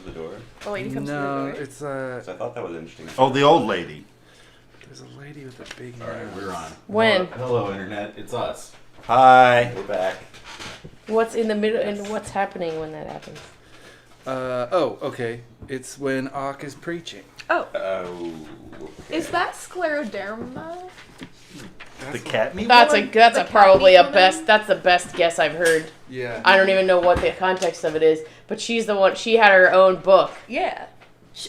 to the door? The lady comes to the door. It's So I thought that was interesting. Oh, the old lady. There's a lady with a big nose. All right, we're on. When? Hello, Internet. It's us. Hi. We're back. What's in the middle and what's happening when that happens? Okay. It's when Ak is preaching. Oh, Oh. Okay. is that scleroderma? The cat meat That's woman? that's The a probably cat a meat best. woman? That's the best guess I've heard. Yeah. I don't even know what the context of it is, but she's the one. She had her own book. Yeah.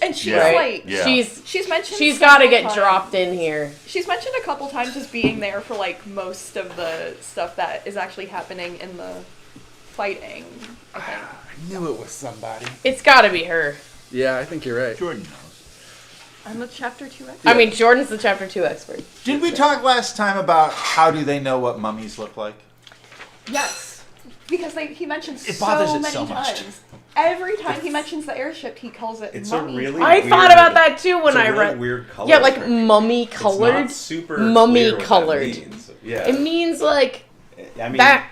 And she's Yeah. like, Yeah. she's mentioned. She's got to several get times. dropped in here. She's mentioned a couple times as being there for like most of the stuff that is actually happening in the fighting. I think. I knew it was somebody. It's got to be her. Yeah, I think you're right. Jordan knows. I'm the chapter 2 expert. I mean, Jordan's the chapter 2 expert. Did we talk last time about how do they know what mummies look like? Yes, because he mentions It bothers so it many so much. times. Every time he mentions the airship, he calls it It's mummy. a really I weird, thought about that too when it's a I really read. weird color. Yeah, like description. mummy It's colored. not super Mummy clear what that colored. means. Yeah. It means like I mean, that,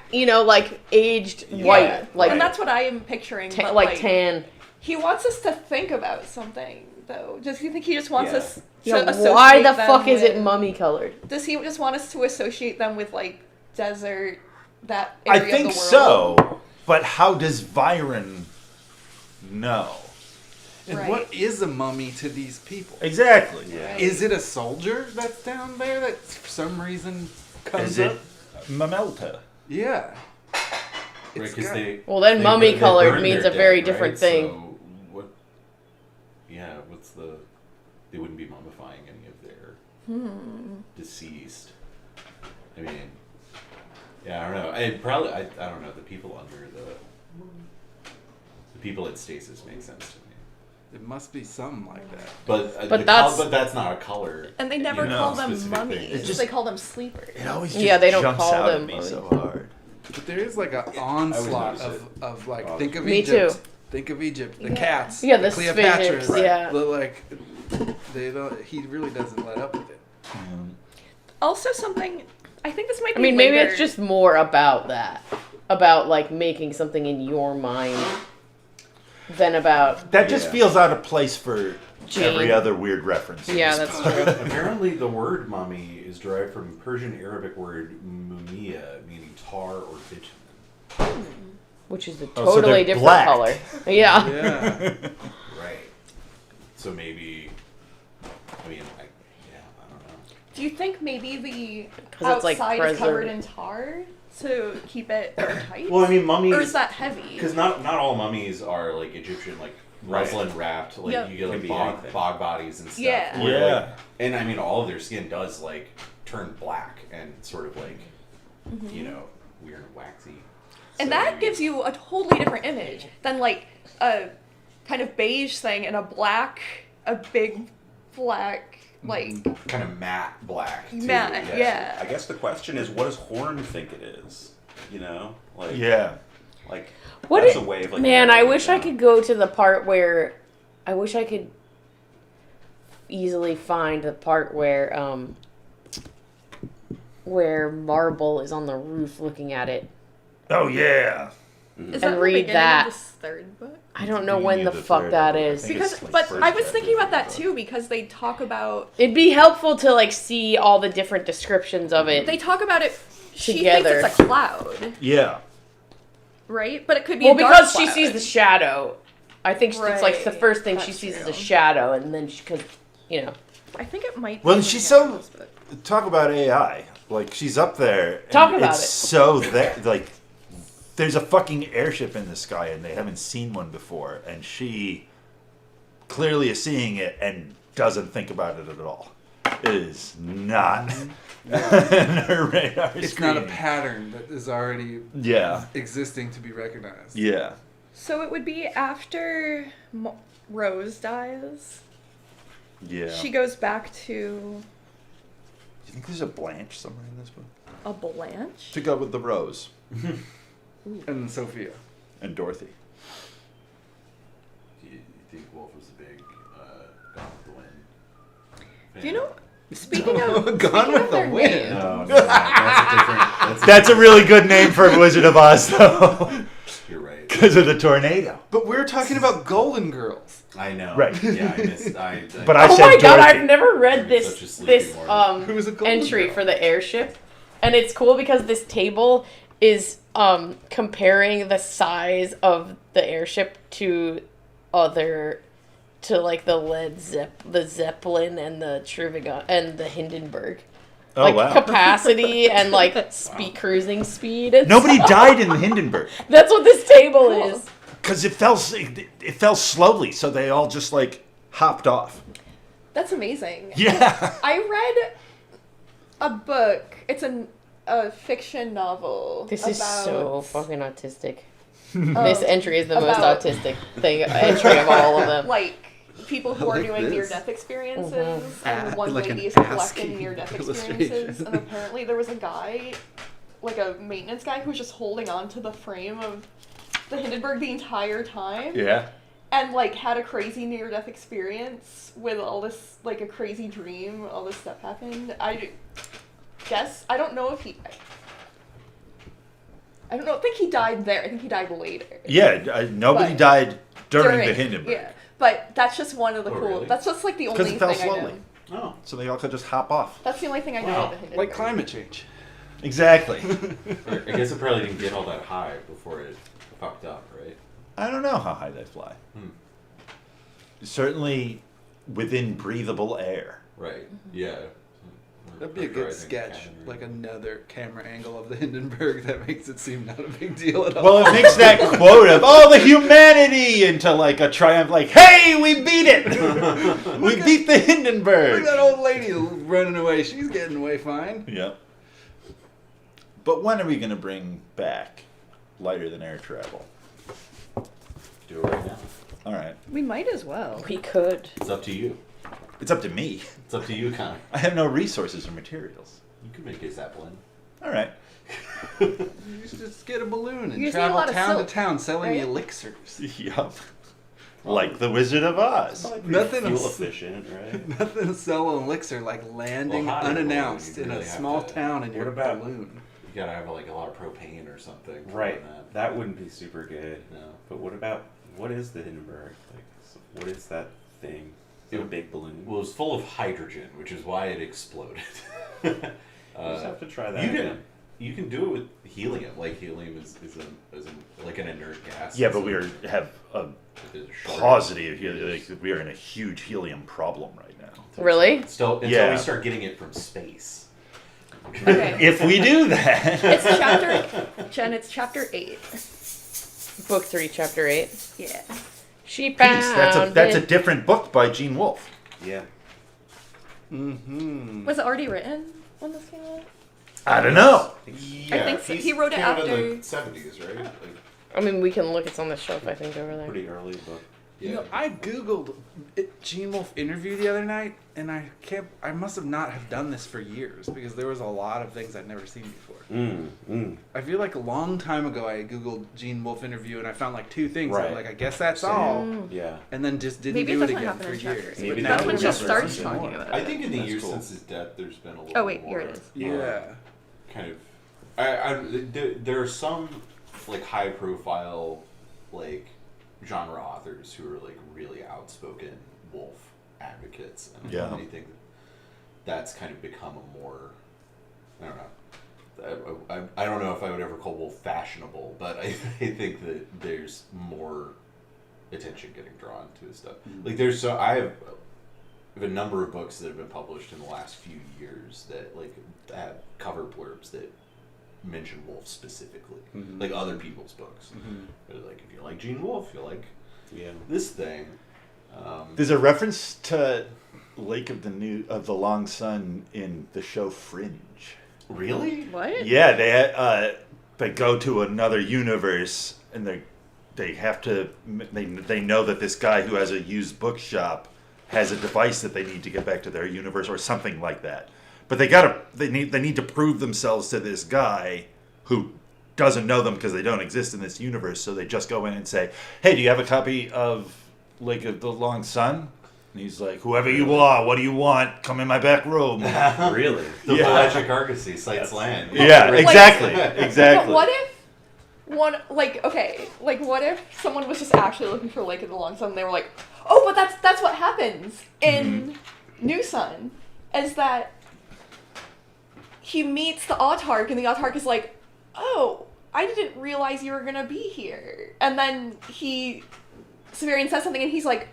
like aged Yeah, white, like and that's what I am picturing. But like tan. He wants us to think about something, though. Does he think he just wants Yeah. us to Yeah, associate why the them fuck is it with- mummy colored? Does he just want us to associate them with like desert, that I area think of the world? so. But how does Byron know? And Right. what is a mummy to these people? Exactly. Yeah. Is it a soldier that's down there that for some reason comes Is it up? Mamelta? Yeah. Right, It's 'cause got- they. Well, then they- mummy they colored burn means their a very dead, different right? thing. So what? Yeah, what's the? They wouldn't be mummifying any of their deceased. I mean, yeah, I don't know. I don't know. The people under the people at stasis make sense to me. It must be something like that. But that's- that's not a color. And they never you know, call them specific thing. mummies. It's just- They call them sleepers. It always Yeah, they don't jumps call out them at me so mummies. hard. But there is like an onslaught notice of like, Oh, think of Me Egypt. too. Think of Egypt. The Yeah. cats. Yeah, the Cleopatras. Sphinx, yeah. The, like, they don't. He really doesn't let up with it. Also, something. I think this might I be. mean, maybe later. it's just more about that, about like making something in your mind, than about. That just Yeah. feels out of place for Gene. every other weird reference. in Yeah, this that's book. true. Apparently, the word mummy is derived from Persian Arabic word mumia, meaning tar or bitumen. Which is a Oh, so totally they're different black. color. Yeah. Yeah. Right. So maybe. I mean, I don't know. Do you think maybe the 'Cause it's, like, outside is covered preserved. in tar to keep it airtight? Well, I mean, mummies. Or is that heavy? Because not all mummies are like Egyptian, like muslin wrapped. Like Yeah. you get Can like be bog, anything. bog bodies and stuff. Yeah. where, Yeah. like- and I mean, all of their skin does like turn black and sort of like, you know, weird and waxy. And So that maybe- gives you a totally different image than like a kind of beige thing and a big black, like, kind of matte black. Too. matte, yeah. I guess the question is, what does Horn think it is? You know, like Yeah. like What that's it- a way of like. Man, I narrowing wish it I down. could go to the part where, I wish I could easily find the part where Marble is on the roof looking at it. Oh yeah. is And that read the beginning that. of this third book? I don't know Beginning when the of the fuck third, that I is. think. Because, It's like but first I was chapter thinking about of that the too because they talk about It'd be helpful to like see all the different descriptions of it. it. She Together. thinks it's a cloud, Yeah. right? But it could be Well, a dark because she cloud. sees the shadow. I think it's like the Right. first thing she That's sees is true. a shadow, and then because I think it might. Well, be she's looking so- at this book. Talk about AI. Like she's up there. And Talk about it's it. so that like there's a fucking airship in the sky and they haven't seen one before, and she clearly is seeing it and doesn't think about it at all. It is not in her radar It's not a screen. pattern that is already Yeah. existing to be recognized. Yeah. So it would be after Rose dies. Yeah. She goes back to Do you think there's a Blanche somewhere in this book? a Blanche. To go with the Rose And Sophia. and Dorothy. Do you think Wolf was a big Gone with the Wind? Do you know? Speaking of Gone with the their Wind. names, No, that's a different. That's a really good name for Wizard of Oz, though. You're right. because of the tornado. But we're talking about Golden Girls. I know. Right. Yeah, I missed. But I Oh said my god, Dorothy. I've never read I'm this such a sleepy morning. Who was a Golden entry Girl? for the airship. And it's cool because this table is comparing the size of the airship to like the Zeppelin and the Trivagon and the Hindenburg. Oh, Like wow. capacity and like cruising speed. And Nobody stuff. died in the Hindenburg That's what this table Cool. is. because it fell slowly, so they all just like hopped off. That's amazing. Yeah. I read a book. It's a fiction novel. This is about, so fucking autistic. um, This entry is the most about, autistic entry of all of them. Like people who I are like doing this. near-death experiences, Mhm. and one Like an lady is ASCII collecting near-death experiences, illustration. and apparently there was a guy, like a maintenance guy, who was just holding on to the frame of the Hindenburg the entire time. Yeah. And like had a crazy near-death experience with all this, like a crazy dream, all this stuff happened. I guess, I don't know if he, I don't think he died there. I think he died later. Yeah. Nobody But died during the Hindenburg. Yeah, but that's just one of the Oh, cool, really? that's just like the Because only it fell thing I slowly. know. Oh. So they all could just hop off. That's the only thing I know Wow. of the Hindenburg. Like climate change. Exactly. I guess it probably didn't get all that high before it fucked up, right? I don't know how high they fly. Certainly within breathable air. Right. Yeah. That'd be a good sketch, like another camera angle of the Hindenburg that makes it seem not a big deal at all. Well, it makes that quote of the humanity into like a triumph, like, hey, we beat it! We beat the Look Hindenburg! at that old lady running away. She's getting away fine. Yep. But when are we going to bring back lighter than air travel? Do it right now. All right. We might as well. We could. It's up to you. It's up to me. It's up to you, Connor. I have no resources or materials. You can make a Zeppelin. All right. You should just get a balloon and You just need a travel lot of town to silk, town selling right? elixirs. Yup. Like the Wizard of Oz. Nothing Fuel else. efficient, right? Nothing to sell an elixir like landing Well, hot air balloon, unannounced you in a really have small to- town in What your about- balloon. You gotta have like a lot of propane or something. for Right. That. That wouldn't be super good. No. But what is the Hindenburg? Like, what is that thing? Is it a big balloon? Well, it was full of hydrogen, which is why it exploded. You just have to try that. You again. can you can do it with helium. Like helium is like an inert gas. Yeah, but we have a There's a shortage. paucity of helium. Like, we are in a huge helium problem right now. Really? Still, until Yeah. we start getting it from space. Okay. If we do that, It's chapter, Jen, it's chapter 8. Book 3, chapter 8. Yeah. She Peace. found That's a it. different book by Gene Wolfe. Yeah. Mm-hmm. Was it already written when this came out? I don't know. Yeah, I think so. he's- He wrote it came out in after- the 70s, right? Like, I mean, we can look. It's on the shelf, I think, over there. Pretty early book. yeah. You know, I googled Gene Wolfe interview the other night, and I must have not have done this for years because there was a lot of things I'd never seen before. I feel like a long time ago I googled Gene Wolfe interview and I found like 2 things. Right. I'm like, I guess that's Same. all, Yeah. and then just didn't Maybe it do it doesn't again happen for in chapter years. 8. Maybe But That's now when it she just starts starts talking more. about it. I think in the That's years cool. since his death, there's been a little. Oh, wait, more, here it is. Yeah. Kind of. There are some like high profile, like genre authors who are like really outspoken Wolf advocates, and Yeah. I think that's kind of become a more. I don't know. I don't know if I would ever call Wolf fashionable, but I think that there's more attention getting drawn to his stuff. Like I have a number of books that have been published in the last few years that like have cover blurbs that mention Wolf specifically, like other people's books. They're like, if you like Gene Wolfe, you like Yeah. this thing. There's a reference to Lake of the Long Sun in the show Fringe. Really? What? Yeah, they go to another universe and they have to they know that this guy who has a used bookshop has a device that they need to get back to their universe or something like that. But they need to prove themselves to this guy who doesn't know them because they don't exist in this universe. So they just go in and say, "Hey, do you have a copy of Lake of the Long Sun?" And he's like, "Whoever you are, what do you want? Come in my back room." Really? The Yeah. Pelagic Argosy cites land. Yeah, Like- exactly, But exactly. what if what if someone was just actually looking for Lake of the Long Sun and they were like, oh, but that's what happens in New Sun, is that he meets the Autarch and the Autarch is like, oh, I didn't realize you were gonna be here. And then Severian says something and he's like,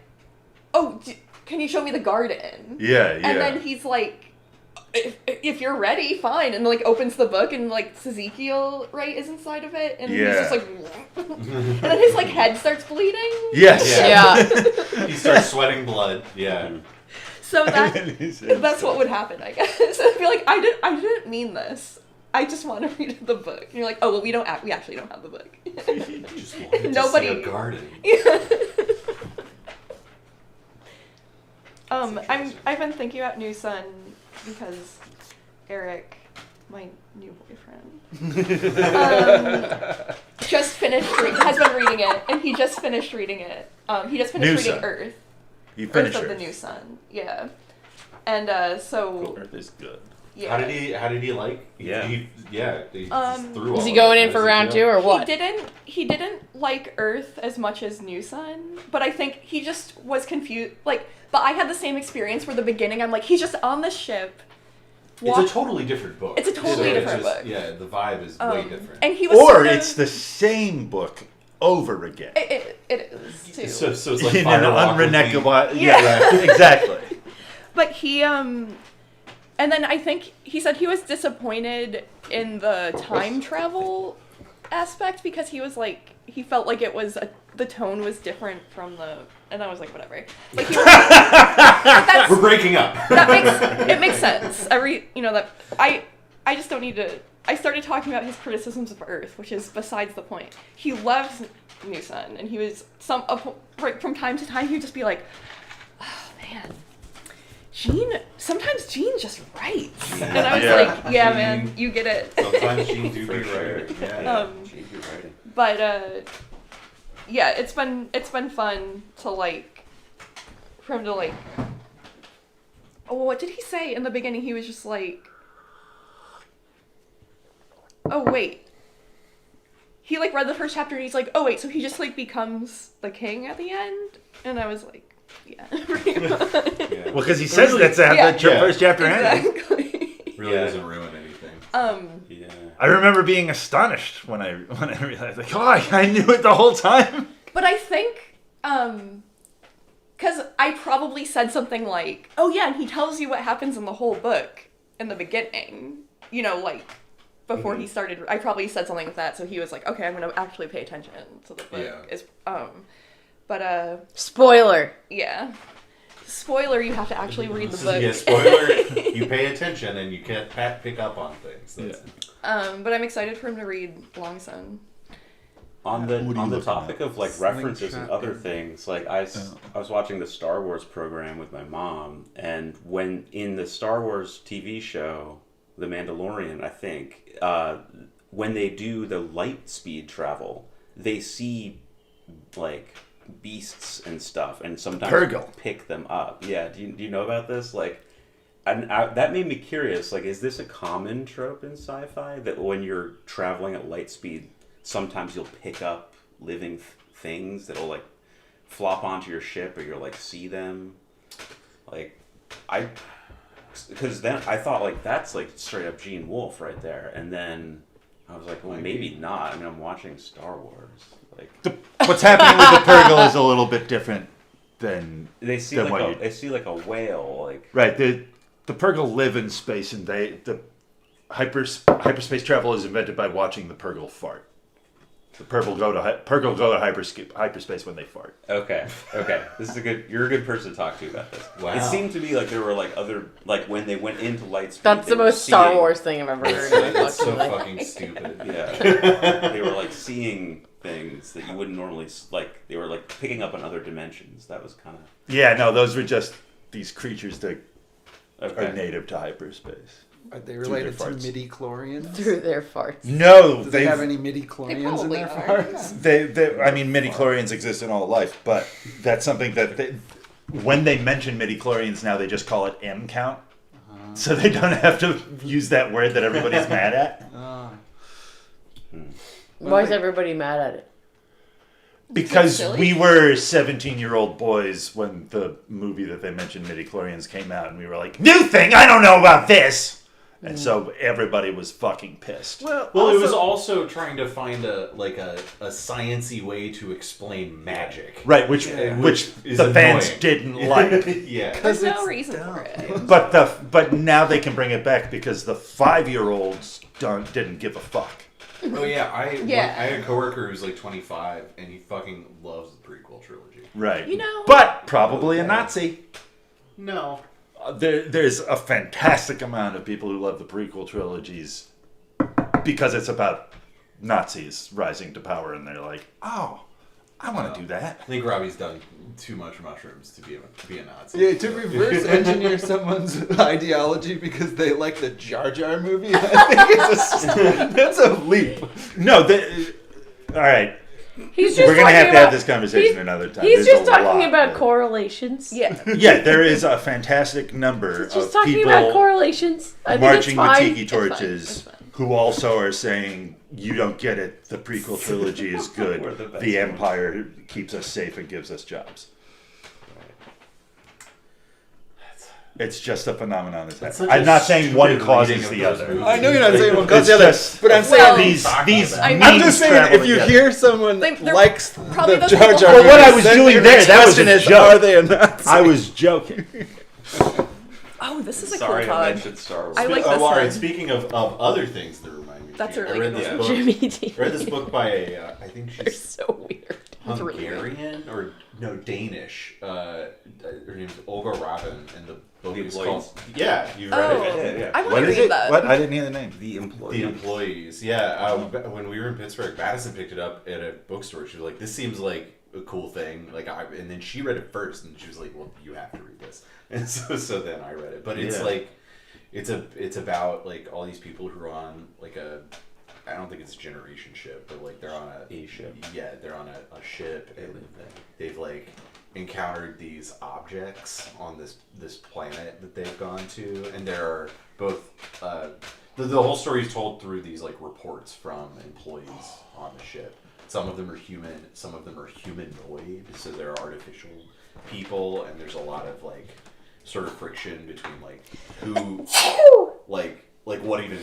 oh, can you show me the garden? Yeah. And then he's like, if you're ready, fine. And like opens the book and like Ezekiel, right, is inside of it. And he's just like, and then his like head starts bleeding. Yes. Yeah. He starts sweating blood. Yeah. So that's what would happen, I guess. I feel like I didn't mean this. I just want to read the book. And you're like, oh well, we actually don't have the book. Just wanted Nobody. to see a garden. I've been thinking about New Sun because Eric, my new boyfriend, has been reading it, and he just finished reading it. He just finished New reading Sun. Earth. You finished Earth of it. the New Sun. Yeah, and so Earth is good. yeah. How did he like? Yeah. He threw Is all he of going it. in How for does he round feel? 2 or what? He didn't like Earth as much as New Sun, but I think he just was confused. But I had the same experience where the beginning, I'm like, he's just on the ship. It's a totally different book. It's a totally different book. Yeah, the vibe is way different. And he was Or sort of- it's the same book over again. It is too. So it's like In an Firewalk with unrenewable. me. Yeah, right. Exactly. But he and then I think he said he was disappointed in the time travel aspect because he was like he felt like it was the tone was different from the, and I was like whatever. Like he was, that's, We're breaking up. it makes sense. I just don't need to. I started talking about his criticisms of Earth, which is besides the point. He loves New Sun, and he was right from time to time he would just be like, oh man. Sometimes Gene just writes. And I was Yeah. like, yeah, Gene- man, you get it. Sometimes she do For be sure. right. Yeah. She'd be writing. But yeah, it's been fun to for him to oh, what did he say in the beginning? He was just like, oh wait. He read the first chapter and he's like, oh wait, so he just becomes the king at the end? And I was like, yeah, pretty much. Yeah. Well, because he says that's how Yeah. the first chapter ended. Exactly. Really Yeah. doesn't ruin anything. Yeah. I remember being astonished when I realized, I knew it the whole time. But I think, because I probably said something like, oh yeah, and he tells you what happens in the whole book in the beginning, before he started, I probably said something like that, so he was like, okay, I'm going to actually pay attention to the book. Yeah. But, Spoiler. yeah. Spoiler, you have to actually read the This is- book. yeah, spoiler, you pay attention and you can't pick up on things. That's But I'm excited for him to read Long Sun. On What are you the looking topic at? of references and Slingshot other gun. things, I was watching the Star Wars program with my mom, and when in the Star Wars TV show, The Mandalorian, I think, when they do the light speed travel, they see beasts and stuff, and sometimes Purgle. pick them up. Yeah, do you know about this? That made me curious. Is this a common trope in sci-fi that when you're traveling at light speed, sometimes you'll pick up living things that'll flop onto your ship, or you'll see them? Because then I thought that's straight up Gene Wolfe right there, and then I was like, well, maybe not. I mean, I'm watching Star Wars. What's happening with the Purgle is a little bit different than They see than what you- they see a whale. Right. The Purgle live in space, and the hyperspace travel is invented by watching the Purgle fart. The Purgle go to hyperspace when they fart. Okay. This is you're a good person to talk to about this. Wow. It seemed to me there were other when they went into light speed. That's they the were most Star seeing- Wars thing I've ever heard. in my It's so fucking life. fucking stupid. Yeah. They were seeing things that you wouldn't normally they were picking up on other dimensions. That was kind of Yeah, no, those were just these creatures that are okay. native to hyperspace. Are they their related to farts. midi-chlorians? Through their farts. No, Do they have any midi-chlorians in probably their are. farts? I mean, midi-chlorians exist in all life, but that's something that when they mention midi-chlorians now, they just call it M count. So they don't have to use that word that everybody's mad at. Why is everybody mad at it? Because silly. we were 17-year-old boys when the movie that they mentioned, Midichlorians, came out, and we were like, new thing, I don't know about this! And so everybody was fucking pissed. Well, it was also trying to find a science-y way to explain magic. Right, which is the fans annoying. didn't like. Yeah. There's no it's reason dumb. for it. But now they can bring it back because the 5-year-olds didn't give a fuck. Oh yeah, I Yeah. had a coworker who's like 25 and he fucking loves the prequel trilogy. Right. You know- But probably a Nazi. No. There's a fantastic amount of people who love the prequel trilogies because it's about Nazis rising to power, and they're like, oh, I want to do that. I think Robbie's done too much mushrooms to be a Nazi. Yeah, to reverse engineer someone's ideology because they like the Jar Jar movie, I think that's a leap. No, all right. He's just We're going to talking have to about- have this conversation another time. He's There's just a talking lot about that- correlations. Yeah. Yeah, there is a fantastic number He's just of talking people about correlations. I think marching it's with fine. tiki torches It's fine. who also are saying, you don't get it, the prequel trilogy is good, We're the best the ones." Empire keeps us safe and gives us jobs. It's just a phenomenon that's That's happening. such I'm a not saying one stupid causes reading of the those other. movies. I know you're not saying one causes It's the other, just- but I'm Well, saying These I mean- I'm memes just saying travel if you together. hear someone They're likes probably the those Jar people Jar who- Well, what I movie, was then doing your there, next that was question a is, joke. are they a Nazi? I was joking. Oh, this is a Sorry, cool I pod. mentioned Star Wars. I like Oh, this all right. one. Speaking of other things that remind me of That's a Gina, really I read good this one. book. Jimmy D. I read this book by a, I think They're she's so weird. That's really good. Hungarian or no Danish. Her name's Olga Robin, and the book The is Employees? called. Yeah, you've read Oh, it. Yeah. I want What to is read it? that. What? I didn't hear the name. The Employees. The Employees. Yeah, when we were in Pittsburgh, Madison picked it up at a bookstore. She was like, "This seems like a cool thing." And then she read it first, and she was like, "Well, you have to read this." And so then I read it. But it's Yeah. like, it's about like all these people who are on like I don't think it's a generation ship, but like they're on A ship. Yeah, they're on a ship, and they've like encountered these objects on this planet that they've gone to, and there are both the whole story is told through these like reports from employees on the ship. Some of them are human, some of them are humanoid, so they're artificial people, and there's a lot of like sort of friction between like who like what even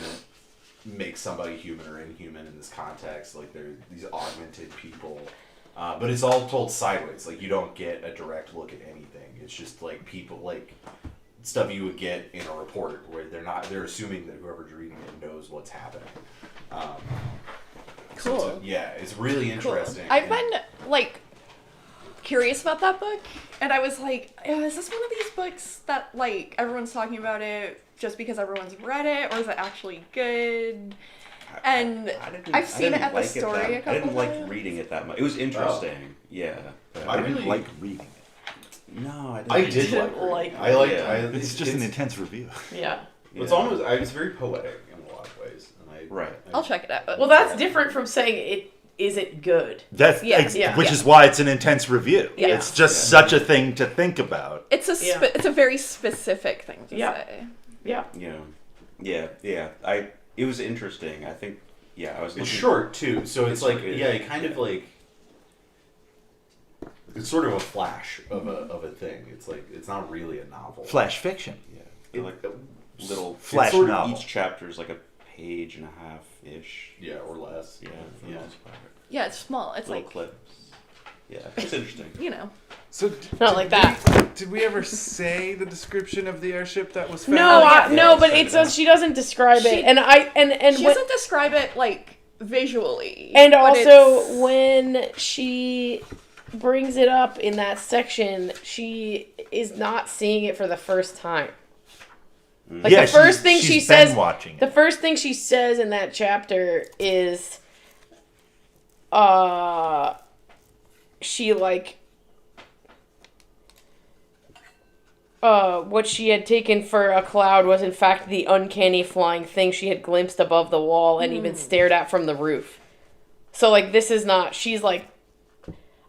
makes somebody human or inhuman in this context. Like they're these augmented people, but it's all told sideways. Like you don't get a direct look at anything. It's just like people like stuff you would get in a report where they're assuming that whoever's reading it knows what's happening. So Cool. it's really interesting. I've been like curious about that book, and I was like, is this one of these books that like everyone's talking about it just because everyone's read it, or is it actually good? And I've seen it at the story a couple I didn't like times. reading it that much. It was interesting. Yeah. but I I didn't really- like reading it. No, I didn't. I did didn't like like reading. I like. it. It's just an intense review. Yeah. It's almost. It's very poetic in a lot of ways. And Right. I'll check it out. Well, that's different from saying it. Is it good? That's Yeah, yeah, which yeah. is why it's an intense review. Yeah. It's just such a thing to think about. It's a it's a very specific thing to Yeah. say. Yeah. Yeah. It was interesting. I think. Yeah, I was. It's looking- short too, so it's like It- it kind of yeah. like it's sort of a flash of a thing. It's like it's not really a novel. Flash fiction. Yeah. They're like little Flash sort of novel. Each chapter is like a page and a half ish. Yeah, or less. Yeah. For the Yeah. most part. Yeah, it's small. It's Little like clips. Yeah, it's interesting. you know. So Not like that. Did we ever say the description of the airship that was found? No, yeah. no, but check it's it out. she doesn't describe She- it, and She when, doesn't describe it like visually. and but also it's- when she brings it up in that section, she is not seeing it for the first time. Like Yeah, the first thing she's she been says, watching it. the first thing she says in that chapter is, she like, what she had taken for a cloud was in fact the uncanny flying thing she had glimpsed above the wall and even stared at from the roof. So like this is not, she's like,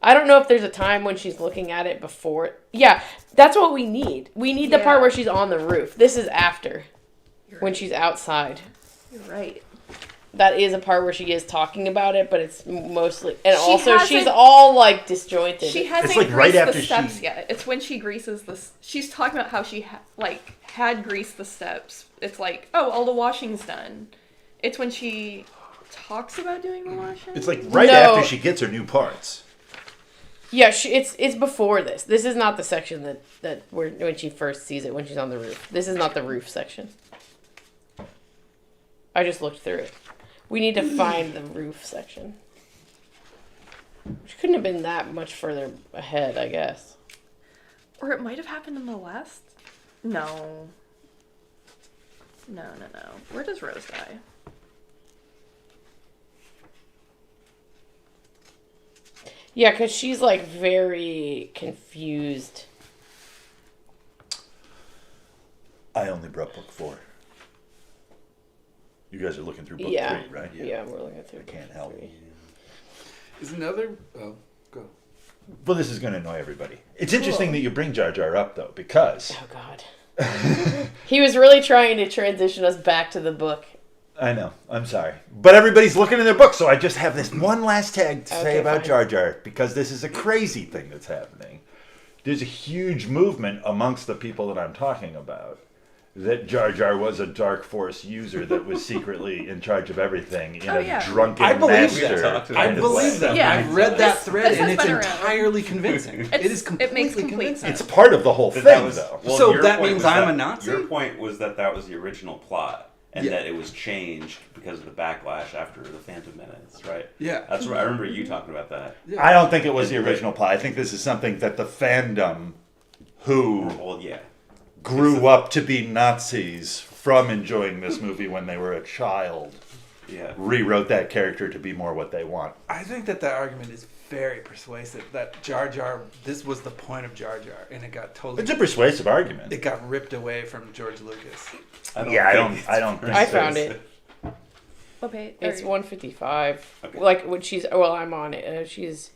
I don't know if there's a time when she's looking at it before. Yeah, that's what we need. We need the part Yeah. where she's on the roof. This is after, You're when right. she's outside. You're right. that is a part where she is talking about it, but it's mostly, and She also she's hasn't- all like disjointed. She hasn't It's like greased right the after steps she- yet. It's when she greases the. She's talking about how she had greased the steps. It's like, oh, all the washing's done. It's when she talks about doing the washing. It's like right No. after she gets her new parts. Yeah, it's before this. This is not the section that when she first sees it when she's on the roof. This is not the roof section. I just looked through it. We need to find the roof section. Which couldn't have been that much further ahead, I guess. Or it might have happened in the West. No. No. Where does Rose die? Yeah, because she's like very confused. I only brought book 4. You guys are looking through book 3, right? Yeah, we're looking through. I can't help. 3. Is another... Oh, go. Well, this is going to annoy everybody. It's interesting that you bring Jar Jar up, though, because... Oh, God. He was really trying to transition us back to the book. I know. I'm sorry. But everybody's looking in their book, so I just have this one last tag to say Okay, about fine. Jar Jar, because this is a crazy thing that's happening. There's a huge movement amongst the people that I'm talking about that Jar Jar was a Dark Force user that was secretly in charge of everything in Oh, a yeah. drunken I believe that. master I I kind of believe way. that. Yeah. I've read that This- thread, this and has it's been around. entirely convincing. It is It completely makes complete convincing. sense. It's part of the whole But thing, though. So your that point means was I'm that- a Nazi? Your point was that was the original plot, and Yeah. that it was changed because of the backlash after the Phantom Menace, right? Yeah. That's what I remember you talking about that. I don't think it was the original plot. I think this is something that the fandom, who Well, yeah. grew up to be Nazis from enjoying this movie when they were a child, Yeah. rewrote that character to be more what they want. I think that argument is very persuasive. That Jar Jar, this was the point of Jar Jar, and it got totally... It's a persuasive argument. It got ripped away from George Lucas. I don't think I found it. What page? It's 155. Okay. Like when she's I'm on it. She's.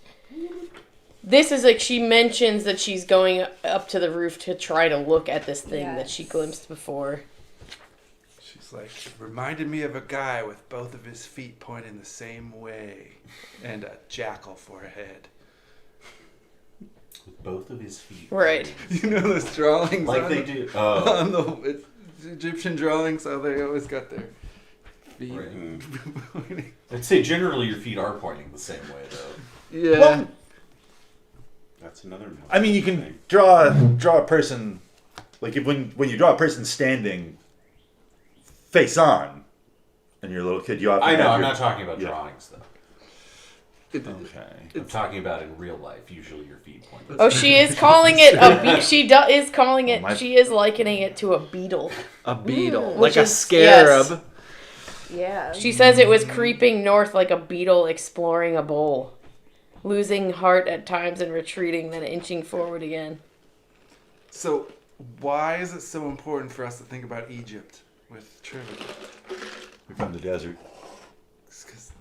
This is like she mentions that she's going up to the roof to try to look at this thing that she Yes. glimpsed before. She's like, it reminded me of a guy with both of his feet pointing the same way and a jackal for a head. With both of his feet. Right. You know those drawings Like on they the, do. Oh. on the Egyptian drawings, how they always got their feet Right. pointing. I'd say generally your feet are pointing the same way, though. Yeah. Well, That's another. I mean, you can draw a person, like when you draw a person standing face on, and you're a little kid, you often I know, have I'm your- not talking about Yeah. drawings, though. Okay. I'm talking about in real life. Usually your feet point. Oh, she is calling it a. Is calling it. my- She is likening it to a beetle. A beetle, Which like a is- scarab. Yeah. She says it was creeping north like a beetle exploring a bowl, losing heart at times and retreating, then inching forward again. So, why is it so important for us to think about Egypt with trivia? We found the desert. Because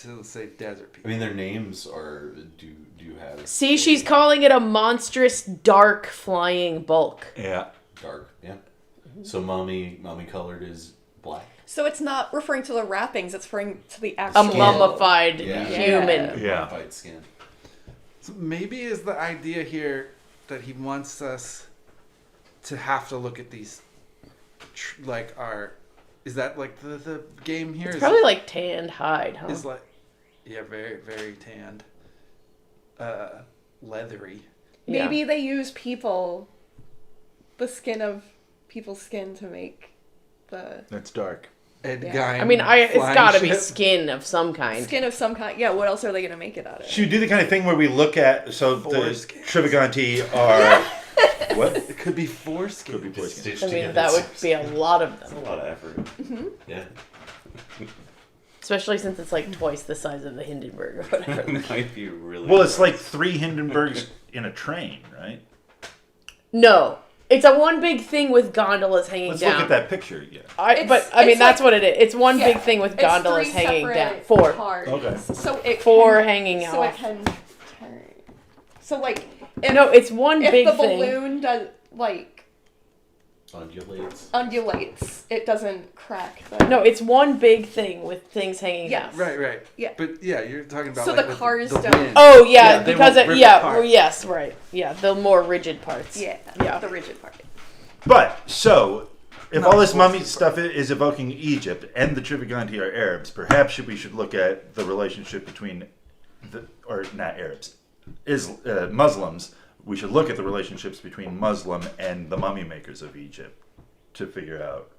to say desert I people. mean, their names are do have. See, she's calling it a monstrous, dark, flying bulk. Yeah. Dark, yeah. So mommy colored is black. So it's not referring to the wrappings, it's referring to the A actual... mummified Yeah. human. Yeah. Modified skin. So maybe is the idea here that he wants us to have to look at these, is that like the game here? It's Is probably it- like tanned hide, huh? is like, yeah, very, very tanned. Leathery. Maybe Yeah. they use the skin of people's skin to make the That's dark. Ed Yeah. Gein I mean, it's flying gotta be ship. skin of some kind. skin of some kind. Yeah, what else are they going to make it out of? Should we do the kind of thing where we look at the Foreskin. Trivaganti are what? It could be foreskin. Could be foreskin. Stitched I mean, together. that would be a lot of That's a them. lot of effort. Yeah. Especially since it's like twice the size of the Hindenburg or whatever. It might be really. Well, it's like 3 Hindenburgs in a train, right? No. It's a one big thing with gondolas hanging Let's down. look at that picture again. But I mean, it's that's like- what it is. It's one Yeah, big thing with it's gondolas 3 hanging down. separate 4. parts. Okay. So it 4 can, hanging so off. it can turn. So like if, No, it's one if big the thing. balloon does like undulates. It doesn't crack. The... No, it's one big thing with things hanging Yes. down. Right. Yeah. But yeah, you're talking about So like the with cars the don't- wind. Oh yeah, they because won't it, rip yeah, apart. well, yes, right, yeah, the more rigid parts. Yeah. Yeah. The rigid part. But so, if No, all this of mummy course. stuff is evoking Egypt and the Trivaganti are Arabs, perhaps we should look at the relationship between not Arabs, Muslims. We should look at the relationships between Muslim and the mummy makers of Egypt to figure out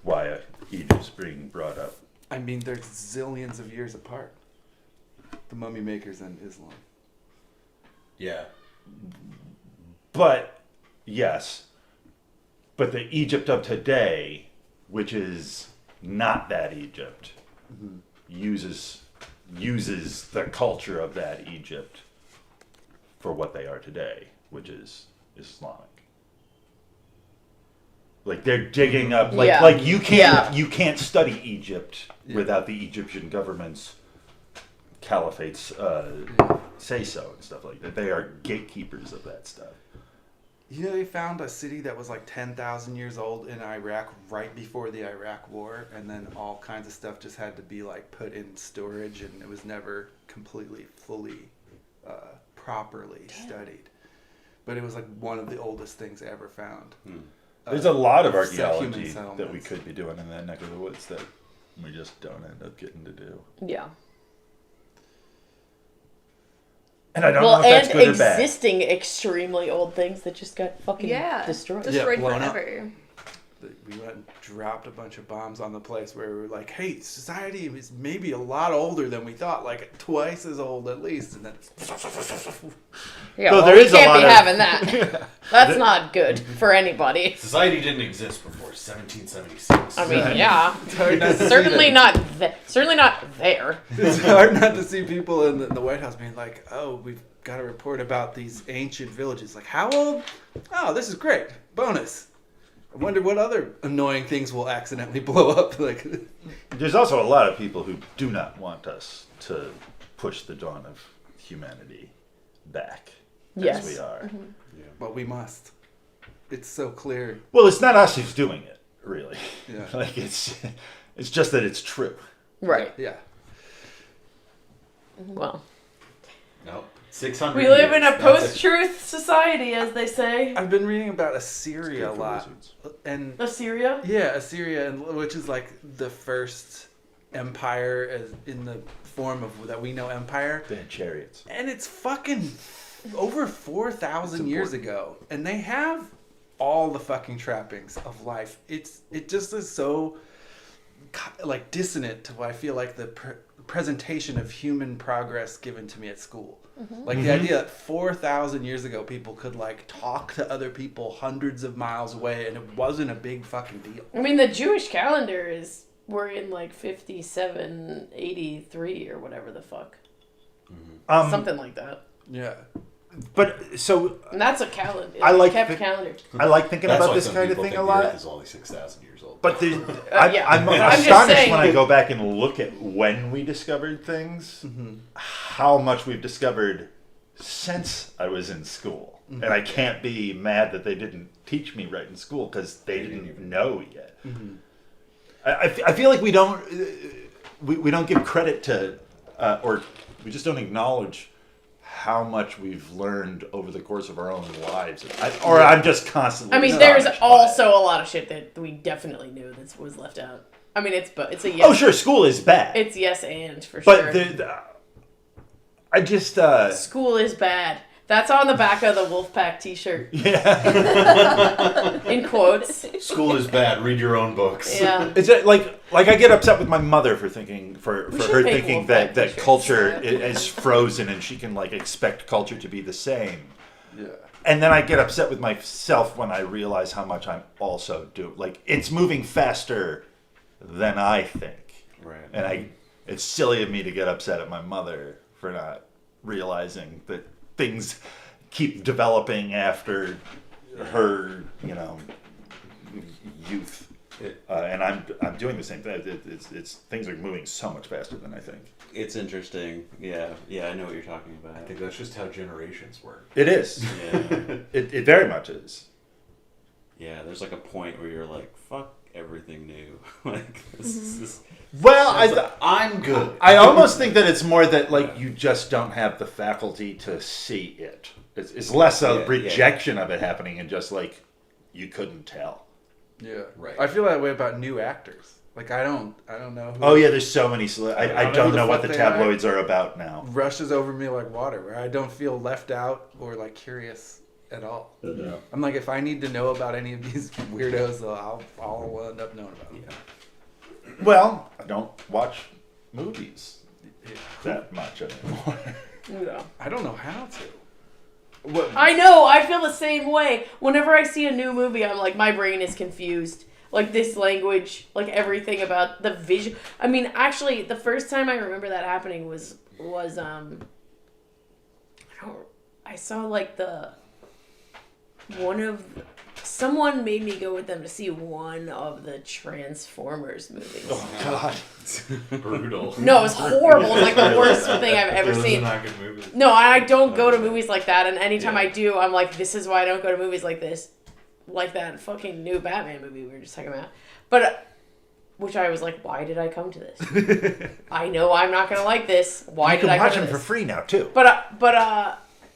why Egypt's being brought up. I mean, they're zillions of years apart. The mummy makers and Islam. Yeah. But yes, but the Egypt of today, which is not that Egypt, uses the culture of that Egypt for what they are today, which is Islamic. Like they're digging up, like Yeah. like you can't Yeah. you can't study Egypt Yeah. without the Egyptian government's caliphates say so and stuff like that. They are gatekeepers of that stuff. You know, they found a city that was like 10,000 years old in Iraq right before the Iraq War, and then all kinds of stuff just had to be like put in storage, and it was never completely, fully, properly studied. But it was like one of the oldest things ever found. There's a lot of human archaeology that we settlements. could be doing in that neck of the woods that we just don't end up getting to do. Yeah. And I don't Well, know if that's and good or bad. existing extremely old things that just got fucking destroyed. Destroyed blown up. forever. We went and dropped a bunch of bombs on the place where we were like, hey, society is maybe a lot older than we thought, like twice as old at least. And then Yeah, Though well, there we is a can't lot be of- having that. That's not good for anybody. Society didn't exist before 1776. I mean, yeah, it's hard not to see certainly that. not. Certainly not there. It's hard not to see people in the White House being like, oh, we've got a report about these ancient villages. Like, how old? Oh, this is great. Bonus. I wonder what other annoying things will accidentally blow up. Like, There's also a lot of people who do not want us to push the dawn of humanity back Yes. as we are. but we must. It's so clear. Well, it's not us who's doing it, really. Yeah. Like it's just that it's true. Right. Yeah. Well, Nope. 600 we live in years, a that's it. post-truth society, as they say. I've been reading about Assyria a Good for lot. wizards. And Assyria. yeah, Assyria, which is like the first empire as in the form of that we know empire. They had chariots. And it's fucking over 4,000 years ago. And they have all the fucking trappings of life. It just is so like dissonant to what I feel like the presentation of human progress given to me at school. Like the idea that 4,000 years ago people could like talk to other people hundreds of miles away and it wasn't a big fucking deal. I mean, the Jewish calendar is we're in like 5783 or whatever the fuck, something like that. Yeah. But so And that's a calendar. I like kept the- calendar. I like thinking That's about why this some kind of people thing think a the lot. Earth is only 6,000 years old. But yeah. I'm I'm just astonished saying. when I go back and look at when we discovered things, how much we've discovered since I was in school. And I can't be mad that they didn't teach me right in school because they didn't even know yet. I feel like we don't give credit to, or we just don't acknowledge how much we've learned over the course of our own lives. I'm just constantly. I mean, there's astonished by also it. a lot of shit that we definitely knew that was left out. I mean, it's a yes. Oh, sure, school is bad. It's yes and for But sure. I just School is bad. That's on the back of the Wolfpack T-shirt yeah. in quotes. School is bad. Read your own books. Yeah. It's like I get upset with my mother for thinking for should her make thinking Wolfpack that t-shirts. culture is frozen and she can like expect culture to be the same. Yeah. And then I get upset with myself when I realize how much I'm also doing. Like it's moving faster than I think. Right. And it's silly of me to get upset at my mother for not realizing that things keep developing after her, youth. And I'm doing the same thing. It's things are moving so much faster than I think. It's interesting. Yeah, I know what you're talking about. I think that's just how generations work. It is. Yeah. It very much is. Yeah, there's like a point where you're like, fuck everything new. Like, this is... Well, I'm good. I almost think that it's more that like you just don't have the faculty to see it. It's less a rejection of it happening and just like you couldn't tell. Yeah, Right. I feel that way about new actors. Like I don't know. Who Oh yeah, there's so many. I don't know what fuck the they tabloids are about now. rushes over me like water, where I don't feel left out or like curious at all. Yeah. I'm like, if I need to know about any of these weirdos, I'll end up knowing about them. Well, I don't watch movies that much anymore. No. I don't know how to. I know, I feel the same way. Whenever I see a new movie, I'm like, my brain is confused. Like, this language, like, everything about the vision. I mean, actually, the first time I remember that happening was I saw, like, someone made me go with them to see one of the Transformers movies. Oh God, Brutal. No, it was horrible. It was like the worst thing I've ever Those are seen. not good movies. No, I don't go to movies like that, and anytime Yeah. I do, I'm like, this is why I don't go to movies like this. Like that fucking new Batman movie we were just talking about. But, which I was like, why did I come to this? I know I'm not gonna like this. Why you did can I come watch to them this? for free now too. But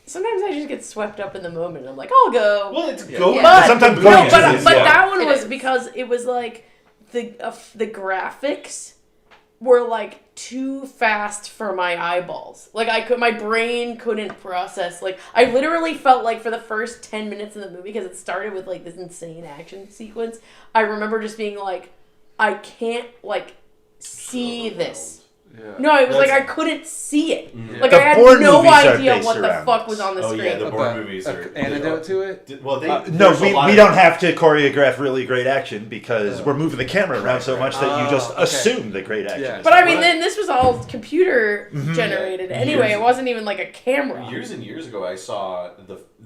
sometimes I just get swept up in the moment. I'm like, I'll go. Well, it's Yeah. going. But Sometimes no, going but is, but yeah. that one It was is. because it was like the graphics were like too fast for my eyeballs. Like my brain couldn't process. Like I literally felt like for the first 10 minutes of the movie, because it started with like this insane action sequence, I remember just being like, I can't like see this. Yeah. No, it was like I That's- couldn't see it. Mhm. Like The I had Bourne no movies are idea based what the around fuck this. was on the Oh screen. yeah, the Bourne movies are antidote to it. Well, No, there's a lot we of- don't have to choreograph really great action because we're moving the camera around so much that you just okay. assume the great action. Yeah. is But I mean, What? then this was all computer generated. Anyway, Years- it wasn't even like a camera. Years and years ago, I saw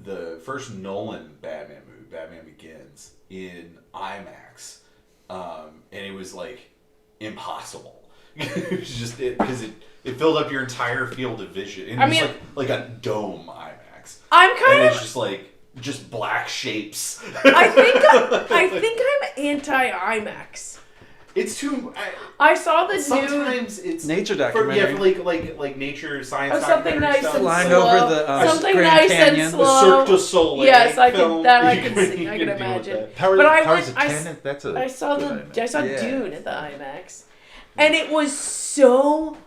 the first Nolan Batman movie, Batman Begins, in IMAX, and it was like impossible. It was just because it filled up your entire field of vision. And I it was mean- like a dome IMAX, I'm and kind it's of. just like black shapes. I think I'm anti IMAX. It's too. I saw the new. Sometimes it's Nature for documentary. like nature science. Oh, something documentary nice stuff. and Flying slow. over the, something Grand nice Canyon. and The The slow. Cirque du Soleil. Yes, I film. can. That I You can can- see. you I can can deal with imagine. that. Powers But I Powers went- of I Ten. That's a. I saw good I saw IMAX. Dune at the IMAX, and it was so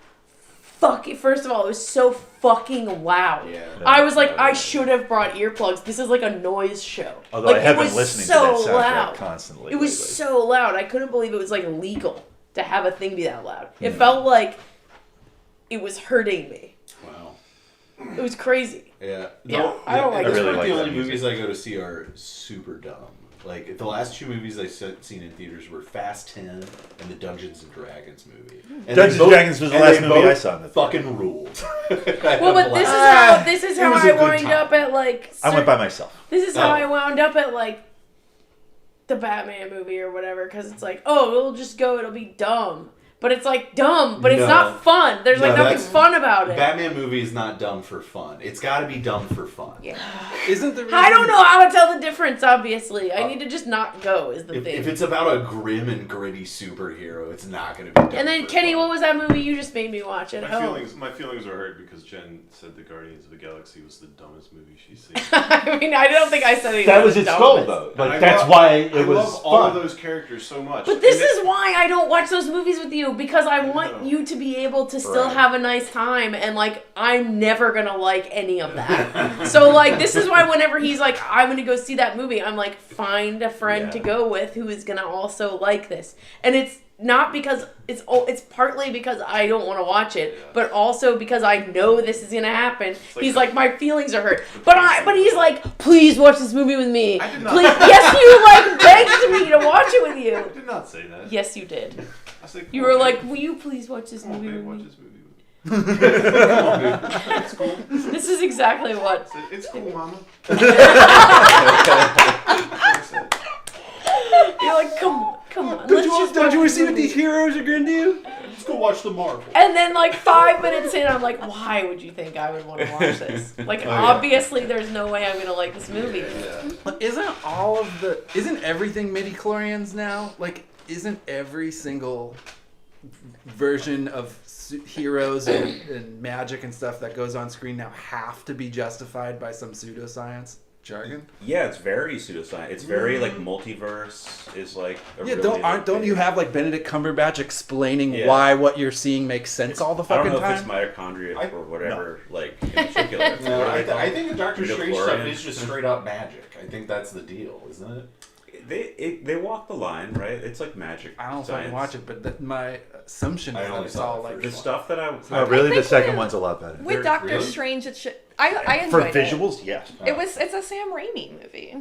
fucking. First of all, it was so fucking loud. Yeah. I was like, I should have brought earplugs. This is like a noise show. Although like, I have it been was listening so to that soundtrack loud. constantly. It was lately. so loud. I couldn't believe it was like legal to have a thing be that loud. It felt like it was hurting me. Wow. It was crazy. Yeah. Yeah, I don't like At this it. I really point, like the that only music. movies I go to see are super dumb. Like the last two movies I've seen in theaters were Fast 10 and the Dungeons and Dragons movie. And Dungeons they and Dragons was the and last they movie I both saw in the theater. fucking ruled. Well, but this is It how was a I good wind time. up at like. I went by myself. This is how Oh. I wound up at like the Batman movie or whatever, because it's like, oh, we'll just go. It'll be dumb. But it's like dumb, but it's No. not fun. There's like No, nothing that's- fun about it. Batman movie is not dumb for fun. It's got to be dumb for fun. Yeah. Isn't the reason... I don't know how to tell the difference, obviously. I need to just not go, is the thing. If it's about a grim and gritty superhero, it's not going to be dumb. And then, for Kenny, fun. what was that movie you just made me watch at My home? feelings were hurt because Jen said the Guardians of the Galaxy was the dumbest movie she's seen. I mean, I don't think I said anything. That was its goal, though. And Like I that's love- why I it was love all of fun. those characters so much. But this And is why I don't watch those movies with you, because I want No. you to be able to still Right. have a nice time, and like I'm never gonna like any of that. So like this is why whenever he's like, I'm gonna go see that movie, I'm like, find a friend Yeah. to go with who is gonna also like this. And it's not because it's partly because I don't want to watch it, but also because I know this is gonna happen. like He's the- like, my feelings are hurt, but he's like, please watch this movie with me. I did not- Please, yes, you like begged me to watch it with you. I did not say that. Yes, you did. I said, You "Come were on, like, babe. will you please watch this Come on, movie babe, with watch me? this movie with me." Come on, babe. It's cool. This is exactly what. It's cool, mama. You're like, come on. Don't let's you, just don't you watch want to see this what these movie." heroes are going to do? go watch the Marvel. And then like 5 minutes in, I'm like, why would you think I would want to watch this? Like, obviously, there's no way I'm gonna like this movie. But isn't everything midi-chlorians now? Like, isn't every single version of heroes and magic and stuff that goes on screen now have to be justified by some pseudoscience jargon? Yeah, it's very pseudoscience. It's very like multiverse is like. Don't you have like Benedict Cumberbatch explaining why what you're seeing makes sense all the fucking time? I don't know if it's mitochondria or whatever, like in particular. No, I think the Doctor Strange stuff is just straight up magic. I think that's the deal, isn't it? They walk the line, right? It's like magic. I don't know if I can watch it, but my assumption is that it's all like the stuff that I. Oh, really? The second one's a lot better. With Doctor Really? Strange, it should. I For enjoyed it. visuals, yes. It's a Sam Raimi movie.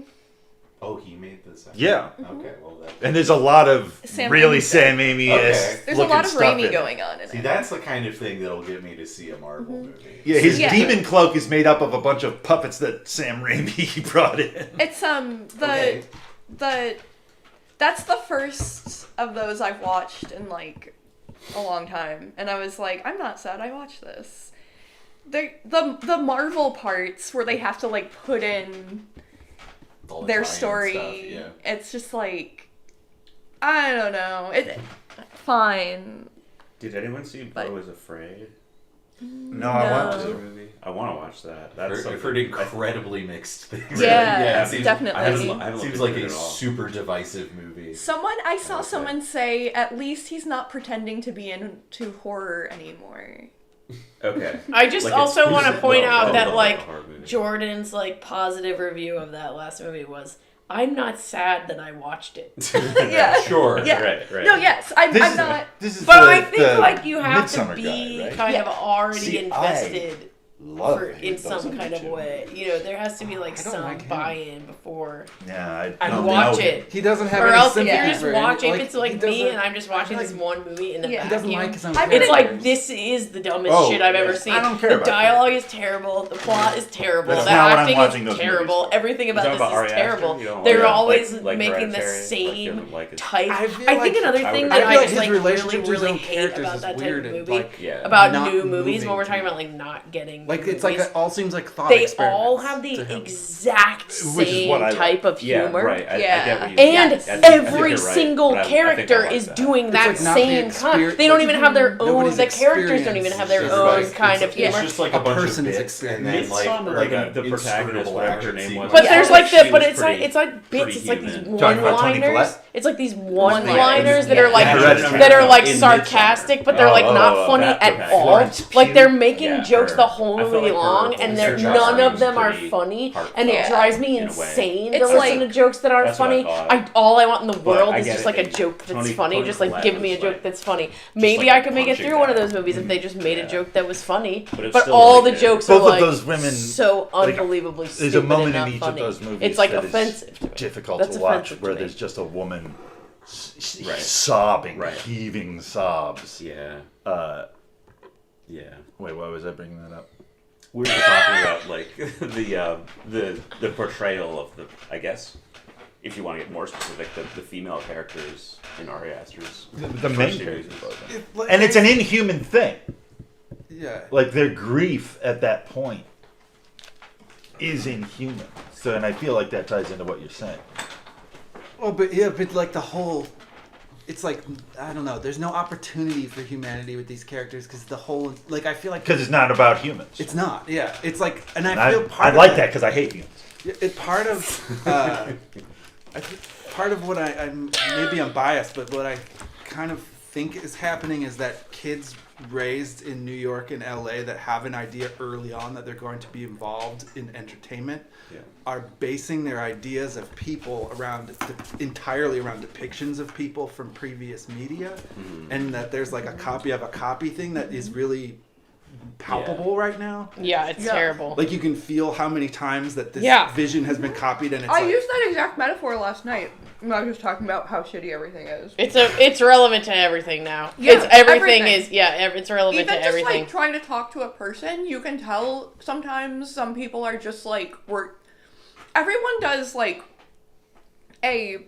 Oh, he made this. Yeah. Okay, well that. And there's a lot of Sam really Raimi Sam Raimi Okay. There's a lot of Raimi going on in See, it. that's the kind of thing that'll get me to see a Marvel movie. Yeah, his Yeah. demon cloak is made up of a bunch of puppets that Sam Raimi brought in. It's that's the first of those I've watched in like a long time, and I was like, I'm not sad I watched this. The Marvel parts where they have to like put in All the their tie-in story, stuff, yeah. it's just like, I don't know. Fine. Did anyone see Beau is Afraid? No, I want The to. movie. I want to watch that. I've heard incredibly mixed things. Yeah, it seems, definitely. I haven't seems looked like into a it at all. super divisive movie. I saw Okay. someone say at least he's not pretending to be into horror anymore. Okay. I just Like, also it's- want to point I out that love like a horror movie. Jordan's like positive review of that last movie was, I'm not sad that I watched it. Yeah. Sure. Yeah. Right. No, yes, I'm not. This is But the, I think the like you have to Midsummer be guy, right? kind of Yeah. already See, invested Love in some kind of way. You know, there has to be like I don't some like him. buy-in before Yeah, I no, watch no. it. he doesn't have Or any else if sympathy you're just for it. watching, if it's he like me doesn't- and I'm just watching this one movie in the Yeah. he doesn't vacuum, like his own I've it's been like, this is the dumbest Oh, shit I've ever yes. seen. I don't care The about dialogue is terrible. The plot is terrible. That's the not what I'm acting watching is those terrible. movies for. Everything about You this talking about is Ari Aster? terrible. You don't They're like- always like making the Hereditary? Like, you same don't like it? type. I I feel think like- another I thing would- that I I feel just his like relationship really, to his really own hate characters about is that type weird of and, movie. like, Yeah. About not new movies, moving when we're to talking me. about like not getting Like new it's like movies, it all seems like thought they experiments all have the to him. exact Which is same what I like. type of Yeah, humor. right. I Yeah. get what you And mean. I think every you're right, single but I think I character like is that. doing that like not the same kind. experience- They don't like, even have their own. nobody's The characters don't even experience have their is own just kind of It's humor. just like A a bunch person's of bits, and then experience. like, Like, the protagonist, whatever her name was. But Yeah. there's like She the, but was it's like pretty- it's like bits. pretty It's like these human. Talking about Toni one-liners. Collette? It's like these One-liners, one-liners that are like yeah. Hereditary. that are like In sarcastic, but they're like not funny that at protagonist. all. Florence Like they're Pugh. making Yeah, jokes her. the whole I felt movie like her long, and they're Sarcasm none of was them are pretty funny, heartfelt and it Yeah. drives me in a way. insane to It's listen like- to jokes that aren't That's what I funny. thought. All I want in the But world I is get just it. like a joke that's Toni funny. Just like Collette give me a was, joke like, that's funny. Maybe like I a could make it punching through one of bag. those movies if they just made a Yeah. joke that was funny. But it's But still all really the good. jokes Both are of like those women, so like, unbelievably There's stupid a moment and not in each funny. of those movies It's like that is offensive to me. difficult That's to watch, offensive to where me. there's just a woman Right. sobbing, Right. heaving sobs. Yeah. Yeah. Wait, why was I bringing that up? We were talking about like the portrayal of the, I guess, if you want to get more specific, the female characters in Ari Aster's The first main series. character. And it's an inhuman thing. Yeah. Like, their grief at that point is inhuman. So, and I feel like that ties into what you're saying. Oh, but yeah, but like the whole, it's like I don't know. There's no opportunity for humanity with these characters because the whole, like I feel like Because it's not about humans. it's not. Yeah, it's like, and And I feel part I of like that because I hate humans. It part of, I think part of what I'm maybe I'm biased, but what I kind of think is happening is that kids raised in New York and LA that have an idea early on that they're going to be involved in entertainment Yeah. are basing their ideas of people around entirely around depictions of people from previous media, and that there's like a copy of a copy thing that is really palpable right now. Yeah, it's Yeah. terrible. Like you can feel how many times that this Yeah. vision has been copied, and it's I like, used that exact metaphor last night when I was just talking about how shitty everything is. It's relevant to everything now. Yeah, It's everything everything. is it's relevant Even to just everything. like trying to talk to a person, you can tell sometimes some people are just like everyone does like a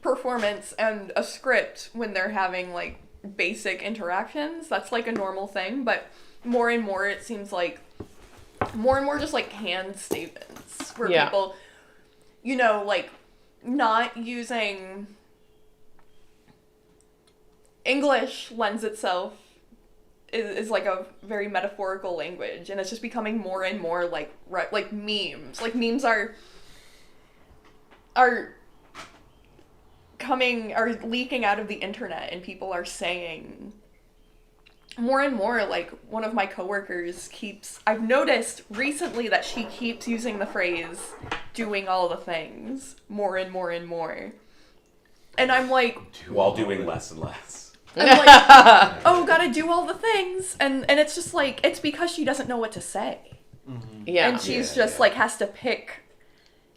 performance and a script when they're having like basic interactions. That's like a normal thing, but more and more it seems like more and more just like canned statements where Yeah. people, you know, like not using English lends itself is like a very metaphorical language, and it's just becoming more and more like memes. Like memes are leaking out of the internet, and people are saying more and more. Like one of my coworkers I've noticed recently that she keeps using the phrase doing all the things more and more and more. And I'm like, While doing less and less. I'm like, oh, gotta do all the things. And it's just like, it's because she doesn't know what to say. Yeah. And she's just like, has to pick,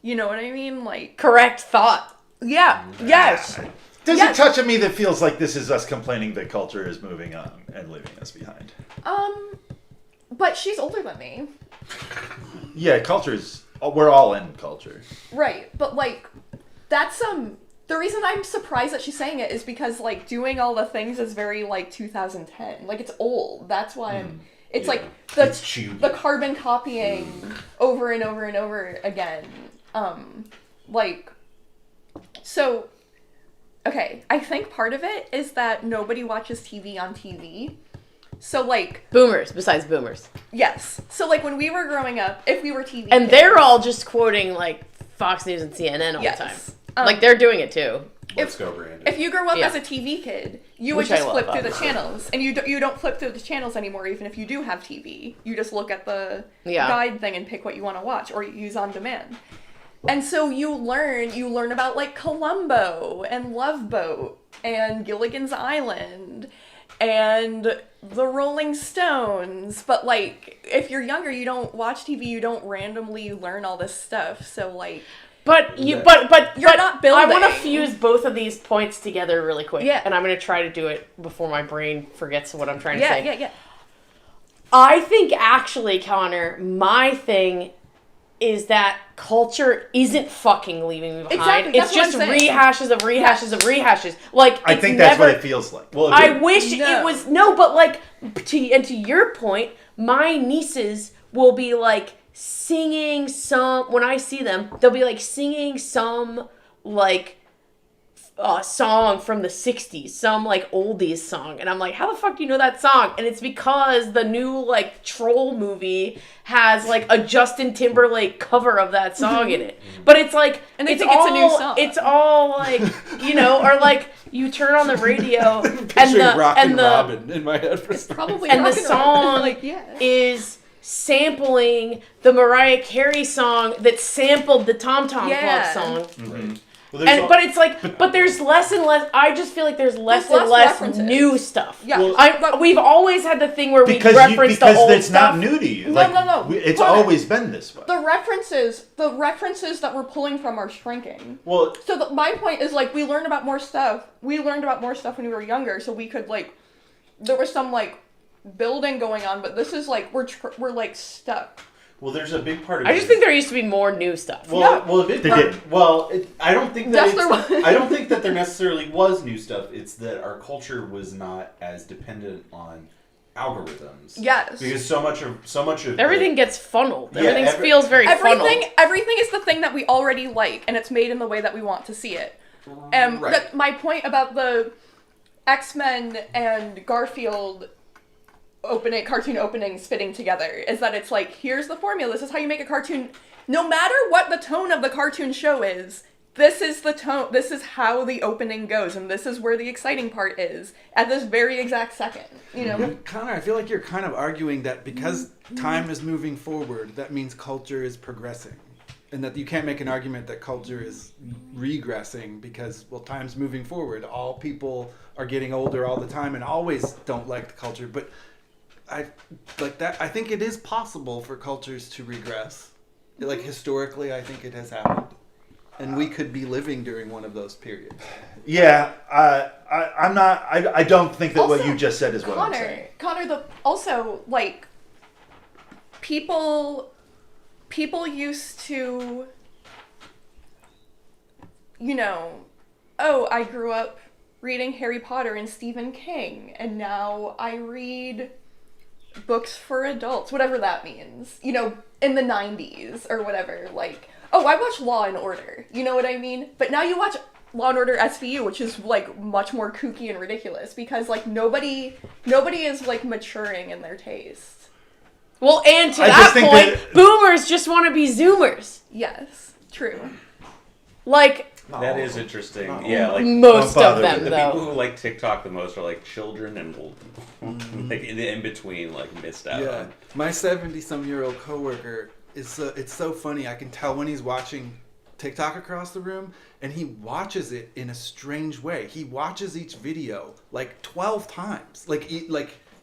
you know what I mean? Like, Correct thought. yeah, yes. There's Yes. a touch of me that feels like this is us complaining that culture is moving on and leaving us behind. But she's older than me. Yeah, we're all in culture. Right, but like, that's the reason I'm surprised that she's saying it is because like doing all the things is very like 2010. Like it's old. That's why it's like It's chewy. the carbon copying over and over and over again. So okay, I think part of it is that nobody watches TV on TV. So like Boomers, besides boomers. yes. So like when we were growing up, if we were TV And kids- they're all just quoting like Fox News and CNN all Yes. the time. Like they're doing it too. Let's go, Brandon. If you grew up Yeah. as a TV kid, you would Which I just flip love, through the obviously. channels, and you don't flip through the channels anymore. Even if you do have TV, you just look at the Yeah. guide thing and pick what you want to watch, or you use on demand. And so you learn about like Columbo and Love Boat and Gilligan's Island and the Rolling Stones. But like, if you're younger, you don't watch TV. You don't randomly learn all this stuff. So like. But You're not I building. want to fuse both of these points together really quick. Yeah. And I'm going to try to do it before my brain forgets what I'm trying to say. Yeah. I think actually, Connor, my thing is that culture isn't fucking leaving me behind. Exactly, that's It's what just I'm saying. rehashes of rehashes of rehashes. Like I it's think that's never, what it feels like. Well, I wish No. it was but like to your point, my nieces will be like singing when I see them, they'll be like singing some like song from the 60s, some like oldies song, and I'm like, how the fuck do you know that song? And it's because the new like Troll movie has like a Justin Timberlake cover of that song in it. But it's like, And they it's think all, it's a new song. It's all like, you know, or like you turn on the radio and Picturing Rock and the Robin in my head for It's some probably and the rock roll. song like yeah. is sampling the Mariah Carey song that sampled the Tom Tom Yeah. Club song. Right. Well, And but it's like, but there's less and less. I just feel like there's less There's and less less references. new stuff. Yeah. Well, We've always had the thing where we Because reference the old it's stuff. not new to you. No, no. It's Connor, always been this way. the references that we're pulling from are shrinking. well, So my point is like we learned about more stuff. We learned about more stuff when we were younger, so we could like there was some like building going on, but this is like we're like stuck. well, there's a big part of I just it think there used to be more new stuff. Well, a big They part. did. Well, I don't think that Yes, there was. I don't think that there necessarily was new stuff. It's that our culture was not as dependent on algorithms. Yes. Because so much of Everything gets funneled. Yeah, Everything feels very funneled. Everything is the thing that we already like, and it's made in the way that we want to see it. Right. My point about the X-Men and Garfield cartoon openings fitting together is that it's like, here's the formula. This is how you make a cartoon. No matter what the tone of the cartoon show is, this is the tone. This is how the opening goes, and this is where the exciting part is at this very exact second. You know. Connor, I feel like you're kind of arguing that because time is moving forward, that means culture is progressing. And that you can't make an argument that culture is regressing because, well, time's moving forward. All people are getting older all the time and always don't like the culture. But I think it is possible for cultures to regress. Like, historically, I think it has happened. And we could be living during one of those periods. Yeah, I'm not. I don't think that what Also, you just said is what I'm saying. Connor, like people used to, you know, oh, I grew up reading Harry Potter and Stephen King, and now I read books for adults, whatever that means. You know, in the 90s or whatever, like, oh, I watch Law and Order, you know what I mean? But now you watch Law and Order SVU, which is, like, much more kooky and ridiculous, because, like, nobody is, like, maturing in their taste. Well, and to I that just think point, that- boomers just want to be zoomers. Yes, true. Like, That is interesting. Yeah, like most Don't of bother them, the though. people who like TikTok the most are like children and old people. Like in between, like missed out Yeah, on. my 70-some-year-old coworker is it's so funny. I can tell when he's watching TikTok across the room, and he watches it in a strange way. He watches each video like 12 times, like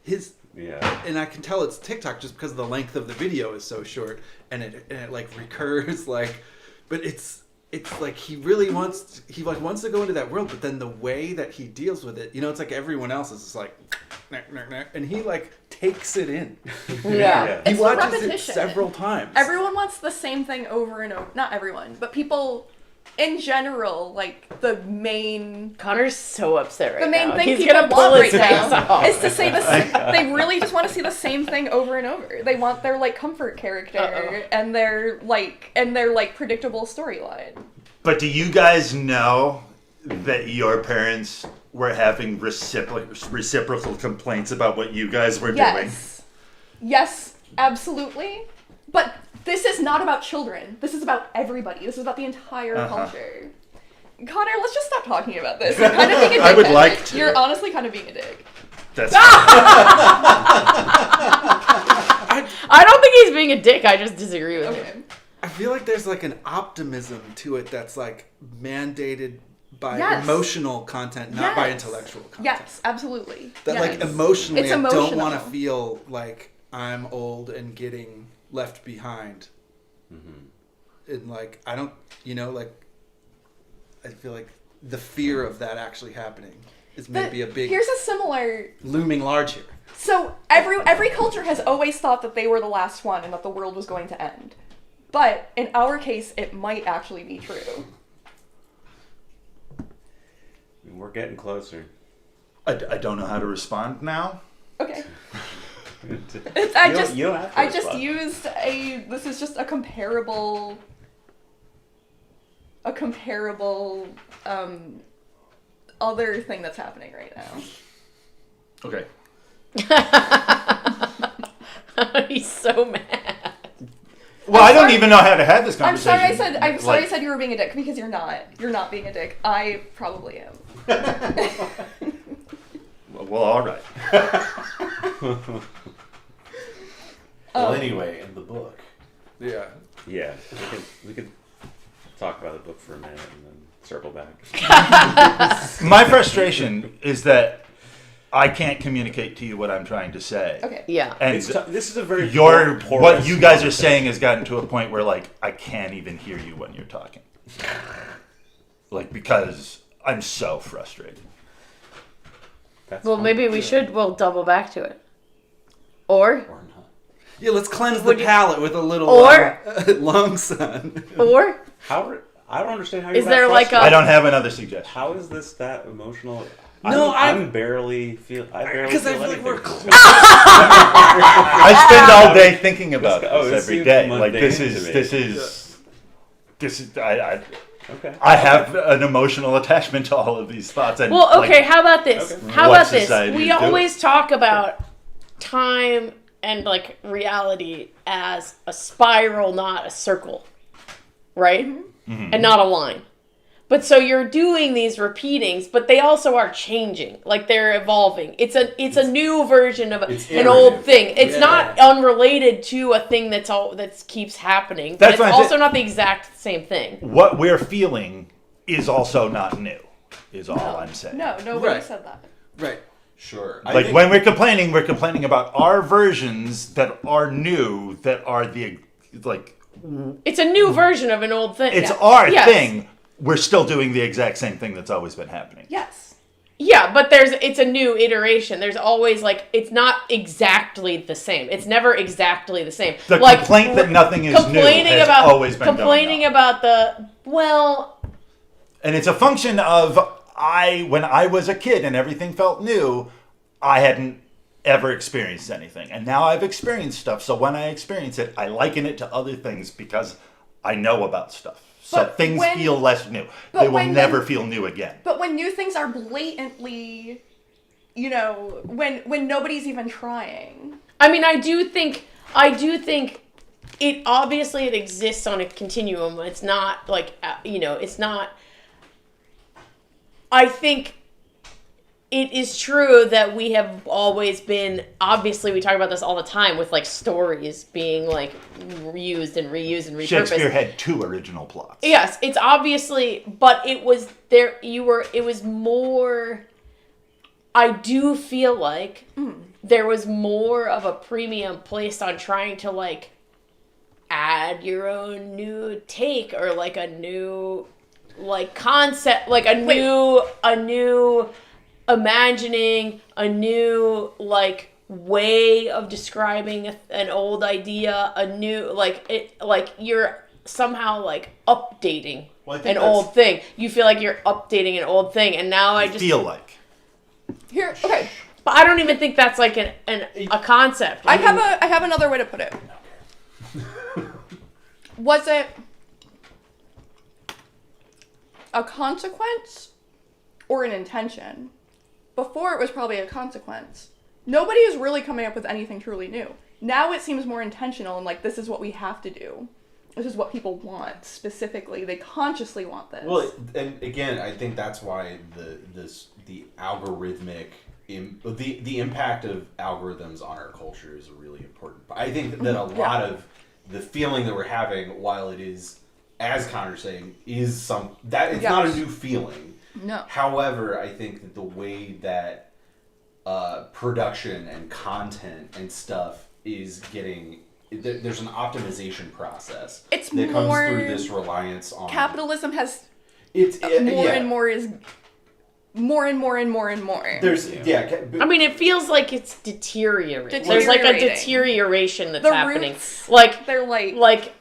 his. Yeah. And I can tell it's TikTok just because the length of the video is so short, and it like recurs like, but it's like he really wants to go into that world, but then the way that he deals with it, you know, it's like everyone else is just like, and he like takes it in. Yeah. He It's watches it repetition. several times. Everyone wants the same thing over and over. Not everyone, but people in general, like, the main Connor's so upset right the main now. thing He's people gonna want pull his right face now off. is to say they really just want to see the same thing over and over. They want their, like, comfort character Uh-oh. and their predictable storyline. But do you guys know that your parents were having reciprocal complaints about what you guys were doing? Yes. Yes, absolutely. But this is not about children. This is about everybody. This is about the entire culture. Connor, let's just stop talking about this. You're kind of being a dick. I would like to. You're honestly kind of being a dick. That's I don't think he's being a dick. I just disagree with Okay. him. I feel like there's like an optimism to it that's like mandated by Yes. emotional content, not by Yes. intellectual content. Yes, absolutely. That Yes. like emotionally, It's I don't emotional. want to feel like I'm old and getting left behind. And like I don't, you know, like I feel like the fear of that actually happening is maybe a big Here's a similar. looming large here. So every culture has always thought that they were the last one and that the world was going to end. But in our case, it might actually be true. We're getting closer. I don't know how to respond now. Okay. You I don't- just you don't have to I just respond. used this is just a comparable other thing that's happening right now. Okay. He's so mad. Well, I don't sorry. even know how to have this I'm conversation. sorry I said you were being a dick, because you're not. You're not being a dick. I probably am. Well, all right. Well, anyway, in the book. Yeah. Yeah, we could talk about the book for a minute and then circle back. My frustration is that I can't communicate to you what I'm trying to say. Okay. Yeah. And This is a very what porous you guys are conversation. saying has gotten to a point where, like, I can't even hear you when you're talking. Like, because I'm so frustrated. That's Well, fine. maybe we'll double back to it. Or Or not. Yeah, let's cleanse the Would you- palate with a little Or- long sun. How? I don't understand how you're Is that there like frustrated. I don't have another suggestion. How is this that emotional? No, I'm barely feel. I barely Because I feel feel like we're anything. close. I spend all day thinking about Oh, this it every seems day. Like, mundane this to is me. Okay. I have an emotional attachment to all of these thoughts. And, well, okay, like, how about this? Okay. How What about this? society We is doing. always talk about time and like reality as a spiral, not a circle. Right? Mm-hmm. And not a line. But so you're doing these repeatings, but they also are changing. Like they're evolving. It's a new version of It's an old iterative. thing. It's Yeah. not unrelated to a thing that keeps happening. But That's it's what I'm also saying. not the exact same thing. what we're feeling is also not new, is all I'm saying. No, nobody Right. said that. Right. Sure. Like, when we're complaining about our versions that are new, that are It's a new version of an old thing. it's Yeah. our Yes. thing. We're still doing the exact same thing that's always been happening. Yes. Yeah, but it's a new iteration. There's always it's not exactly the same. It's never exactly the same. The complaint that nothing is new has always been going complaining on. about and And it's a function of when I was a kid and everything felt new, I hadn't ever experienced anything. And now I've experienced stuff. So when I experience it, I liken it to other things because I know about stuff. So But things when- feel less new. but They will when never the- feel new again. But when new things are blatantly, when nobody's even trying. I mean, I do think it obviously it exists on a continuum. It's not like it's not. I think it is true that we have always been. Obviously, we talk about this all the time with like stories being like reused and reused and repurposed. Shakespeare had 2 original plots. Yes, it's obviously, but it was there. It was more. I do feel like there was more of a premium placed on trying to like add your own new take or like a new like concept, like a new imagining, a new like way of describing an old idea, a new like you're somehow like updating Well, I think an that's- old thing. You feel like you're updating an old thing, and now I just feel like. Here, okay. But I don't even think that's like a concept. I have another way to put it. Was it a consequence or an intention? Before it was probably a consequence. Nobody is really coming up with anything truly new. Now it seems more intentional and like this is what we have to do. This is what people want specifically. They consciously want this. Well, and again, I think that's why the algorithmic the impact of algorithms on our culture is really important. I think that a lot of the feeling that we're having, while it is, as Connor's saying, is it's not a new feeling. No. However, I think that the way that production and content and stuff is getting, there's an optimization process It's that comes more through this reliance on capitalism has more and more is more and more and more and more. There's I mean, it feels like it's deteriorating. There's like a Deteriorating. deterioration that's The happening. roots, Like they're like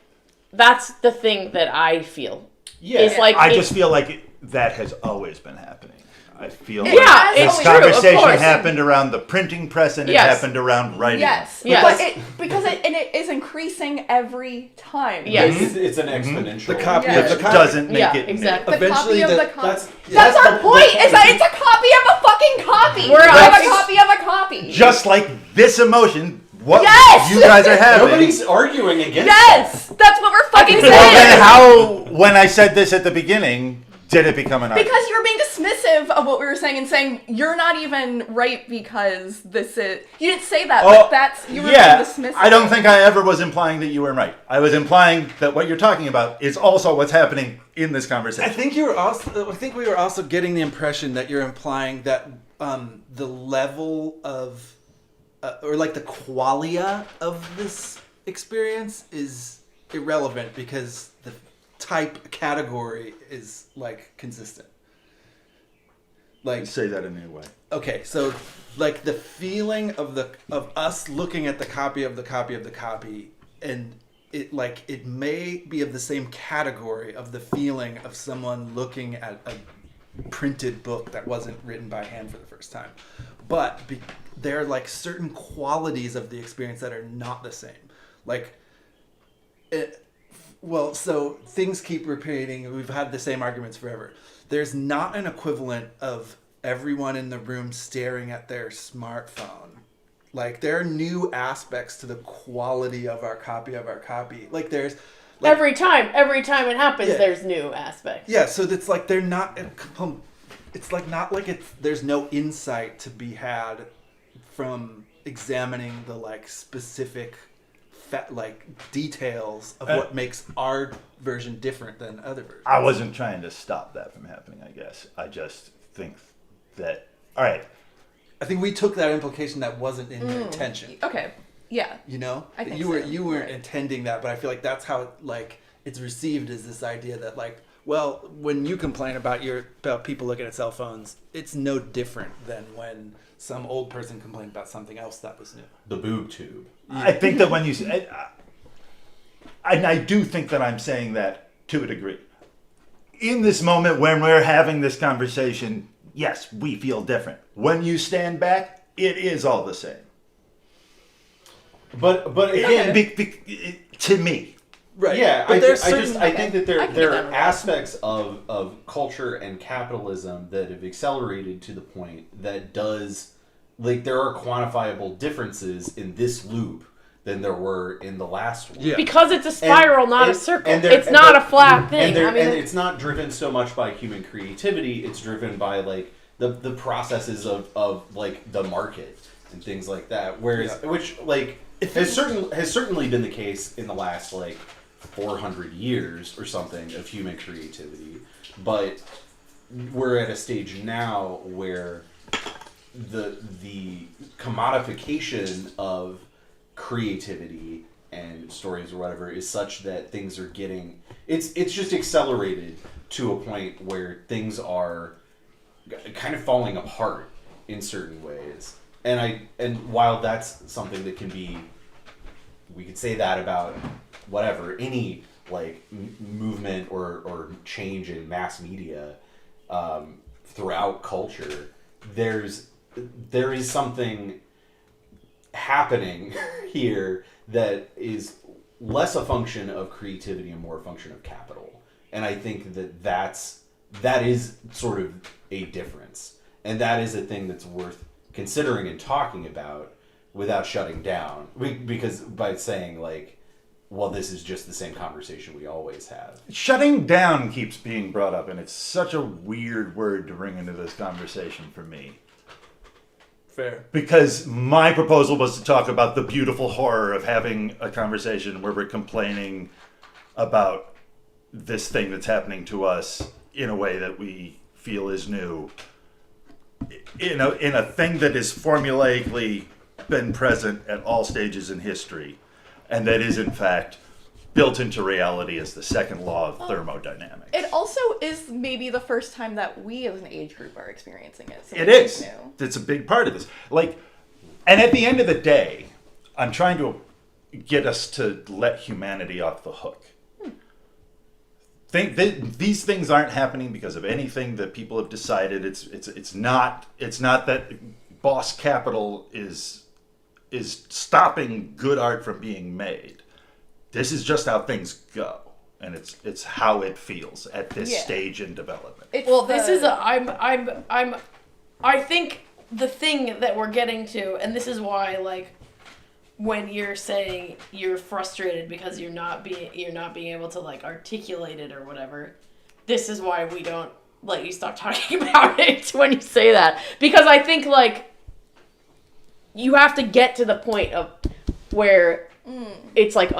that's the thing that I feel. Yeah. It's like I it's- just feel like that has always been happening. I feel Yeah, like it's this true, of conversation course. happened around the printing press and it Yes. happened around writing. yes, Yes. but it is increasing every time. Yes. It's an exponential. The copy Yeah. of the Which copy. doesn't make Yeah, it exactly. The Eventually copy of the- the copy. That's That's our the point. Is that it's a copy of a fucking copy. We're It's on- a copy of a copy. new. Just like this emotion, what Yes! you guys are having. Nobody's arguing against Yes, that's what we're fucking Well, then saying. how, when I said this at the beginning, did it become an argument? Because you're being dismissive of what we were saying and saying you're not even right because this is. You didn't say that, but that's you were being dismissive. I don't think I ever was implying that you were right. I was implying that what you're talking about is also what's happening in this conversation. I think we were also getting the impression that you're implying that the level of or like the qualia of this experience is irrelevant because the type category is like consistent. Like Say that in a new way. okay, so like the feeling of us looking at the copy of the copy of the copy, and it may be of the same category of the feeling of someone looking at a printed book that wasn't written by hand for the first time, but there are like certain qualities of the experience that are not the same. Like so things keep repeating. We've had the same arguments forever. There's not an equivalent of everyone in the room staring at their smartphone. Like there are new aspects to the quality of our copy of our copy. Like there's like, every time it happens, Yeah. there's new aspects. yeah, so it's like they're not. It's like not like it's. There's no insight to be had from examining the like specific, details of what makes our version different than other versions. I wasn't trying to stop that from happening, I guess. I just think that, all right, I think we took that implication that wasn't in your intention. Okay. Yeah. You know, I think you weren't Right. intending that, but I feel like that's how it's received as this idea that well, when you complain about people looking at cell phones, it's no different than when some old person complained about something else that was new. the boob tube. I think that when you say, I do think that I'm saying that to a degree. in this moment when we're having this conversation, yes, we feel different. When you stand back, it is all the same. But again, To me. Right. yeah, But there's I certain. think that I can get there down are with that. aspects of culture and capitalism that have accelerated to the point that does, like, there are quantifiable differences in this loop than there were in the last one. Yeah. Because it's a spiral, not a and- circle. and there- It's and not there- a flat thing. And, I mean, and it's not driven so much by human creativity, it's driven by, like, the processes of like the market and things like that. Whereas, which, like, has certainly been the case in the last, like, 400 years or something of human creativity. But we're at a stage now where the commodification of creativity and stories or whatever is such that things are getting, it's just accelerated to a point where things are kind of falling apart in certain ways. And while that's something that can be, we could say that about whatever, any, like, movement or change in mass media throughout culture, there is something happening here that is less a function of creativity and more a function of capital. And I think that is sort of a difference. And that is a thing that's worth considering and talking about without shutting down. Because by saying, like, well, this is just the same conversation we always have. Shutting down keeps being brought up, and it's such a weird word to bring into this conversation for me. Fair. Because my proposal was to talk about the beautiful horror of having a conversation where we're complaining about this thing that's happening to us in a way that we feel is new. In a thing that is formulaically been present at all stages in history, and that is, in fact, built into reality as the second law of thermodynamics. It also is maybe the first time that we as an age group are experiencing it. So It it's is. new. It's a big part of this. Like, and at the end of the day, I'm trying to get us to let humanity off the hook. These things aren't happening because of anything that people have decided. It's not that boss capital is stopping good art from being made. This is just how things go, and it's how it feels at this Yeah. stage in development. It's well, this the- is I think the thing that we're getting to, and this is why, like, when you're saying you're frustrated because you're not being able to, like, articulate it or whatever, this is why we don't let you stop talking about it when you say that. Because I think, like, you have to get to the point of where it's like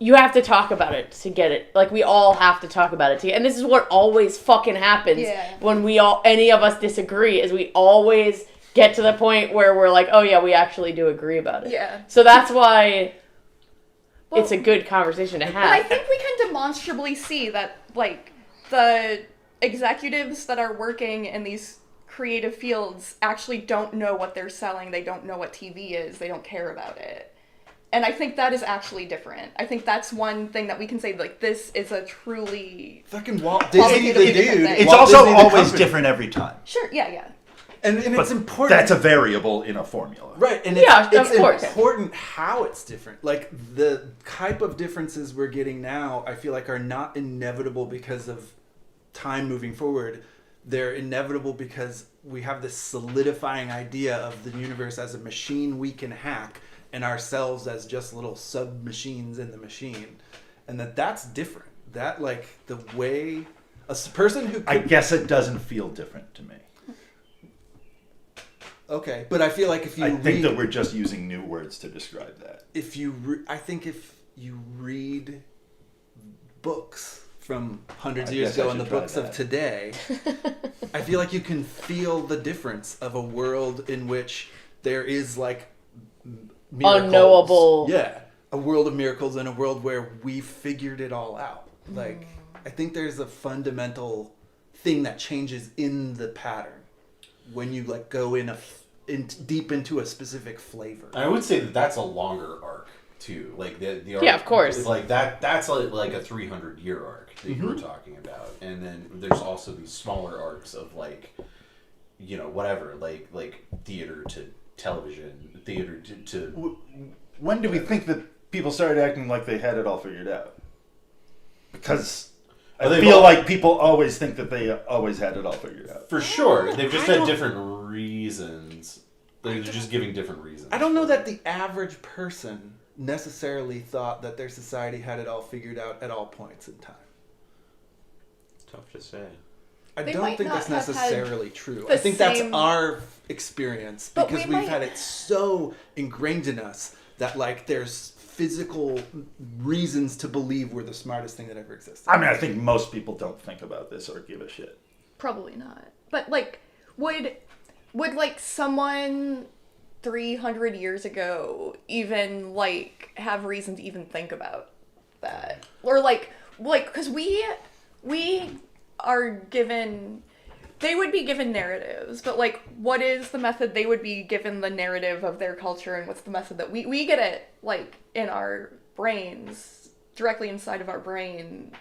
you have to talk about it to get it. Like, we all have to talk about it and this is what always fucking happens when any of us disagree, is we always get to the point where we're like, oh yeah, we actually do agree about it. Yeah. So that's why Well, it's a good conversation to But I have. think we can demonstrably see that, like, the executives that are working in these creative fields actually don't know what they're selling. They don't know what TV is. They don't care about it. And I think that is actually different. I think that's one thing that we can say, like, this is a truly... Fucking Walt Disney, the different dude. thing. It's Walt also Disney, the always company. different every time. Sure, yeah. And But it's important. that's a variable in a formula. Right, and Yeah, it's of course. important how it's different. Like, the type of differences we're getting now, I feel like, are not inevitable because of time moving forward. They're inevitable because we have this solidifying idea of the universe as a machine we can hack, and ourselves as just little sub-machines in the machine. And that's different. That, like, the way a person who could... I guess it doesn't feel different to me. Okay, but I feel like if you I read... think that we're just using new words to describe that. I think if you read books from hundreds of I years guess I ago and the should try books of that. today, I feel like you can feel the difference of a world in which there is, like, miracles. Unknowable. Yeah, a world of miracles and a world where we figured it all out. Like, I think there's a fundamental thing that changes in the pattern when you, like, go deep into a specific flavor. I would say that that's a longer arc too. Like the arc, Yeah, of course. Like that's like a 300-year arc that you were talking about, and then there's also these smaller arcs of like, whatever, like theater to television, theater to When do we think that people started acting like they had it all figured out? Because I they've feel all- like people always think that they always had it all figured out. for sure. They've just I had don't- different reasons. They're just giving different reasons. I don't know that the average person necessarily thought that their society had it all figured out at all points in time. Tough to say. I They don't might think not that's have had necessarily true. the I think that's same- our experience But because we we've might- had it so ingrained in us that like there's physical reasons to believe we're the smartest thing that ever existed. I mean, I think most people don't think about this or give a shit. Probably not. But like, would like someone 300 years ago even like have reason to even think about that? Or like because we are given, they would be given narratives, but like what is the method they would be given the narrative of their culture, and what's the method that we get it like in our brains, directly inside of our brain?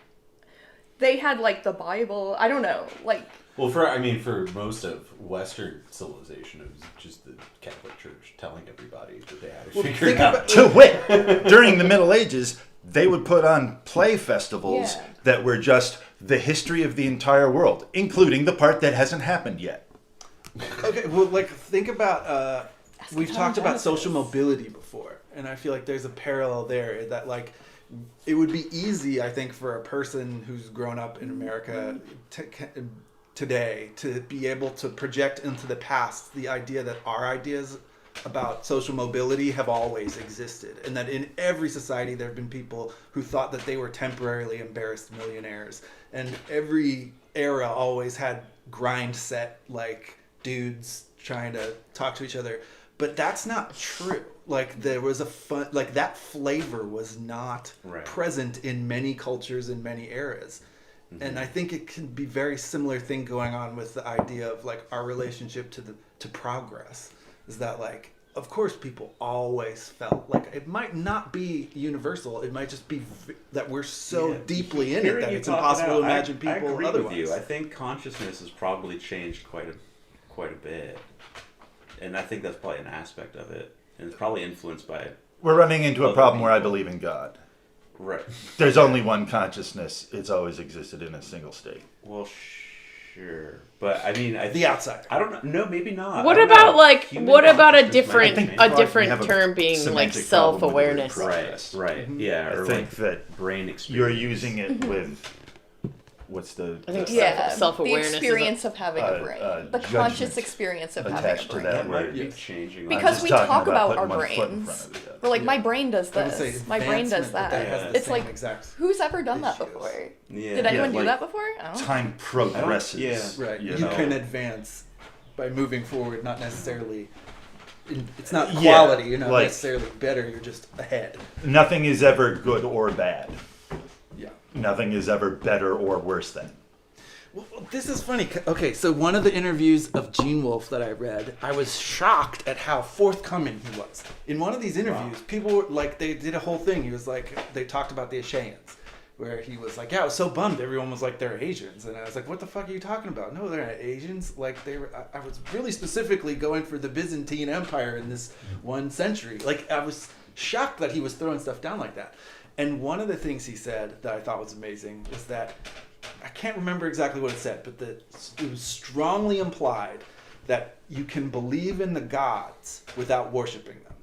They had like the Bible, I don't know, like Well, for most of Western civilization, it was just the Catholic Church telling everybody that they had it figured think out. about- To wit, during the Middle Ages, they would put on play festivals Yeah. that were just the history of the entire world, including the part that hasn't happened yet. Okay, well, like think about we've Eschatology talked about Genesis. social mobility before, and I feel like there's a parallel there that like it would be easy, I think, for a person who's grown up in America today to be able to project into the past the idea that our ideas about social mobility have always existed, and that in every society there have been people who thought that they were temporarily embarrassed millionaires, and every era always had grind set like dudes trying to talk to each other. But that's not true. Like there was a fun, like that flavor was not Right. present in many cultures in many eras. And I think it can be very similar thing going on with the idea of like our relationship to progress. Is that like, of course, people always felt like it might not be universal. It might just be that we're so Yeah, deeply in it hearing that you it's talk it impossible to out, imagine I people agree otherwise. with you. I think consciousness has probably changed quite a bit, and I think that's probably an aspect of it, and it's probably influenced by it. We're running into a Other problem where I people. believe in God. Right. There's only one consciousness. It's always existed in a single state. Well, sure, but I mean, The outsider. I don't know. No, maybe not. What I don't about know. like Human what about a consciousness might different change. I a think we different have a term being like semantic problem with the word self-awareness? progress. Right. Yeah. I Or think like that brain experience. you're using it with what's the I think yeah, self-awareness the is a- experience of having a brain, the conscious judgment experience of having attached a to brain. that That might word. be Yes. changing. Because just we talking talk about about our putting one foot in brains. front of the other. We're like, Yeah. my brain does I would say this, my brain does advancement, but that. has the It's same like, exact who's ever done that issues. before? Yeah. Did anyone do like- that before? I don't know. Time progresses. yeah. right. You You know? can advance by moving forward, not necessarily. It's not Yeah, quality. You're not like- necessarily better. You're just ahead. Nothing is ever good or bad. Yeah. Nothing is ever better or worse than. Well, this is funny. Okay, so one of the interviews of Gene Wolfe that I read, I was shocked at how forthcoming he was. In one of these interviews, people were like, they did a whole thing. He was like, they talked about the Ashayans, where he was like, yeah, I was so bummed. Everyone was like, they're Asians. And I was like, what the fuck are you talking about? No, they're not Asians. Like, they were, I was really specifically going for the Byzantine Empire in this one century. Like, I was shocked that he was throwing stuff down like that. And one of the things he said that I thought was amazing is that, I can't remember exactly what it said, but that it was strongly implied that you can believe in the gods without worshiping them.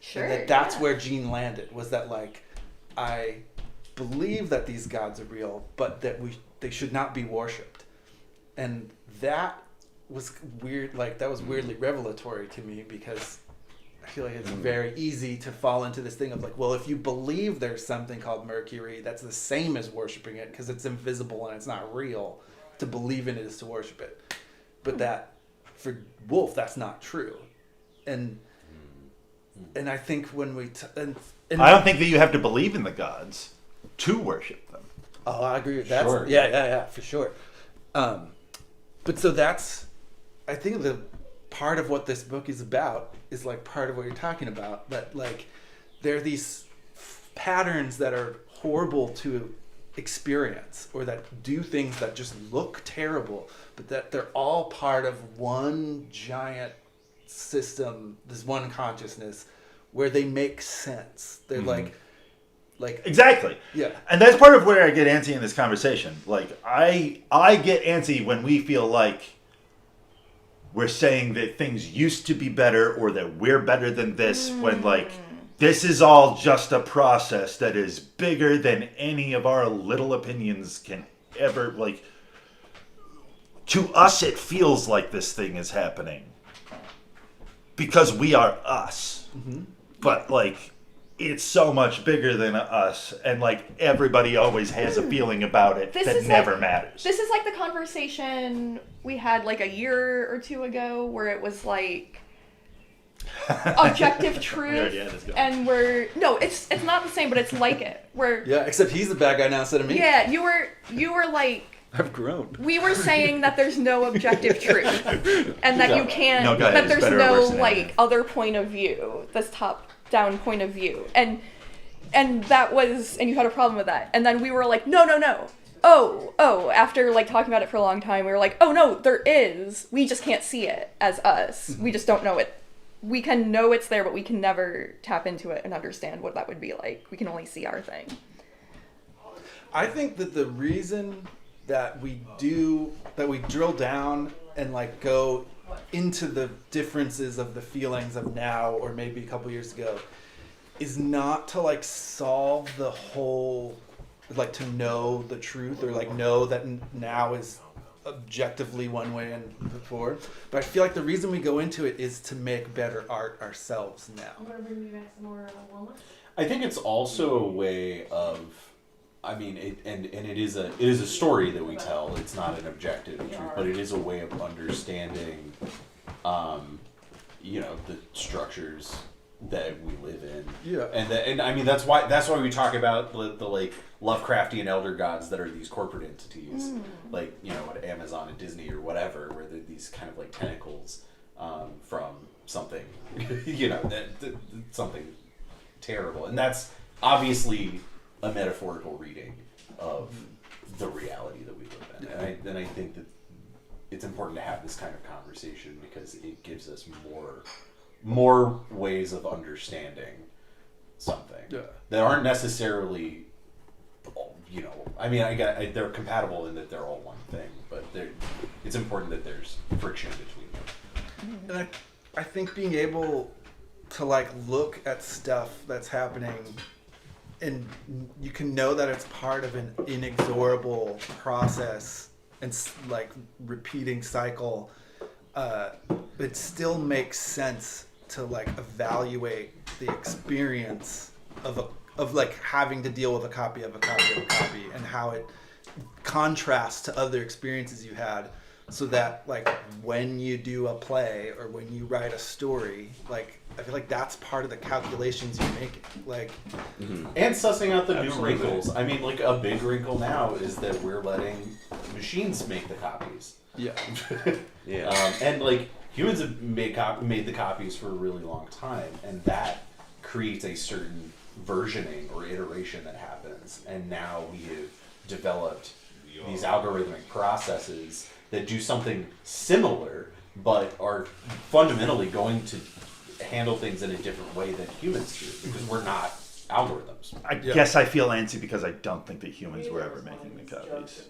Sure. And that's yeah. where Gene landed, was that like, I believe that these gods are real, but that they should not be worshipped. And that was weird, like that was weirdly revelatory to me, because I feel like it's very easy to fall into this thing of like, well, if you believe there's something called Mercury, that's the same as worshiping it because it's invisible and it's not real. To believe in it is to worship it. But that, for Wolfe, that's not true. And I think when we and I don't think that you have to believe in the gods to worship them. Oh, I agree with that. Sure. Yeah, for sure. But so that's, I think the part of what this book is about is like part of what you're talking about. That like there are these patterns that are horrible to experience, or that do things that just look terrible, but that they're all part of one giant system, this one consciousness, where they make sense. They're like Exactly. Yeah. And that's part of where I get antsy in this conversation. Like, I get antsy when we feel like we're saying that things used to be better, or that we're better than this, when, like, this is all just a process that is bigger than any of our little opinions can ever, like, to us it feels like this thing is happening because we are us. But, like, it's so much bigger than us, and, like, everybody always has a feeling about it that never matters. This is like the conversation we had like a year or two ago, where it was like objective truth, and it's not the same, but it's like it. Where except he's the bad guy now instead of me. Yeah, you were like, I've grown. we were saying that there's no objective truth, and that you can't, No, go ahead. that there's It's better or worse no than like anything. other point of view, this top down point of view, and that was, and you had a problem with that, and then we were like, no, after like talking about it for a long time, we were like, oh no, there is, we just can't see it as us, we just don't know it. We can know it's there, but we can never tap into it and understand what that would be like. We can only see our thing. I think that the reason that we drill down and like go into the differences of the feelings of now, or maybe a couple years ago, is not to like solve the whole, like to know the truth, or like know that now is objectively one way and before. But I feel like the reason we go into it is to make better art ourselves now. I'm gonna bring you guys some more walnuts. I think it's also a way of, I mean, it is a story that we tell. It's not an objective truth, but it is a way of understanding, the structures that we live in. Yeah. And I mean that's why we talk about the like Lovecraftian elder gods that are these corporate entities, like at Amazon and Disney or whatever, where they're these kind of like tentacles from something, something terrible, and that's obviously a metaphorical reading of the reality that we live in. And I think that it's important to have this kind of conversation because it gives us more ways of understanding something that aren't necessarily, they're compatible in that they're all one thing, but it's important that there's friction between them. And I think being able to like look at stuff that's happening, and you can know that it's part of an inexorable process and like repeating cycle, it still makes sense to like evaluate the experience of like having to deal with a copy of a copy of a copy, and how it contrasts to other experiences you had, so that like when you do a play or when you write a story, like I feel like that's part of the calculations you're making, like and sussing out the new wrinkles. I mean, like a big wrinkle now is that we're letting machines make the copies. Yeah. And like humans have made the copies for a really long time, and that creates a certain versioning or iteration that happens. And now we have developed these algorithmic processes that do something similar, but are fundamentally going to handle things in a different way than humans do, because we're not algorithms. I guess I feel antsy because I don't think that humans were ever making the copies.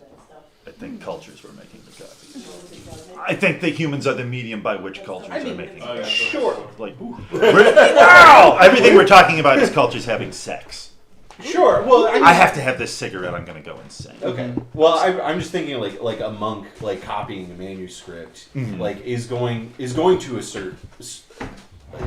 I think cultures were making the copies. I think that humans are the medium by which cultures are making the copies. Sure. Like, wow! Everything we're talking about is cultures having sex. Sure. Well, I have to have this cigarette. I'm going to go insane. Okay. Well, I'm just thinking like a monk like copying a manuscript like is going to assert,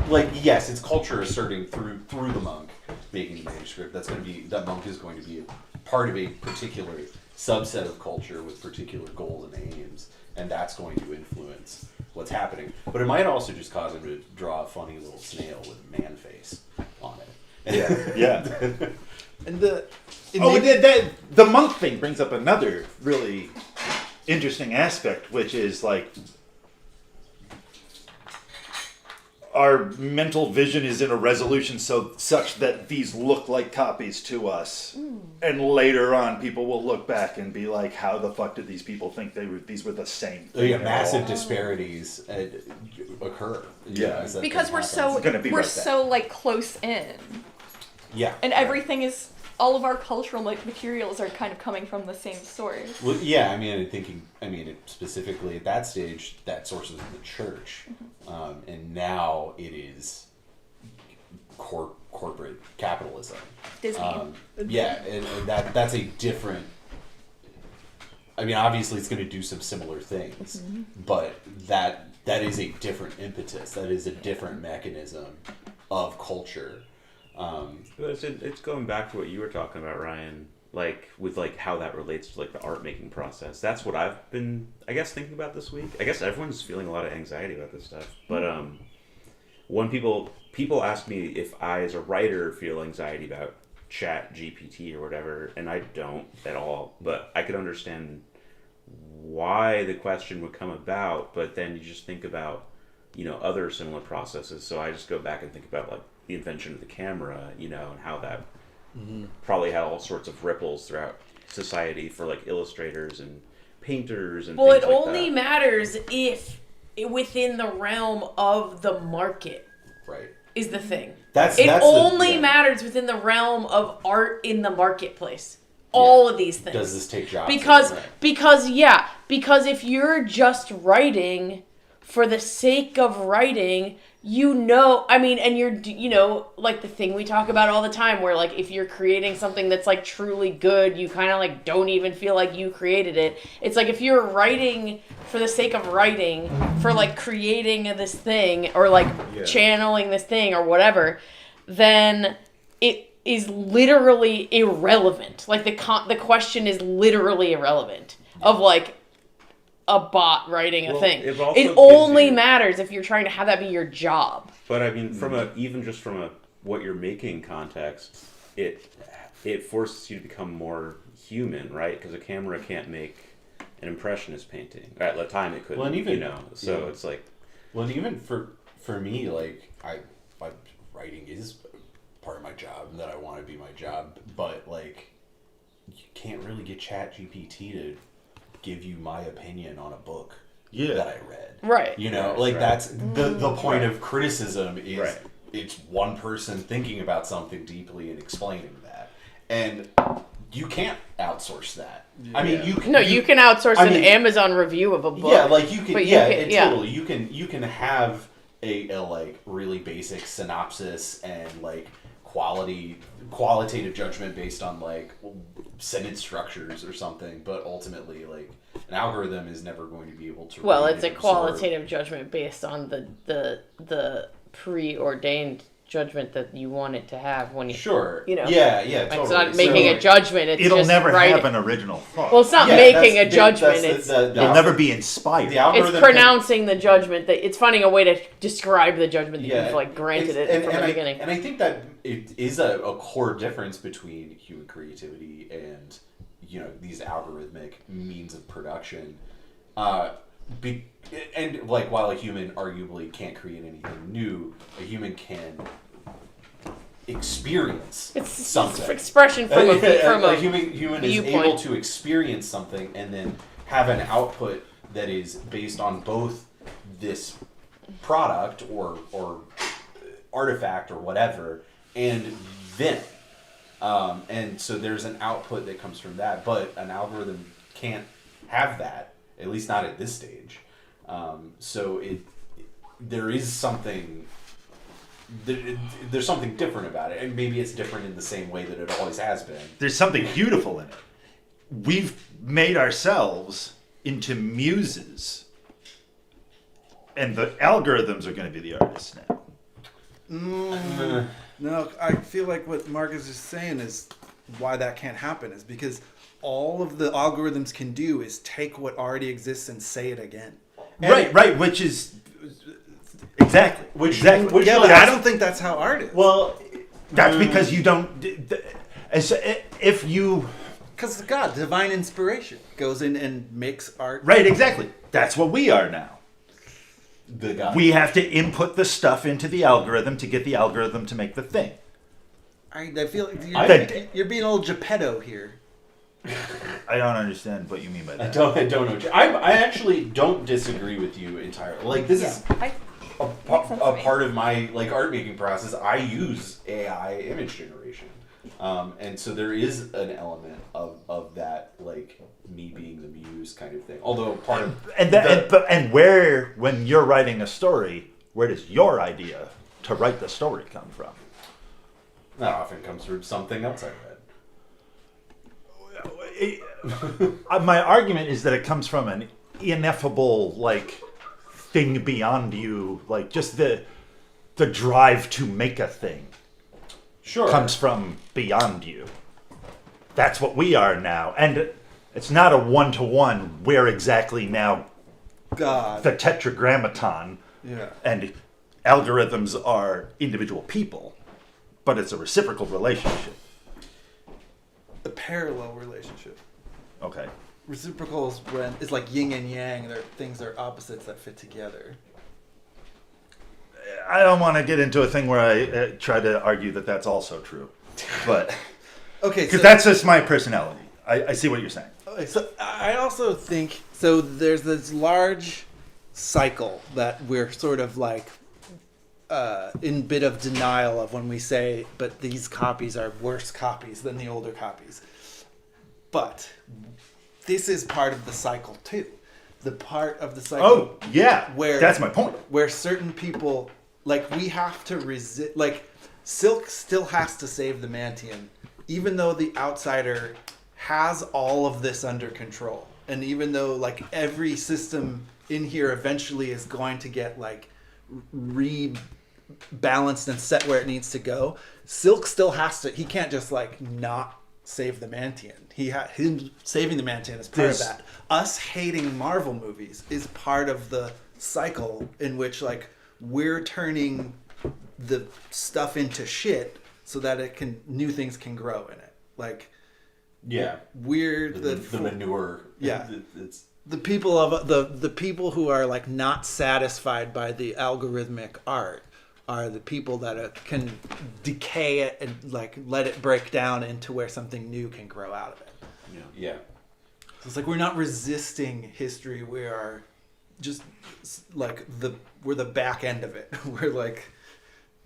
like, yes, it's culture asserting through the monk making the manuscript. That monk is going to be a part of a particular subset of culture with particular goals and aims, and that's going to influence what's happening. But it might also just cause him to draw a funny little snail with a man face on it. Yeah. and the monk thing brings up another really interesting aspect, which is like our mental vision is in a resolution such that these look like copies to us, and later on people will look back and be like, how the fuck did these people think these were the same thing? Yeah, at massive all? disparities occur. Yeah. as that Because thing we're happens. so It's gonna be we're like that. so like close in, Yeah. and everything is all of our cultural materials are kind of coming from the same source. Well, yeah, I mean, specifically at that stage, that source was in the church, and now it is corporate capitalism. Disney. Yeah, and that's a different. I mean, obviously, it's going to do some similar things, but that is a different impetus. That is a different mechanism of culture. But it's going back to what you were talking about, Ryan, like with like how that relates to like the art making process. That's what I've been, I guess, thinking about this week. I guess everyone's feeling a lot of anxiety about this stuff. But when people ask me if I, as a writer, feel anxiety about Chat GPT or whatever, and I don't at all. But I could understand why the question would come about. But then you just think about, other similar processes. So I just go back and think about like the invention of the camera, and how that probably had all sorts of ripples throughout society for like illustrators and painters and Well, things it like only that. matters if within the realm of the market Right. is the thing. That's only yeah. matters within the realm of art in the marketplace. All of these things. Does this take jobs? Because Right. because if you're just writing for the sake of writing, and you're, like the thing we talk about all the time where like if you're creating something that's like truly good, you kind of like don't even feel like you created it. It's like if you're writing for the sake of writing, for like creating this thing or like channeling this thing or whatever, then it is literally irrelevant. Like the question is literally irrelevant of like a bot writing a thing. it also It gives only you- matters if you're trying to have that be your job. But I mean, even just from a what you're making context, it forces you to become more human, right? Because a camera can't make an impressionist painting. At the time, it couldn't. Well, and even- so yeah. it's like, Well, and even for me, like my writing is part of my job that I want to be my job, but like you can't really get Chat GPT to give you my opinion on a book that I read. Right. That's the point of criticism is Right. it's one person thinking about something deeply and explaining that, and you can't outsource that. I mean, you can. No, you can outsource I an mean, Amazon review of a book. Yeah, like you can. but Totally. You can have a like really basic synopsis and like qualitative judgment based on like sentence structures or something, but ultimately like an algorithm is never going to be able to. Well, read it's a and absorb. qualitative judgment based on the preordained judgment that you want it to have when you. Sure. Yeah, Totally. it's not making a judgment. It's It'll just never writing. have an original thought. Well, it's not Yeah, making a that's judgment. the- It's It'll never be inspired. The algorithm it's pronouncing the judgment. That it's finding a way to describe the judgment that you've like granted it from the beginning. And I think that it is a core difference between human creativity and these algorithmic means of production. And like while a human arguably can't create anything new, a human can experience something. It's expression from a human is viewpoint. able to experience something and then have an output that is based on both this product or artifact or whatever and then and so there's an output that comes from that, but an algorithm can't have that, at least not at this stage. So there is something. There's something different about it, and maybe it's different in the same way that it always has been. There's something beautiful in it. We've made ourselves into muses, and the algorithms are going to be the artists now. No, I feel like what Marcus is saying is why that can't happen is because all of the algorithms can do is take what already exists and say it again. Right, which is exactly. Yeah, but I don't think that's how art is. Well, That's because you don't. If you. Because God, divine inspiration goes in and makes art. Right, exactly. That's what we are now. the guy. We have to input the stuff into the algorithm to get the algorithm to make the thing. I feel like you're being old Geppetto here. I don't understand what you mean by that. I don't know. I actually don't disagree with you entirely. Like this is a part of my like art making process. I use AI image generation, and so there is an element of that, like me being the muse kind of thing. Although part of and where, when you're writing a story, where does your idea to write the story come from? that often comes from something else I read. My argument is that it comes from an ineffable like thing beyond you, like just the drive to make a thing. Sure. Comes from beyond you. That's what we are now, and it's not a one-to-one. We're exactly now God. the tetragrammaton, Yeah. and algorithms are individual people, but it's a reciprocal relationship. A parallel relationship. Okay. Reciprocal is when it's like yin and yang. They're things that are opposites that fit together. I don't want to get into a thing where I try to argue that that's also true, but Okay, because that's just my personality. I see what you're saying. Okay, so I also think so. There's this large cycle that we're sort of like in bit of denial of when we say, but these copies are worse copies than the older copies. But this is part of the cycle too. The part of the cycle. Oh yeah, where that's my point. Where certain people, like we have to resist. Like Silk still has to save the Mantian, even though the Outsider has all of this under control, and even though like every system in here eventually is going to get like rebalanced and set where it needs to go, Silk still has to. He can't just like not save the Mantian. Him saving the Mantian is part of that. Us hating Marvel movies is part of the cycle in which like we're turning the stuff into shit so that it can new things can grow in it. Like Yeah. we're The manure. Yeah. It's the people of the people who are like not satisfied by the algorithmic art are the people that can decay it and like let it break down into where something new can grow out of it. yeah. So it's like we're not resisting history. We are just like we're the back end of it. We're like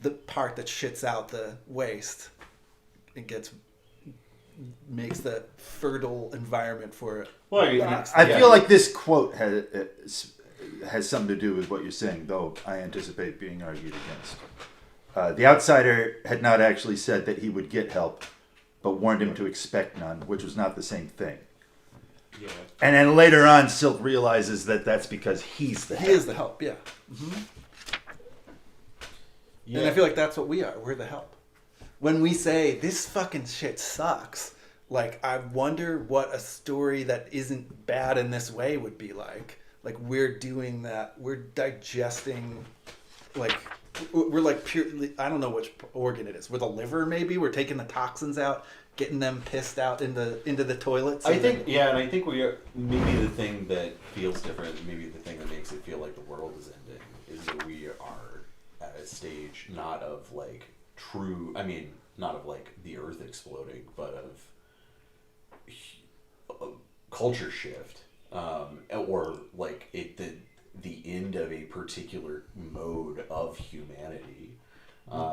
the part that shits out the waste. It makes the fertile environment for it. Well, I feel like this quote has something to do with what you're saying, though I anticipate being argued against. The Outsider had not actually said that he would get help, but warned him to expect none, which was not the same thing. Yeah. And then later on, Silk realizes that that's because he's the help. He is the help, yeah. Mm-hmm. Yeah. And I feel like that's what we are. We're the help. When we say, this fucking shit sucks, like, I wonder what a story that isn't bad in this way would be like. Like, we're doing that. We're digesting, like, we're like purely, I don't know which organ it is. We're the liver, maybe? We're taking the toxins out, getting them pissed out into the toilets. I think we are, maybe the thing that feels different, maybe the thing that makes it feel like the world is ending, is that we are at a stage not of like not of like the earth exploding, but of culture shift, or like the end of a particular mode of humanity.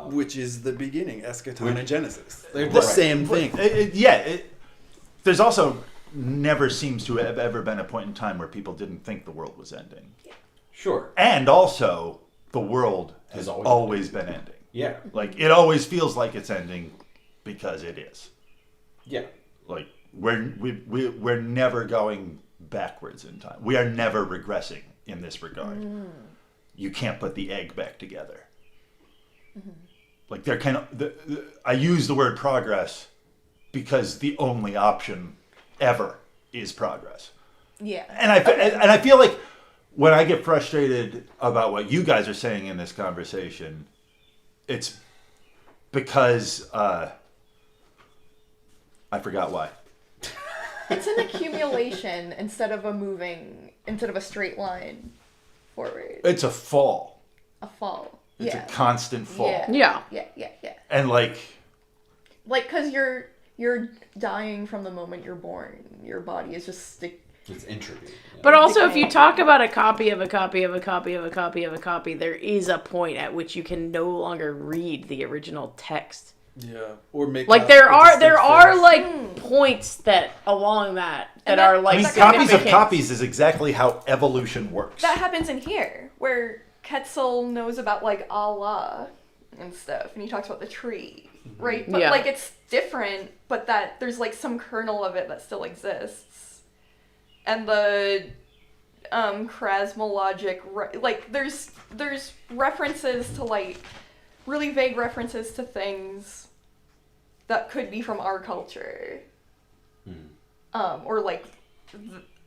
Which is the beginning, Eschaton and Genesis. They're the same thing. There's also never seems to have ever been a point in time where people didn't think the world was ending. Sure. And also, the world has always been ending. Yeah. Like, it always feels like it's ending because it is. Yeah. Like, we're never going backwards in time. We are never regressing in this regard. You can't put the egg back together. Mm-hmm. Like, there can I use the word progress because the only option ever is progress. Yeah. And I feel like when I get frustrated about what you guys are saying in this conversation, it's because I forgot why. It's an accumulation instead of a straight line. forward. It's a fall. A fall. It's Yeah. a constant fall. Yeah. Yeah. Yeah. And like Because you're dying from the moment you're born. Your body is just It's entropy. Yeah. But also, if you talk about a copy of a copy of a copy of a copy of a copy, there is a point at which you can no longer read the original text. Yeah, or make Like out there a are distinct like Hmm. points that along that And are that- like I mean, That's copies of significant. copies is exactly how evolution works. that happens in here, where Quetzal knows about like Allah and stuff, and he talks about the tree, right? But Yeah. like it's different, but that there's like some kernel of it that still exists, and the chrasmologic like there's references to like really vague references to things that could be from our culture, or like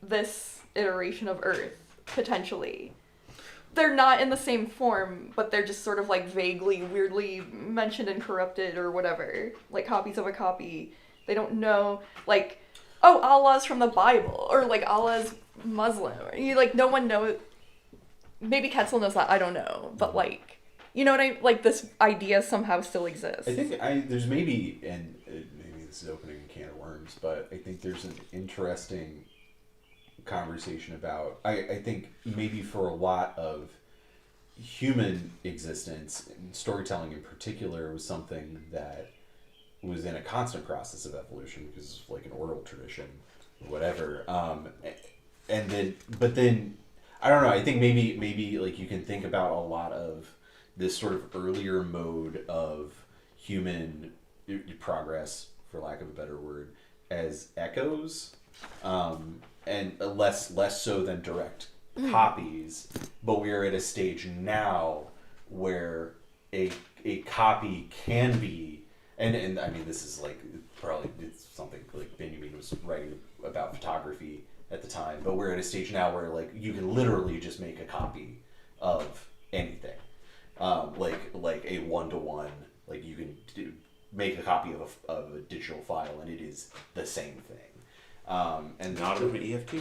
this iteration of Earth potentially. They're not in the same form, but they're just sort of like vaguely, weirdly mentioned and corrupted or whatever. Like copies of a copy. They don't know, like, oh, Allah's from the Bible, or like Allah's Muslim. You like no one knows. Maybe Quetzal knows that. I don't know, but like, you know what I like. This idea somehow still exists. I think there's maybe, and maybe this is opening a can of worms, but I think there's an interesting conversation about, I think maybe for a lot of human existence, and storytelling in particular was something that was in a constant process of evolution because it's like an oral tradition or whatever. And then, but then, I don't know, I think maybe like you can think about a lot of this sort of earlier mode of human progress, for lack of a better word, as echoes, and less so than direct copies. But we are at a stage now where a copy can be, and I mean this is like probably it's something like Benjamin was writing about photography at the time, but we're at a stage now where like you can literally just make a copy of anything, like a 1-to-1, like you can make a copy of a digital file and it is the same thing. And Not of an EFT.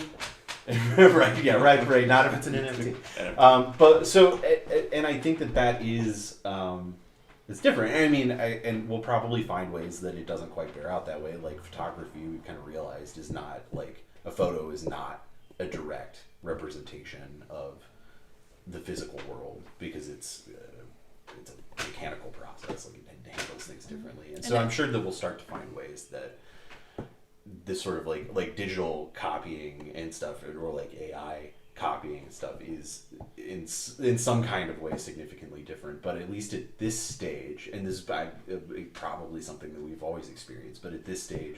right, yeah, right. Not if it's an NFT. But so, and I think that is it's different. I mean, and we'll probably find ways that it doesn't quite bear out that way. Like photography, we kind of realized is not like a photo is not a direct representation of the physical world because it's a mechanical process. Like it handles things differently, and so I'm sure that we'll start to find ways that this sort of like digital copying and stuff, or like AI copying and stuff, is in some kind of way significantly different. But at least at this stage, and this is probably something that we've always experienced, but at this stage,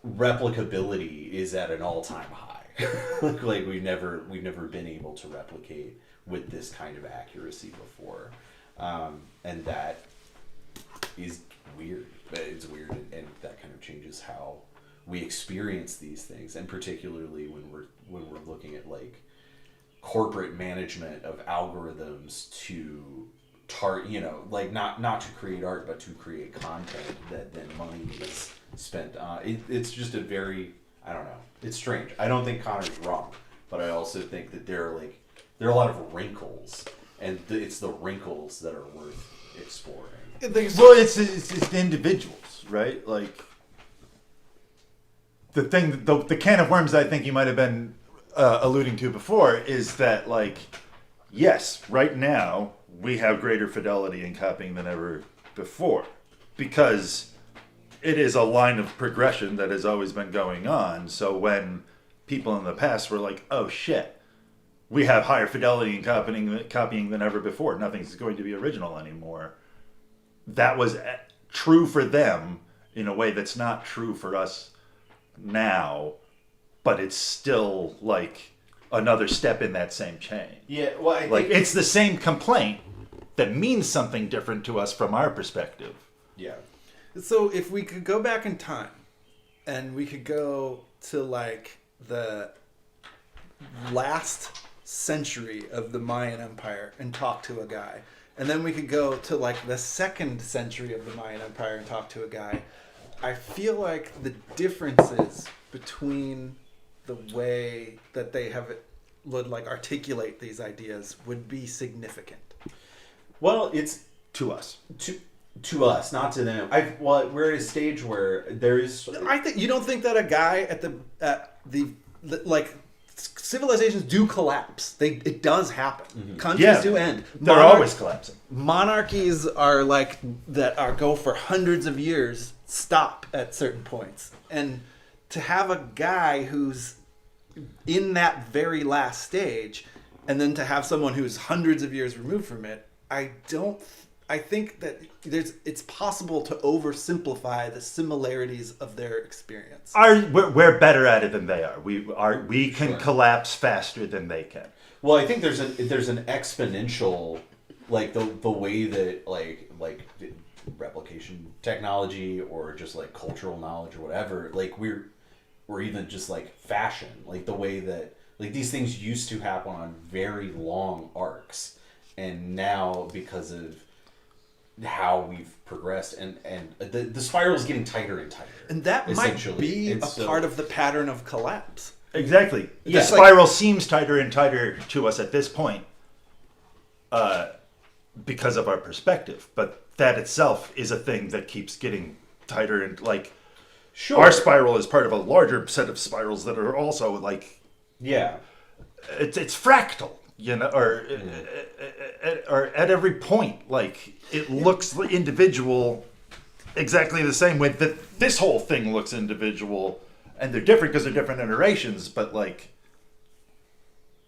replicability is at an all-time high. Like we've never been able to replicate with this kind of accuracy before, and that is weird. But it's weird, and that kind of changes how we experience these things, and particularly when we're looking at like corporate management of algorithms to like not to create art, but to create content that then money is spent on. It's just a very, I don't know. It's strange. I don't think Connor's wrong, but I also think that there are a lot of wrinkles, and it's the wrinkles that are worth exploring. Well, it's individuals, right? Like the thing, the can of worms I think you might have been alluding to before is that, like, yes, right now we have greater fidelity in copying than ever before because it is a line of progression that has always been going on. So when people in the past were like, "Oh shit, we have higher fidelity in copying than ever before. Nothing's going to be original anymore." That was true for them in a way that's not true for us now, but it's still like another step in that same chain. Yeah, well, It's the same complaint that means something different to us from our perspective. yeah. So if we could go back in time and we could go to like the last century of the Mayan Empire and talk to a guy, and then we could go to like the 2nd century of the Mayan Empire and talk to a guy, I feel like the differences between the way that they have would like articulate these ideas would be significant. Well, it's To us. to us, not to them. We're at a stage where there is. I think you don't think that a guy at the like civilizations do collapse. It does happen. Countries do end. They're always collapsing. Monarchies are like that are go for hundreds of years, stop at certain points. And to have a guy who's in that very last stage, and then to have someone who's hundreds of years removed from it, I think that it's possible to oversimplify the similarities of their experience. We're better at it than they are. We can collapse faster than they can. Well, I think there's an exponential, like the way that like replication technology or just like cultural knowledge or whatever, like or even just like fashion, like the way that like these things used to happen on very long arcs, and now because of how we've progressed and the spiral is getting tighter and tighter, And that might essentially. be It's a part of the pattern of collapse. Exactly. Yeah. The spiral seems tighter and tighter to us at this point because of our perspective. But that itself is a thing that keeps getting tighter and like Sure. our spiral is part of a larger set of spirals that are also like Yeah. it's fractal, you know, or at every point, like it looks individual exactly the same way that this whole thing looks individual, and they're different because they're different iterations, but like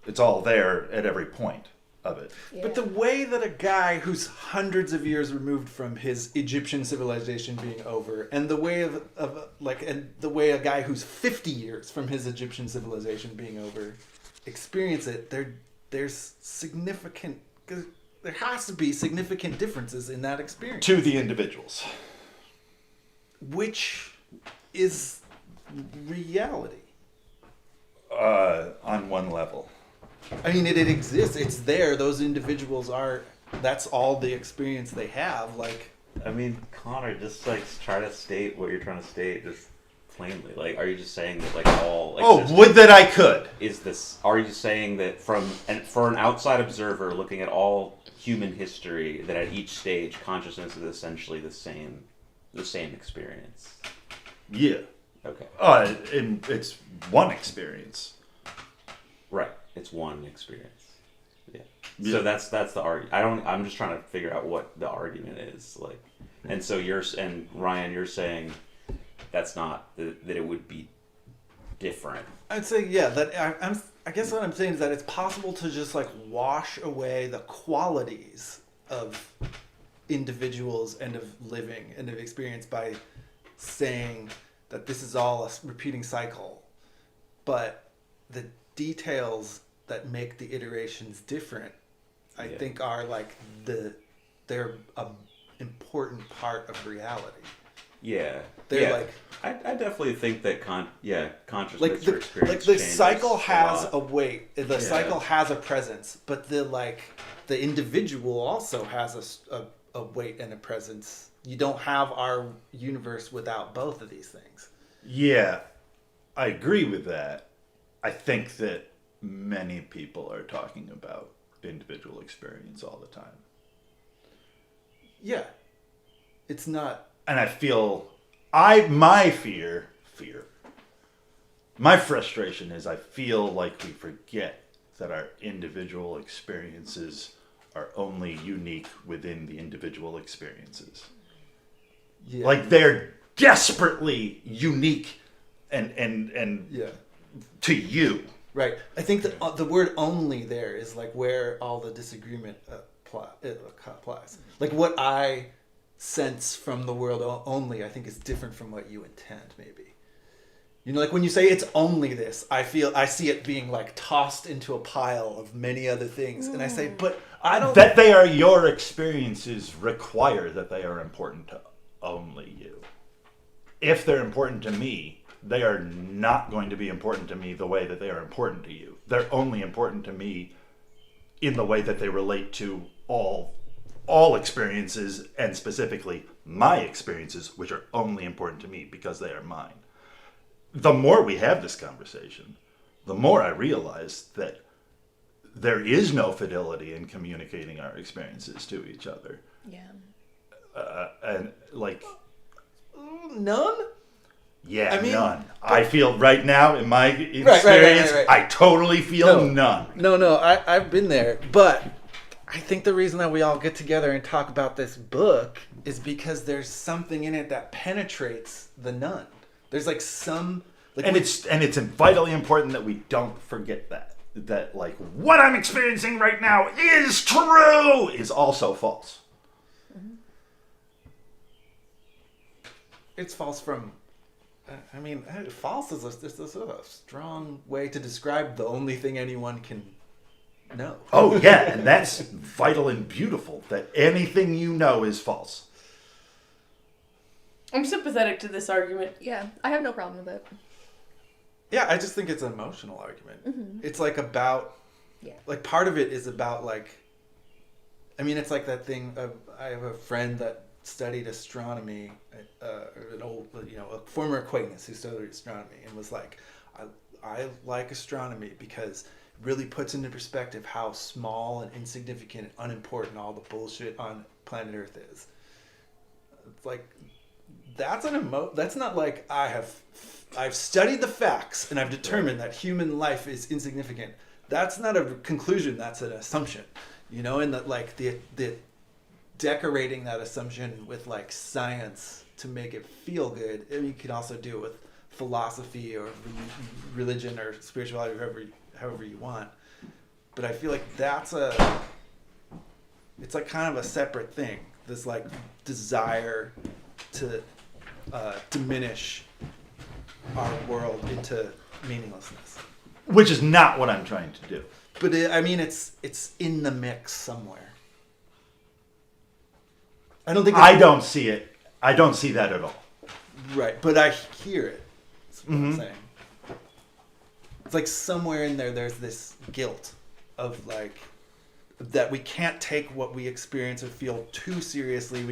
it's all there at every point of it. Yeah. But the way that a guy who's hundreds of years removed from his Egyptian civilization being over, and the way and the way a guy who's 50 years from his Egyptian civilization being over experience it, there's significant. There has to be significant differences in that experience, To the individuals. which is reality. On one level. I mean, it exists. It's there. Those individuals are. That's all the experience they have. Like, I mean, Connor, just like try to state what you're trying to state just plainly. Like, are you just saying that like all? Oh, would that I could. Is this? Are you saying that for an outside observer looking at all human history, that at each stage consciousness is essentially the same experience? Yeah. Okay. And it's one experience. Right. It's one experience. Yeah. Yeah. So that's the argument. I'm just trying to figure out what the argument is like. And so Ryan, you're saying that's not that it would be different. I'd say, yeah. That I guess what I'm saying is that it's possible to just like wash away the qualities of individuals and of living and of experience by saying that this is all a repeating cycle, but the details that make the iterations different, I think, are like they're a important part of reality. Yeah. They're yeah. like I definitely think that consciousness like or experience like the changes cycle has lot. a weight. The cycle has a presence, but the individual also has a weight and a presence. You don't have our universe without both of these things. Yeah, I agree with that. I think that many people are talking about individual experience all the time. Yeah. It's not. And I feel, my frustration is I feel like we forget that our individual experiences are only unique within the individual experiences. Yeah. Like they're desperately unique and Yeah. to you. Right. I think that the word "only" there is like where all the disagreement applies. Like what I sense from the world only, I think is different from what you intend. Maybe. You know, like when you say it's only this, I see it being like tossed into a pile of many other things, and I say, but I don't. That they are your experiences require that they are important to only you. If they're important to me, they are not going to be important to me the way that they are important to you. They're only important to me in the way that they relate to all experiences, and specifically my experiences, which are only important to me because they are mine. The more we have this conversation, the more I realize that there is no fidelity in communicating our experiences to each other. Yeah. And like, None? yeah, I mean, none. I feel right now in my experience, right. I totally feel No. none. No, I've been there. But I think the reason that we all get together and talk about this book is because there's something in it that penetrates the none. There's like some... Like And it's vitally important that we don't forget that like what I'm experiencing right now is true is also false. It's false from... I mean, false is a strong way to describe the only thing anyone can know. Oh yeah, and that's vital and beautiful that anything you know is false. I'm sympathetic to this argument. Yeah, I have no problem with it. Yeah, I just think it's an emotional argument. Mm-hmm. It's like about... Yeah. Like part of it is about like... I mean, it's like that thing of... I have a friend that studied astronomy, an old, a former acquaintance who studied astronomy and was like, I like astronomy because it really puts into perspective how small and insignificant and unimportant all the bullshit on planet Earth is. It's like, that's not like I've studied the facts and I've determined that human life is insignificant. That's not a conclusion, that's an assumption. And that like the decorating that assumption with like science to make it feel good. I mean, you can also do it with philosophy or religion or spirituality, however you want. But I feel like it's like kind of a separate thing. This like desire to diminish our world into meaninglessness. Which is not what I'm trying to do. But it's in the mix somewhere. I don't think I don't see it. I don't see that at all. Right, but I hear it. That's what Mm-hmm. I'm saying. It's like somewhere in there's this guilt of like that we can't take what we experience or feel too seriously.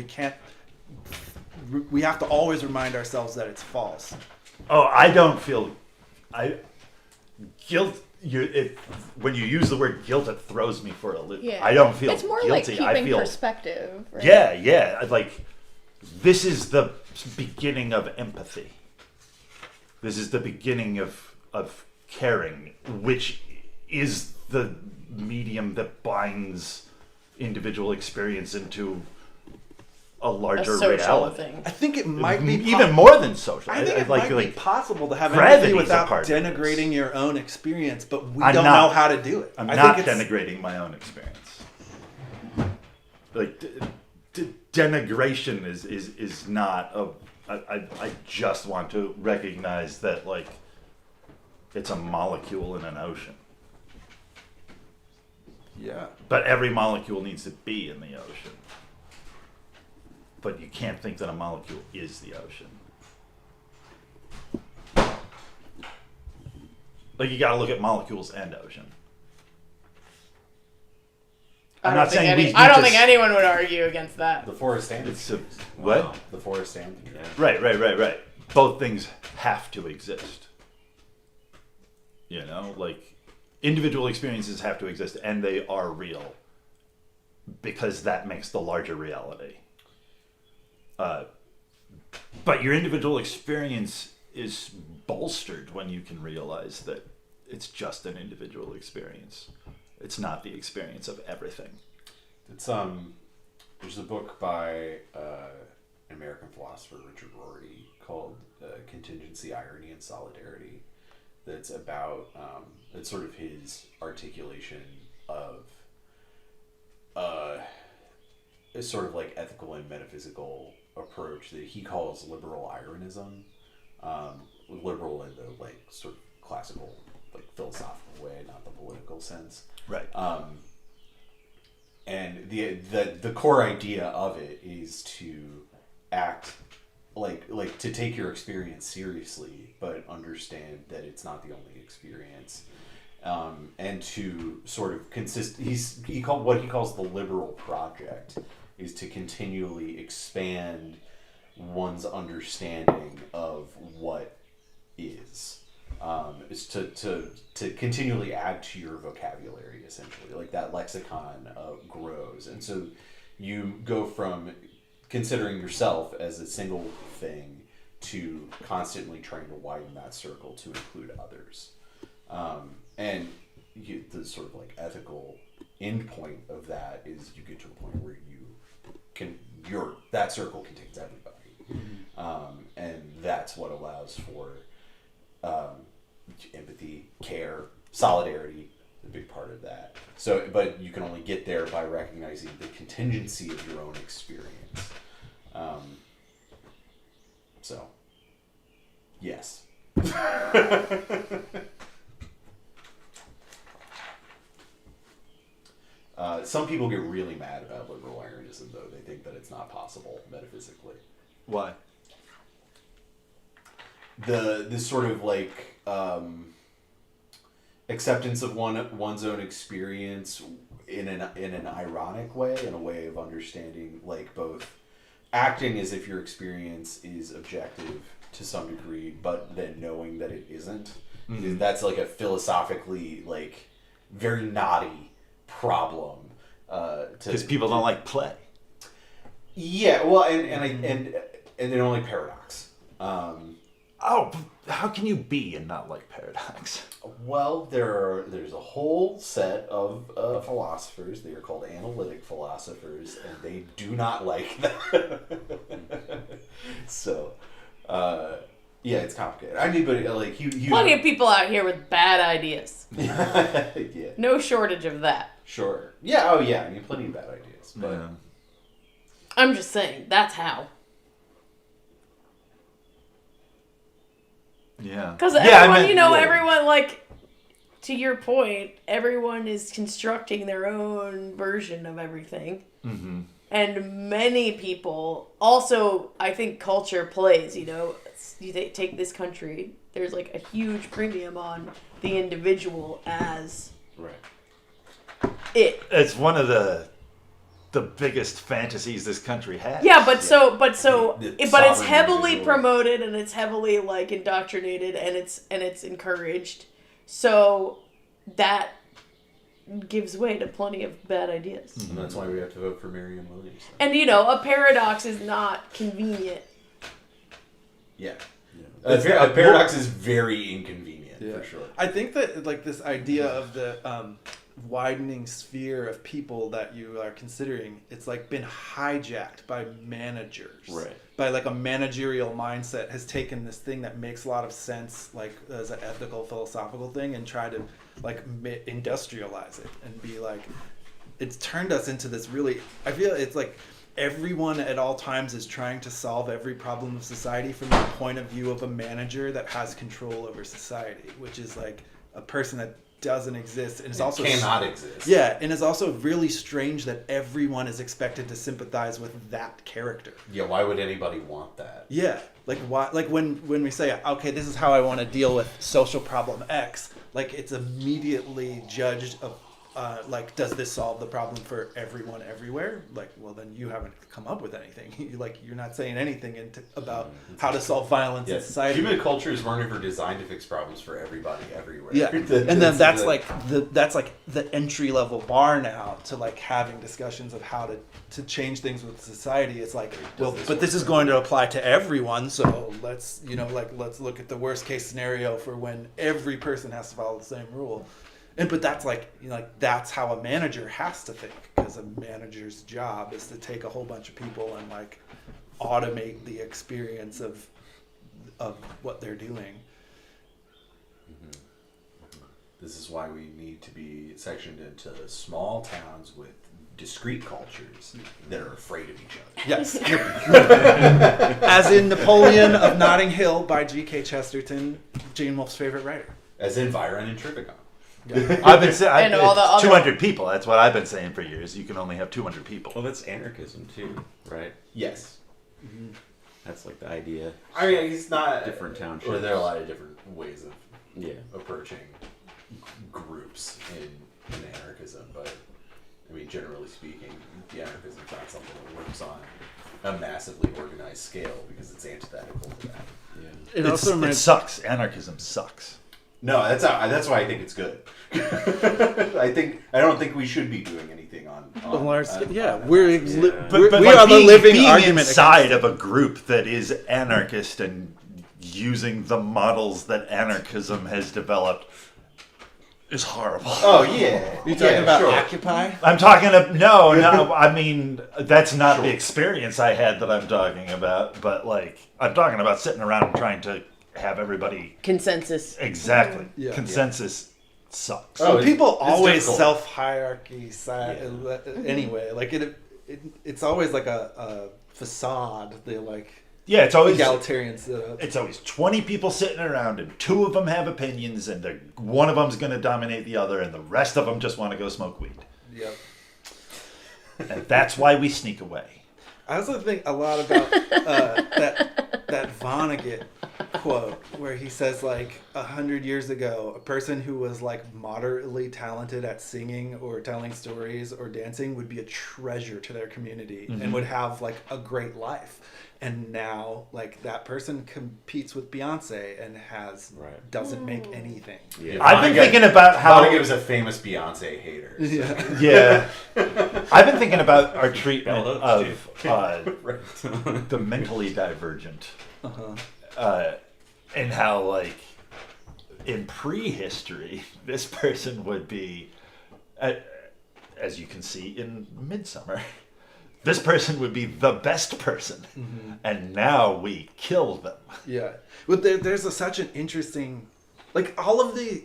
We have to always remind ourselves that it's false. Oh, I don't feel guilt. When you use the word guilt, it throws me for a loop. Yeah. I don't feel It's more guilty. like keeping I feel perspective. Right? yeah. Like this is the beginning of empathy. This is the beginning of caring, which is the medium that binds individual experience into a larger A social reality. thing. I think it might be Even more than social. I think it might be possible to have gravity's empathy a without part of this. denigrating your own experience, but we I'm don't not. know how to do it. I'm I not think it's, denigrating my own experience. Like denigration is not a. I just want to recognize that like it's a molecule in an ocean, Yeah. but every molecule needs to be in the ocean. But you can't think that a molecule is the ocean. Like you got to look at molecules and ocean. I'm not saying we I don't need think to anyone would argue against that. The forest anthem. It's a what? Wow. The forest anthem. Yeah. Right. Both things have to exist. Like individual experiences have to exist, and they are real because that makes the larger reality. But your individual experience is bolstered when you can realize that it's just an individual experience. It's not the experience of everything. It's there's a book by an American philosopher, Richard Rorty, called Contingency, Irony, and Solidarity. That's about it's sort of his articulation of a sort of like ethical and metaphysical approach that he calls liberal ironism. Liberal in the like sort of classical, like philosophical way, not the political sense. Right. And the core idea of it is to act like to take your experience seriously, but understand that it's not the only experience, and to sort of what he calls the liberal project is to continually expand one's understanding of what is. is to continually add to your vocabulary, essentially. Like that lexicon grows, and so you go from considering yourself as a single thing to constantly trying to widen that circle to include others. And the sort of like ethical end point of that is you get to a point where that circle contains everybody. And that's what allows for empathy, care, solidarity, a big part of that. So, but you can only get there by recognizing the contingency of your own experience. So, yes. Some people get really mad about liberal Arianism, though. They think that it's not possible metaphysically. Why? This sort of like acceptance of one's own experience in an ironic way, in a way of understanding, like both acting as if your experience is objective to some degree, but then knowing that it isn't. Mm-hmm. That's like a philosophically like very knotty problem. Because people don't like play. Yeah, well, and they don't like paradox. Oh, how can you be and not like paradox? Well, there's a whole set of philosophers. They are called analytic philosophers, and they do not like that. So, yeah, it's complicated. I mean, but like you plenty of people out here with bad ideas. Yeah. No shortage of that. Sure. Yeah. Oh, yeah. I mean, plenty of bad ideas, but Yeah. I'm just saying that's how. Yeah. Because everyone, like, to your point, everyone is constructing their own version of everything. Mm-hmm. And many people, also, I think culture plays, you take this country, there's, like, a huge premium on the individual as right. it. It's one of the biggest fantasies this country has. Yeah, but it's heavily individual. promoted and it's heavily like indoctrinated and it's encouraged. So that gives way to plenty of bad ideas. Mm-hmm. And that's why we have to vote for Marianne Williamson. And a paradox is not convenient. Yeah. A paradox is very inconvenient, for sure. I think that like this idea of the widening sphere of people that you are considering, it's like been hijacked by managers. Right. By like a managerial mindset has taken this thing that makes a lot of sense, like as an ethical, philosophical thing, and try to like industrialize it and be like, it's turned us into this really, I feel it's like everyone at all times is trying to solve every problem of society from the point of view of a manager that has control over society, which is like a person that doesn't exist, and it's also cannot exist. Yeah, and it's also really strange that everyone is expected to sympathize with that character. Yeah, why would anybody want that? Yeah, like why? Like when we say, okay, this is how I want to deal with social problem X, like it's immediately judged of, like, does this solve the problem for everyone everywhere? Like, well, then you haven't come up with anything. You're not saying anything about how to solve violence in society. Human cultures weren't ever designed to fix problems for everybody everywhere. Yeah, and then that's like the entry level bar now to like having discussions of how to change things with society. It's like, well, but this is going to apply to everyone, so let's look at the worst case scenario for when every person has to follow the same rule. But that's that's how a manager has to think, because a manager's job is to take a whole bunch of people and like automate the experience of what they're doing. Mm-hmm. This is why we need to be sectioned into small towns with discrete cultures that are afraid of each other. Yes. As in Napoleon of Notting Hill by G.K. Chesterton, Gene Wolfe's favorite writer. As in Byron and Tripicon. I've been saying all the other 200 people. That's what I've been saying for years. You can only have 200 people. Well, that's anarchism too, right? Yes. Mm-hmm. That's like the idea. I mean, he's not Different townships. Or there are a lot of different ways of approaching groups in anarchism, but I mean, generally speaking, the anarchism is not something that works on a massively organized scale because it's antithetical to that. It It also reminds sucks. Anarchism sucks. No, that's why I think it's good. I don't think we should be doing anything on large scale. Yeah, on we're that. li- Yeah. But we like, are the living being argument inside of a group that is anarchist and using the models that anarchism has developed is horrible. Oh yeah. You talking about sure. Occupy? I'm talking no. I mean, that's not the experience I had that I'm talking about. But like, I'm talking about sitting around and trying to have everybody Consensus. exactly Yeah. consensus sucks. Oh, People it's always difficult. self-hierarchy anyway. Like it's always like a facade. They like Yeah, it's always egalitarian setup. it's always 20 people sitting around and 2 of them have opinions and one of them's going to dominate the other and the rest of them just want to go smoke weed. Yep. And that's why we sneak away. I also think a lot about that Vonnegut quote where he says like 100 years ago, a person who was like moderately talented at singing or telling stories or dancing would be a treasure to their community and would have like a great life. And now, like that person competes with Beyonce and doesn't make anything. Yeah, I've been Vonnegut- thinking about how Vonnegut was a famous Beyonce hater. So. Yeah. yeah, I've been thinking about our treatment Bell of Hooks, the mentally divergent, Uh-huh. and how like in prehistory this person would be, as you can see in Midsummer. This person would be the best person, and now we kill them. Yeah, but there's such an interesting, like all of the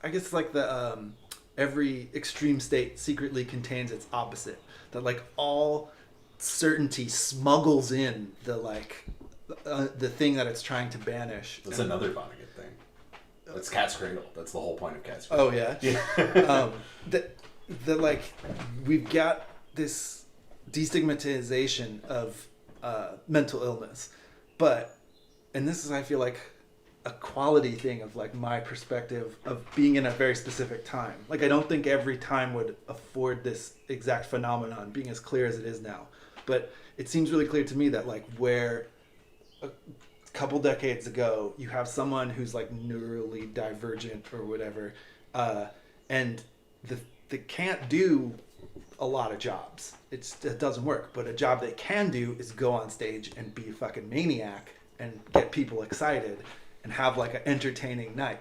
I guess like the every extreme state secretly contains its opposite. That like all certainty smuggles in the thing that it's trying to banish. That's another Vonnegut thing. That's Cat's Cradle. That's the whole point of Cat's Cradle. Oh yeah. That like we've got this destigmatization of mental illness, and this is I feel like a quality thing of like my perspective of being in a very specific time. Like I don't think every time would afford this exact phenomenon being as clear as it is now, but it seems really clear to me that like where a couple decades ago you have someone who's like neurally divergent or whatever, and they can't do a lot of jobs. It doesn't work. But a job they can do is go on stage and be a fucking maniac and get people excited and have like an entertaining night.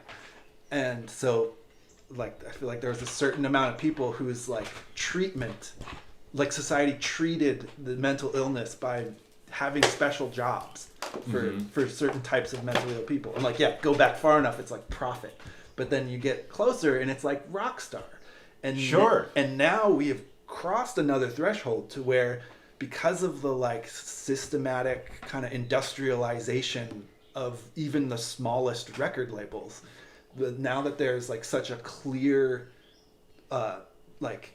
And so like I feel like there's a certain amount of people whose like treatment, like society treated the mental illness by having special jobs for certain types of mentally ill people. And like, yeah, go back far enough, it's like Prophet. But then you get closer and it's like Rockstar. And Sure. And now we have crossed another threshold to where, because of the like systematic kind of industrialization of even the smallest record labels, now that there's like such a clear like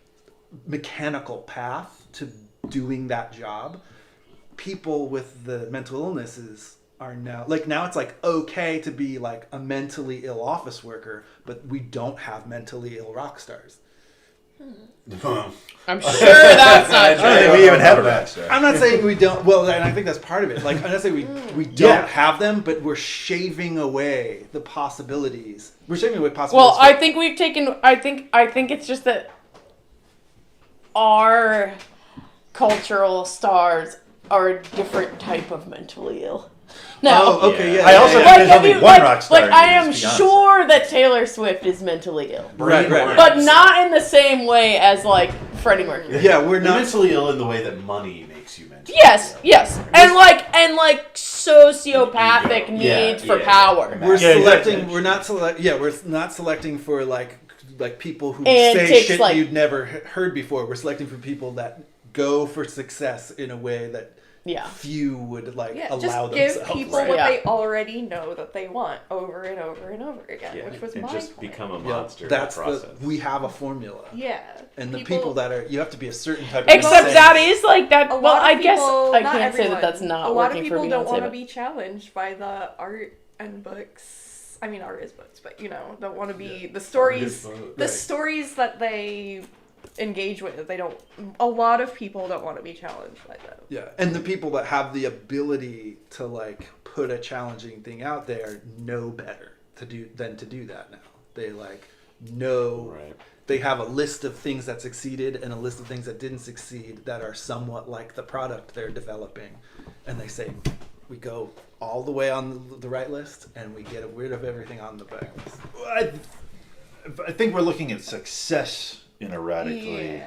mechanical path to doing that job, people with the mental illnesses are now it's like okay to be like a mentally ill office worker, but we don't have mentally ill rock stars. I'm sure that's not I don't think true. we even have a rock star. I'm not saying we don't. Well, and I think that's part of it. Like I'm not saying we don't have them, but we're shaving away the possibilities. We're shaving away possibilities. Well, I think we've taken. I think it's just that our cultural stars are a different type of mentally ill. No. Oh, okay, yeah. I also yeah, think there's only one rock star. like I am and it's Beyonce. sure that Taylor Swift is mentally ill, right. but not in the same way as like Freddie Mercury. Yeah, we're You're not. mentally ill in the way that money makes you mentally Yes, ill. yes, and like sociopathic Ego. needs Yeah, for yeah. power. We're Yeah, selecting. exactly. We're not selecting for like people who And say takes, shit like- you'd never heard before. We're selecting for people that go for success in a way that Yeah. few would like Yeah, allow just give themselves. people Right. what Yeah. they already know that they want over and over and over again, Yeah, which was and my just point. become a Yeah, monster that's in the process. we have a formula. Yeah. And the people that are, you have to be a certain type of Except insane. that is like that. A Well, lot of I guess people, I not can't say everyone, that that's not a lot of working for people don't Beyonce. want to but- be challenged by the art and books. I mean, art is books, but don't want to be the stories. The Right. stories that they engage with. They don't. A lot of people don't want to be challenged by them. Yeah, and the people that have the ability to like put a challenging thing out there know better to do that now. They like know. Right. They have a list of things that succeeded and a list of things that didn't succeed that are somewhat like the product they're developing. And they say, we go all the way on the right list and we get rid of everything on the back list. I think we're looking at success in a radically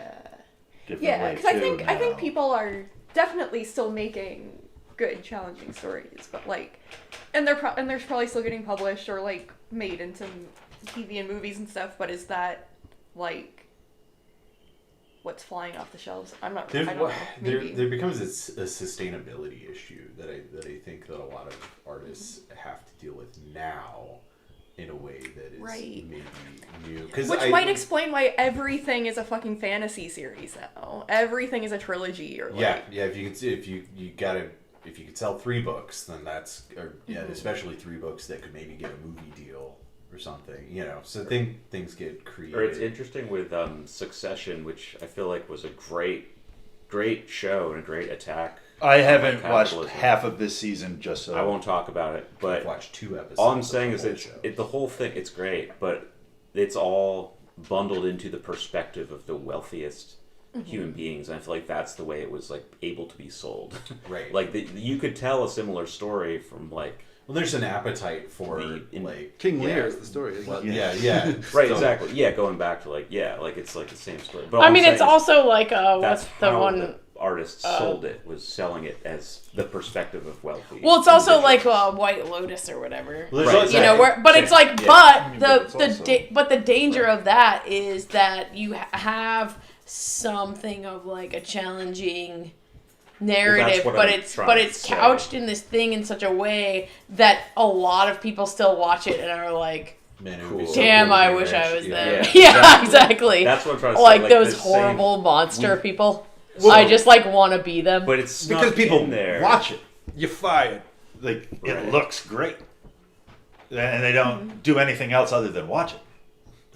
different way. Yeah, because I think now. people are definitely still making good, challenging stories, but like, and they're probably still getting published or like made into TV and movies and stuff. But is that like what's flying off the shelves? I don't know. Maybe. There becomes a sustainability issue that I think that a lot of artists have to deal with now in a way that is maybe new. Which might explain why everything is a fucking fantasy series now. Everything is a trilogy or like... Yeah. If you could sell 3 books, then that's especially 3 books that could maybe get a movie deal or something, you know. So things get created. Or it's interesting with Succession, which I feel like was a great show and a great attack. I haven't watched capitalism. half of this season, just so I won't talk about it, but I've watched 2 episodes. all I'm saying is the that the whole thing, it's great, but it's all bundled into the perspective of the wealthiest human beings, and I feel like that's the way it was like able to be sold. Right. Like you could tell a similar story from like. Well, there's an appetite for like King Lear is the story. Isn't well, it? yeah. Right, So- exactly. Yeah, going back to like it's like the same story. But I mean, it's also like that's what's the how one? the artist sold it, was selling it as the perspective of wealthy. Well, it's also like individuals. White Lotus or whatever. Well, Right. there's You know, exactly- but it's like, Yeah. but but it's but also- the danger of that is that you have something of like a challenging narrative, what but I'm it's trying to say. couched in this thing in such a way that a lot of people still watch it and are like, Man, it would Cool. be so damn, cool to I be wish rich. I was Yeah. there. Yeah, Yeah, exactly. That's what I'm trying to Like say. those the same- horrible monster people. Well- I just like want to be them. But it's because snuck people in there. watch it. You're fired. Like Right. it looks great, and they don't do anything else other than watch it.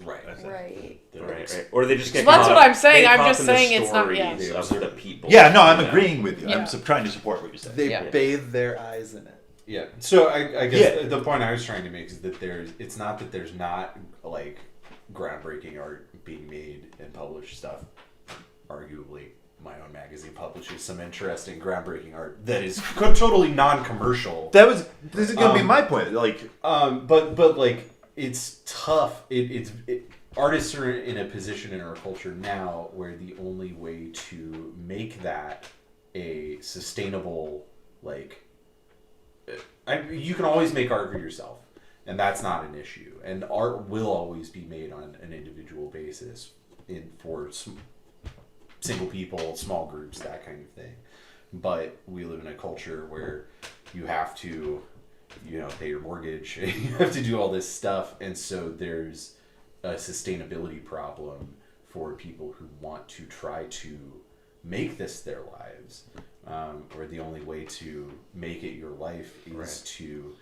Right. Right. Right. Or they just get. Well, that's caught what up- I'm saying. they get I'm caught just in the saying it's not- yeah. stories of the people. Yeah, no, I'm you know? agreeing with you. Yeah. I'm trying to support what you're saying. They Yeah. bathe their eyes in it. Yeah. So I guess Yeah. the point I was trying to make is that it's not that there's not like groundbreaking art being made and published stuff. Arguably, my own magazine publishes some interesting groundbreaking art that is totally non-commercial. This is gonna be my point. Like, But like it's tough. Artists are in a position in our culture now where the only way to make that a sustainable you can always make art for yourself, and that's not an issue. And art will always be made on an individual basis for single people, small groups, that kind of thing. But we live in a culture where you have to, pay your mortgage, you have to do all this stuff, and so there's a sustainability problem for people who want to try to make this their lives, or the only way to make it your life is to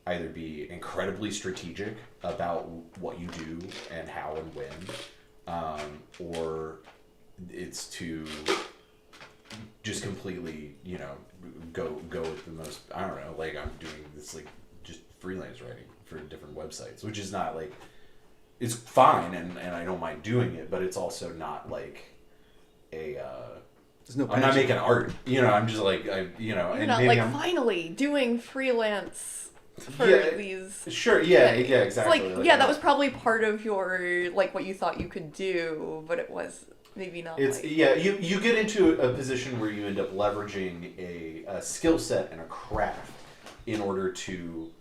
either be incredibly strategic about what you do and how and when, or it's to just completely, go with the most, I don't know, like I'm doing this just freelance writing for different websites, which is not it's fine and I don't mind doing it, but it's also not like There's no I'm not pension. making art, I'm just You're and not maybe like I'm finally doing freelance for Yeah, these. sure, yeah, things. exactly. It's like, that was probably part of your what you thought you could do, but it was maybe not. It's you get into a position where you end up leveraging a skill set and a craft in order to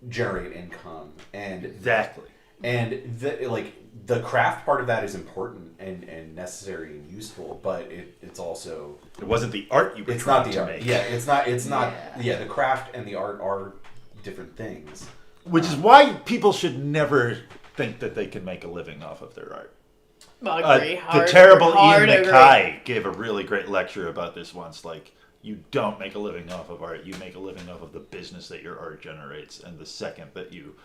generate income, and exactly. and the craft part of that is important and necessary and useful, but it's also It wasn't the art you were it's trying not the to art. make. Yeah, it's not. Yeah. The craft and the art are different things. Which is why people should never think that they can make a living off of their art. Agree. The terrible hard Ian agree. MacKay gave a really great lecture about this once. Like, you don't make a living off of art. You make a living off of the business that your art generates. And the second that you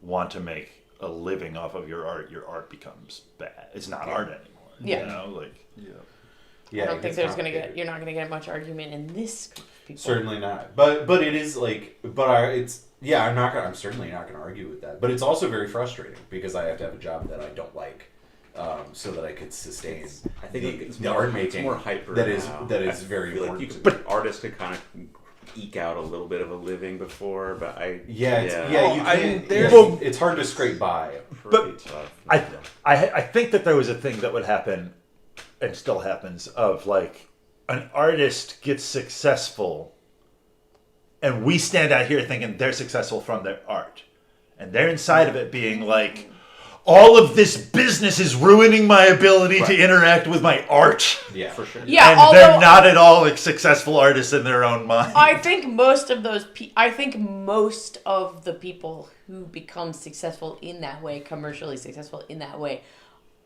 want to make a living off of your art becomes bad. It's not art anymore. Yeah. You know, like Yeah, I don't it think gets you're not gonna get much argument in this group of people. Certainly not. But it is like, I'm certainly not gonna argue with that. But it's also very frustrating because I have to have a job that I don't like, so that I could sustain. I think it's the more, art making it's more hyper that is now. that is I very feel important. like to me. artists could kind of eke out a little bit of a living before, but you Well, I mean, can't. there's- It's hard to scrape by. Pretty But tough. I think that there was a thing that would happen, and still happens, of like an artist gets successful, and we stand out here thinking they're successful from their art, and they're inside of it being like, all of this business is ruining my ability to interact with my art. Yeah, for sure. Yeah, And although they're not at all like successful artists in their own mind. I think most of those most of the people who become successful in that way, commercially successful in that way,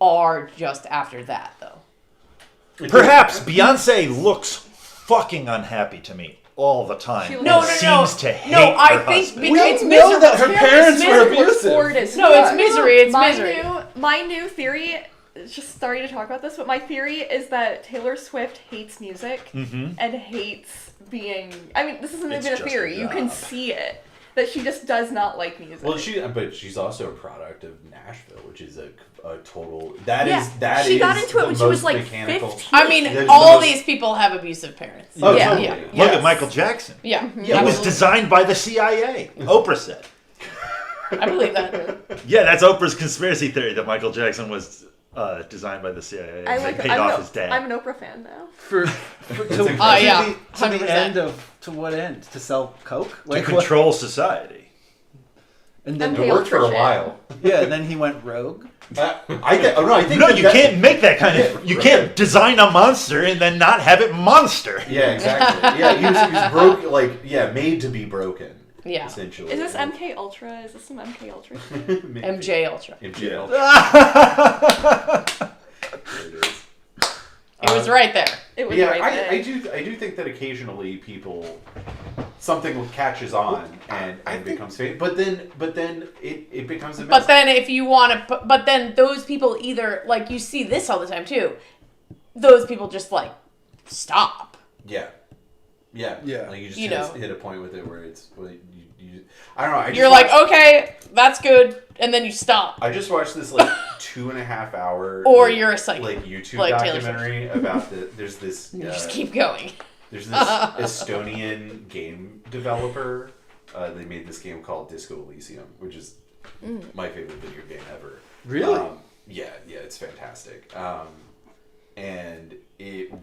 are just after that though. Perhaps Beyonce looks fucking unhappy to me all the time. She and No, seems to hate No, I her think husband. because it's know misery. that her parents were abusive. No, it's misery. It's misery. My new theory, just starting to talk about this, but my theory is that Taylor Swift hates music and hates being. I mean, this isn't It's even a just a theory. You can job. see it. That she just does not like music. Well, but she's also a product of Nashville, which is a total. That Yeah, is she got into it the when she was most like mechanical. 15. I mean, There's all the most- these people have abusive parents. Oh, Yeah. totally. Yeah. Look Yes. at Michael Jackson. Yeah, He was designed by the CIA. Oprah said. I believe that. Yeah, that's Oprah's conspiracy theory that Michael Jackson was designed by the CIA. I And like. they paid off his dad. I'm an Oprah fan now. yeah, to the 100%. end of to what end? To sell coke? to Like what? control society. And then And It worked for a Patricia. while. yeah, and then he went rogue. I think No, that you that- can't make that kind of. You can't design a monster and then not have it monster. Yeah, exactly. Yeah, he was broke, made to be broken. Yeah. Essentially. Is this MK Ultra? Is this some MK Ultra? MJ Ultra. MJ Ultra. There it is. It was right there. It was Yeah, right there. I do think that occasionally something catches on and becomes famous, but then it becomes a mess. But then if you want to, but then those people either like you see this all the time too. Those people just like stop. Yeah. Like you just You hit a point with it where it's you I don't know. You're like, okay, that's good, and then you stop. I just watched this like 2.5 hour Or you're a psycho, like YouTube like Taylor documentary about there's this You just keep going. there's this Estonian game developer. They made this game called Disco Elysium, which is my favorite video game ever. Really? Yeah, it's fantastic.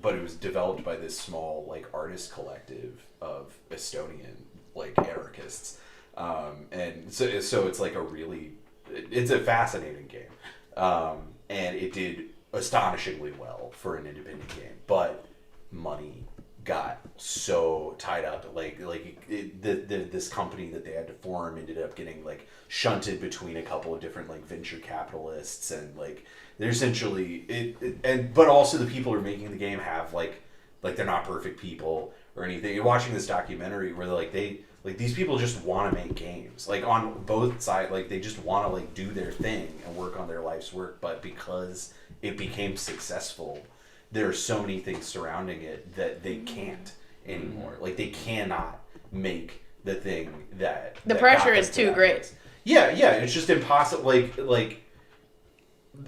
But it was developed by this small like artist collective of Estonian like anarchists, and so it's like it's a fascinating game, and it did astonishingly well for an independent game, but money got so tied up this company that they had to form ended up getting like shunted between a couple of different like venture capitalists, and like they're essentially but also the people who are making the game have like they're not perfect people or anything. You're watching this documentary where these people just want to make games, like on both sides, like they just want to like do their thing and work on their life's work, but because it became successful, there are so many things surrounding it that they can't anymore. Like they cannot make the thing that The that pressure got them is to too that great. place. Yeah, it's just impossible. Like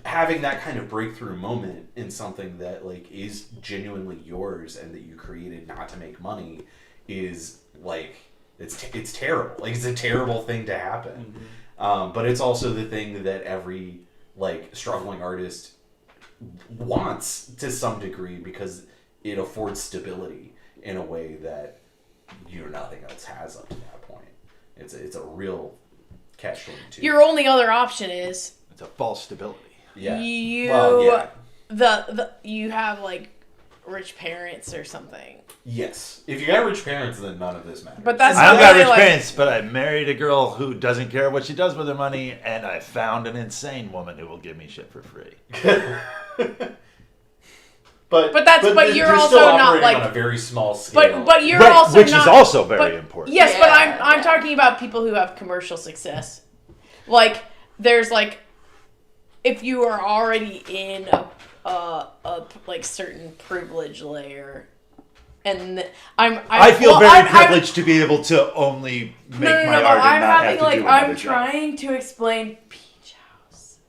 having that kind of breakthrough moment in something that like is genuinely yours and that you created not to make money is like it's terrible. Like it's a terrible thing to happen. But it's also the thing that every like struggling artist wants to some degree because it affords stability in a way that nothing else has up to that point. It's a real catch-22. Your only other option is It's a false stability. Yeah. You have like rich parents or something. Yes. If you got rich parents, then none of this matters. But that's I don't got really, rich like- parents, but I married a girl who doesn't care what she does with her money, and I found an insane woman who will give me shit for free. But you're they're also still not, operating like- on a very small scale. But you're Right, also which not, is also very but- important. Yes, but Yeah, I'm yeah. talking about people who have commercial success. Like there's like if you are already in a like certain privilege layer, and I feel very privileged to be able to only make my art and I'm not having have to like do another I'm job. trying to explain Peach House,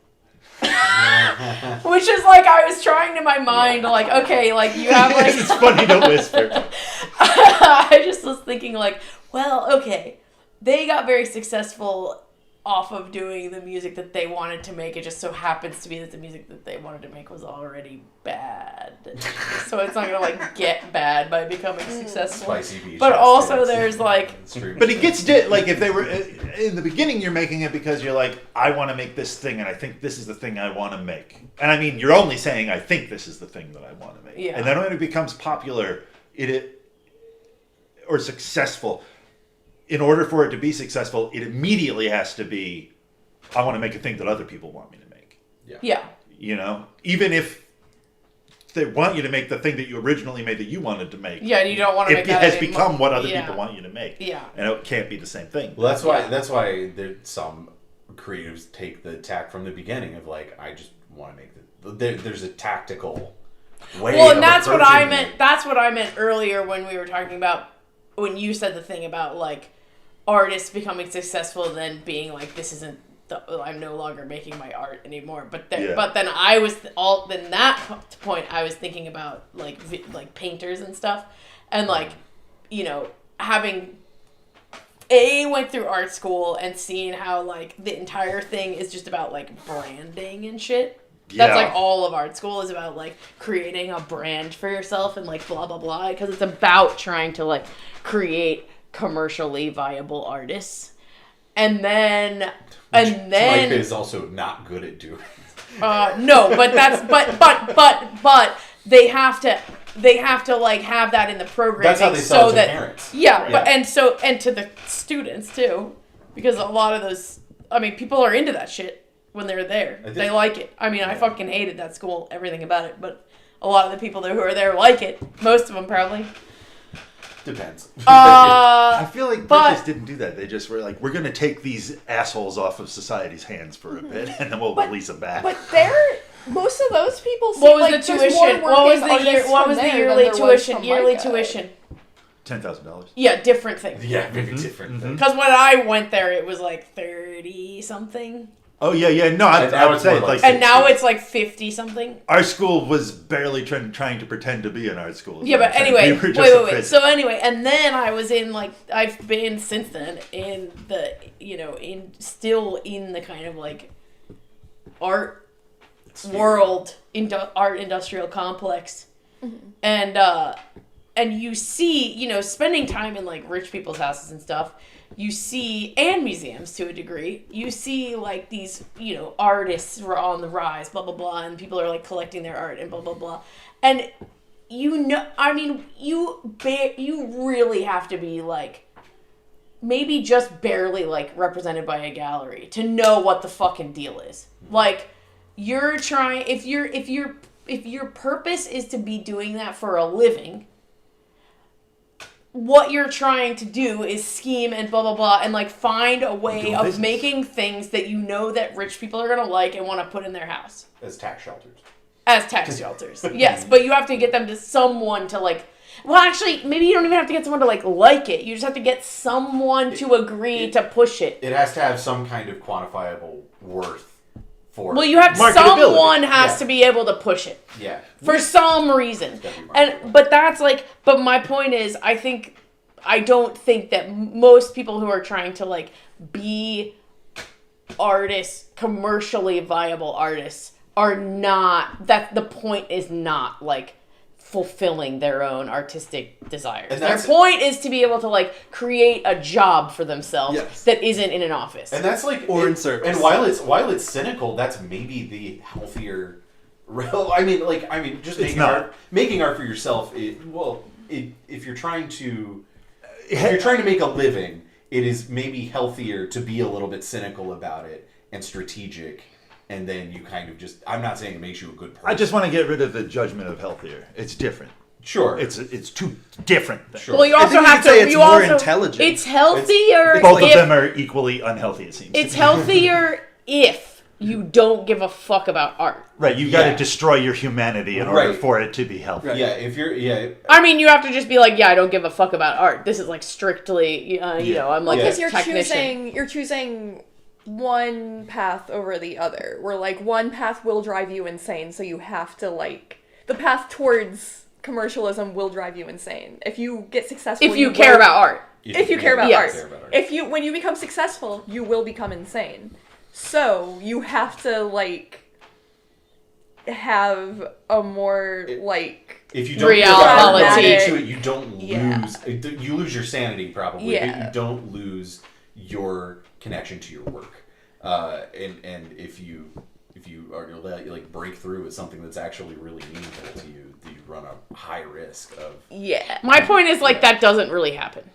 which is like I was trying to my mind like okay like you have like It's funny to whisper. I just was thinking like well okay they got very successful off of doing the music that they wanted to make. It just so happens to be that the music that they wanted to make was already bad. So it's not gonna like get bad by becoming successful. Spicy beach. But also house there's like But it gets like if they were in the beginning, you're making it because you're like, I want to make this thing, and I think this is the thing I want to make. And I mean, you're only saying I think this is the thing that I want to make. Yeah. And then when it becomes popular, or successful, in order for it to be successful, it immediately has to be, I want to make a thing that other people want me to make. yeah. You know, even if they want you to make the thing that you originally made that you wanted to make. Yeah, you don't want to make It that has anymore. become what other Yeah. people want you to make. Yeah. And it can't be the same thing. Well, that's why. Yeah. That's why some creatives take the tack from the beginning of like, I just want to make there's a tactical way. Well, of and that's what I approaching meant. it. That's what I meant earlier when we were talking about when you said the thing about like artists becoming successful and then being like, this isn't. I'm no longer making my art anymore. But then, Yeah. but then I was then that point I was thinking about like painters and stuff, and like having went through art school and seeing how like the entire thing is just about like branding and shit. That's like all of art school is about like creating a brand for yourself and like blah blah blah because it's about trying to like create commercially viable artists. And then Mike is also not good at doing. no, but that's but they have to like have that in the programming That's how they sell so to that parents. yeah, Right. but and to the students too, because a lot of those people are into that shit when they're there. They like it. I mean, I fucking hated that school, everything about it, but a lot of the people who are there like it. Most of them probably. Depends. I feel like but- British didn't do that. They just were like, we're going to take these assholes off of society's hands for a bit, and then we'll release them back. But most of those people seem What was like the there's more tuition? What was working the year? artists What from was the there yearly than there was tuition? from Yearly Micah. tuition. $10,000. Yeah, different thing. Yeah, maybe different. things. Because when I went there, it was like 30 something, Oh, yeah. No, I And now would it's say, more like like, and now it's like 50 something. our school was barely trying to pretend to be an art school. Yeah, but anyway, We were just a wait. prison. So anyway, and then I was in like I've been since then in the still in the kind of like art world, art industrial complex, and you see spending time in like rich people's houses and stuff. You see, and museums to a degree, you see like these, artists are on the rise, blah, blah, blah, and people are like collecting their art and blah, blah, blah. And you really have to be like, maybe just barely like represented by a gallery to know what the fucking deal is. Like, you're trying, if your purpose is to be doing that for a living, what you're trying to do is scheme and blah blah blah and like find a way of making things that that rich people are gonna like and want to put in their house As tax shelters. as tax shelters. Yes, but you have to get them to someone to like. Well, actually, maybe you don't even have to get someone to like it. You just have to get someone to agree to push it. It has to have some kind of quantifiable worth for. Well, you have Marketability. someone has Yeah. to be able to push it. Yeah. For some reason. gotta be marketable. But my point is, I don't think that most people who are trying to like be artists, commercially viable artists, are not, that the point is not like fulfilling their own artistic desires. And Their that's- point is to be able to like create a job for themselves Yes. that isn't in an office. And that's like Or in service. And while it's cynical, that's maybe the healthier. I mean, just It's not. making art for yourself. If you're trying to make a living, it is maybe healthier to be a little bit cynical about it and strategic. And then you kind of just. I'm not saying it makes you a good person. I just want to get rid of the judgment of healthier. It's different. Sure. It's two different things. Sure. Well, you I also think you have could to. say it's you more also, intelligent. It's healthier. Both of if, them are equally unhealthy, it seems. It's healthier if you don't give a fuck about art. Right, you got to Yeah. destroy your humanity in order Right. for it to be healthy. Yeah, if you're I mean, you have to just be like, yeah, I don't give a fuck about art. This is like strictly, you know, I'm like Because a you're technician. choosing one path over the other. Where like one path will drive you insane, so you have to like the path towards commercialism will drive you insane. If you get successful, If you care about art. If you care about Yes. art. When you become successful, you will become insane. So you have to like have a more like if you don't Reality. get into it, you don't lose. Yeah. You lose your sanity probably, but Yeah. you don't lose your connection to your work. And if you are like break through with something that's actually really meaningful to you, you run a high risk of. yeah. My point is like that doesn't really happen.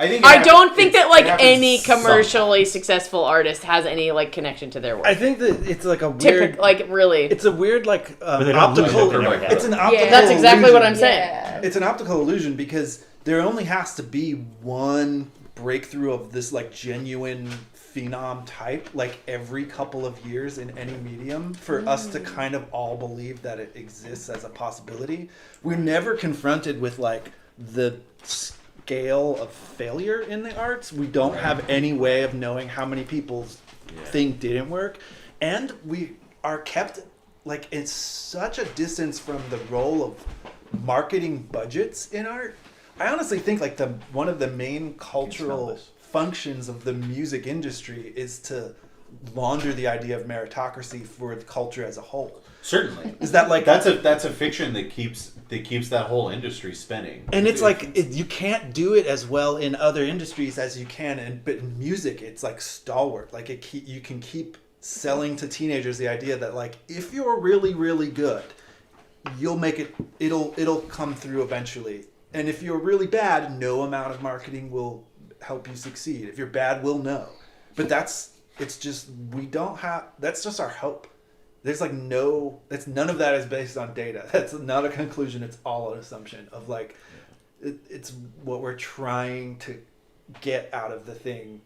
I don't think that like it happens any commercially sometimes. successful artist has any like connection to their work. I think that it's like a weird, Typical, like really. it's a weird like they don't lose optical. it, they never have It's it. an optical. That's exactly what I'm illusion. saying. Yeah. It's an optical illusion because there only has to be one breakthrough of this like genuine phenom type like every couple of years in any medium for us to kind of all believe that it exists as a possibility. We're never confronted with like the scale of failure in the arts. We don't have any way of knowing how many people's thing didn't work, and we are kept like in such a distance from the role of marketing budgets in art. I honestly think like one of the main cultural functions of the music industry is to launder the idea of meritocracy for the culture as a whole. Certainly, Is that like that's a fiction that keeps that whole industry spinning. and it's like you can't do it as well in other industries as you can but in music it's like stalwart. Like you can keep selling to teenagers the idea that like if you're really really good, you'll make it. It'll come through eventually. And if you're really bad, no amount of marketing will help you succeed. If you're bad, we'll know. But that's just our hope. There's like none of that is based on data. That's not a conclusion. It's all an assumption of like, it's what we're trying to get out of the thing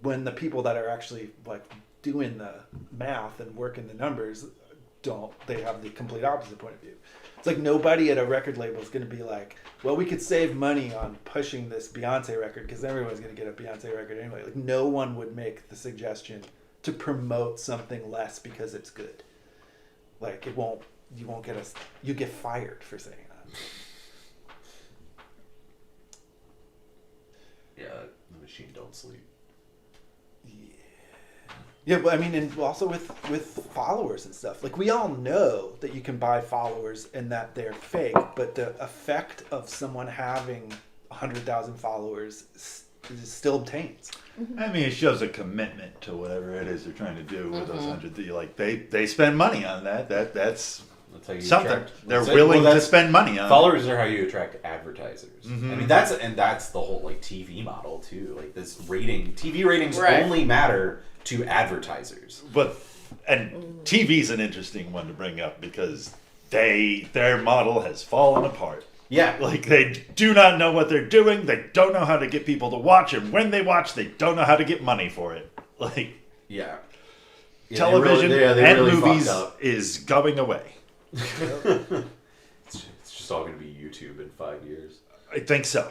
when the people that are actually like doing the math and working the numbers they have the complete opposite point of view. It's like nobody at a record label is going to be like, well, we could save money on pushing this Beyonce record because everyone's going to get a Beyonce record anyway. Like no one would make the suggestion to promote something less because it's good. Like you won't get you get fired for saying that. Yeah, the machine don't sleep. Yeah, but I mean, and also with followers and stuff. Like we all know that you can buy followers and that they're fake, but the effect of someone having 100,000 followers still obtains. I mean, it shows a commitment to whatever it is they're trying to do with those 100. Like they spend money on that. That's how you something. attract- They're that's it. willing Well, to that's- spend money on. Followers are how you attract advertisers. I mean, that's the whole like TV model too. Like this TV ratings Right. only matter to advertisers. And TV's an interesting one to bring up because their model has fallen apart. Yeah, Like they do not know what they're doing. They don't know how to get people to watch, and when they watch, they don't know how to get money for it. Like yeah. television they and really movies fucked up. is going away. It's just all going to be YouTube in 5 years. I think so.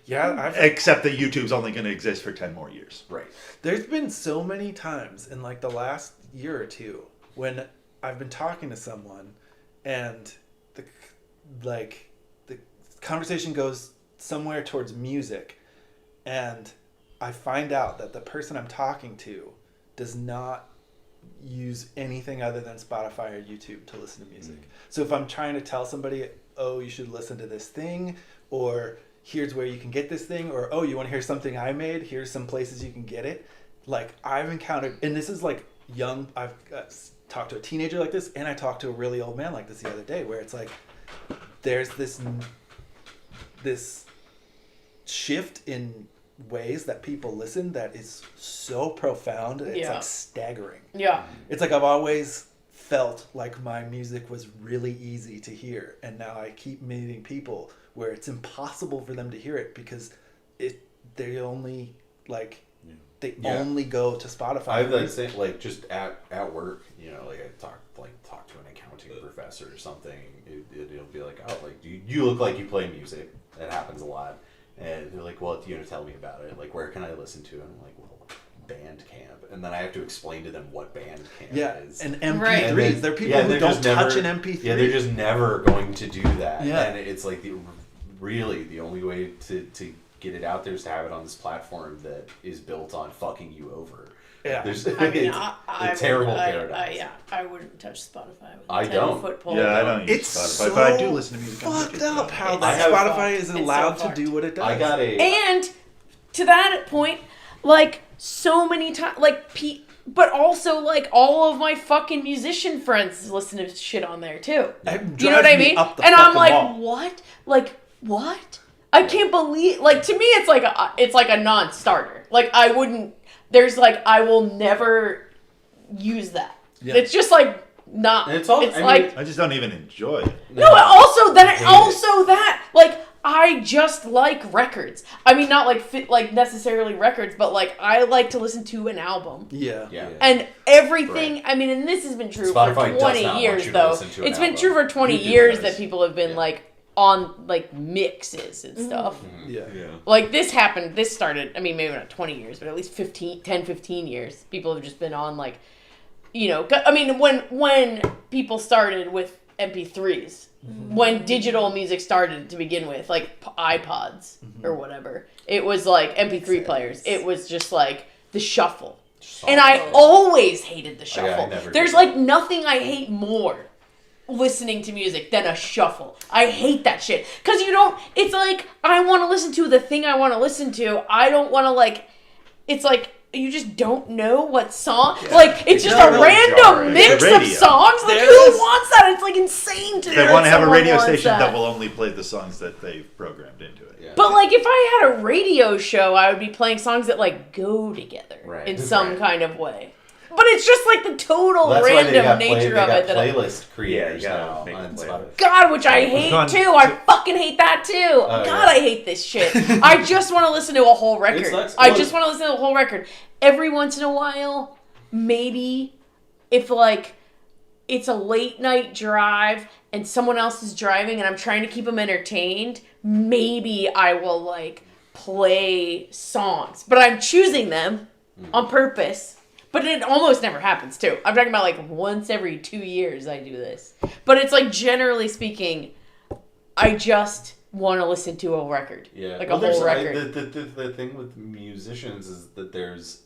Yeah, Except that YouTube's only going to exist for 10 more years. Right. there's been so many times in like the last year or two when I've been talking to someone and the conversation goes somewhere towards music and I find out that the person I'm talking to does not use anything other than Spotify or YouTube to listen to music. So if I'm trying to tell somebody, oh, you should listen to this thing, or here's where you can get this thing, or oh, you want to hear something I made, here's some places you can get it. Like I've encountered, and this is like young, I've talked to a teenager like this, and I talked to a really old man like this the other day, where it's like there's this shift in ways that people listen that is so profound, it's like staggering. Yeah. It's like I've always felt like my music was really easy to hear, and now I keep meeting people where it's impossible for them to hear it because they They Yeah. only go to Spotify. I have that same, like, just at work, you know, like, I talk to an accounting professor or something. It'll be like, oh, like, you look like you play music. That happens a lot. And they're like, well, you know, tell me about it. Like, where can I listen to it? I'm like, well, Bandcamp. And then I have to explain to them what Bandcamp is. And MP3s. Right. And then- There are people who they're don't just never- touch an MP3. Yeah, they're just never going to do that. Yeah. And it's like, really, the only way to get it out there is to have it on this platform that is built on fucking you over. Yeah. There's, I mean, it's a terrible paradox. I wouldn't touch Spotify with a I don't. 10-foot pole. Yeah, I don't use It's Spotify, so but I do listen to music on fucked YouTube. up how I have- Spotify is so allowed to fucked. do what it does. I got a. And to that point, like so many times, like but also like all of my fucking musician friends listen to shit on there too. It You know what I drives me mean? up the And I'm fucking like, wall. what? Like what? I can't believe. Like to me, it's like a non-starter. Like I wouldn't. There's like I will never use that. Yeah. It's just like not. And it's all- It's I mean, like I just don't even enjoy it. no. Also I hate that like I just like records. I mean, not like necessarily records, but like I like to listen to an album. Yeah. Yeah. And everything, Right. I mean, and this has been true Spotify for does 20 not want years, you to though. listen to an It's been album. true for 20 YouTube years does. that people have been Yeah. like on like mixes and stuff. Yeah. Yeah. Like this started, I mean, maybe not 20 years, but at least 10-15 years. People have just been on like, you know, I mean, when people started with MP3s, when digital music started to begin with, like iPods or whatever, it was like MP3 players. It was just like the shuffle. And I always hated the shuffle. never There's did. like nothing I hate more listening to music than a shuffle. I hate that shit. Because you don't, it's like, I want to listen to the thing I want to listen to. I don't want to like, it's like, you just don't know what song. Like, it's just not a really random jarring. mix It's a of radio. songs. Like, There who is- wants that? It's like insane to me. They that want to have a someone radio wants station that will only play the songs that they've programmed into it. Yeah. But like, if I had a radio show, I would be playing songs that like go together Right. in some Right. kind of way. But it's just like the total Well, that's why they random got nature they of got it. That playlist creators Yeah, you gotta now make a on playlist. Spotify. God, which I hate gone too. I fucking hate that too. God, yeah. I hate this shit. I just want to listen to a whole record. sucks. I Well- just want to listen to a whole record. Every once in a while, maybe if like it's a late night drive and someone else is driving and I'm trying to keep them entertained, maybe I will like play songs. But I'm choosing them on purpose. But it almost never happens too. I'm talking about like once every 2 years I do this. But it's like generally speaking, I just want to listen to a record. Yeah, Like well, a whole there's- record. The thing with musicians is that there's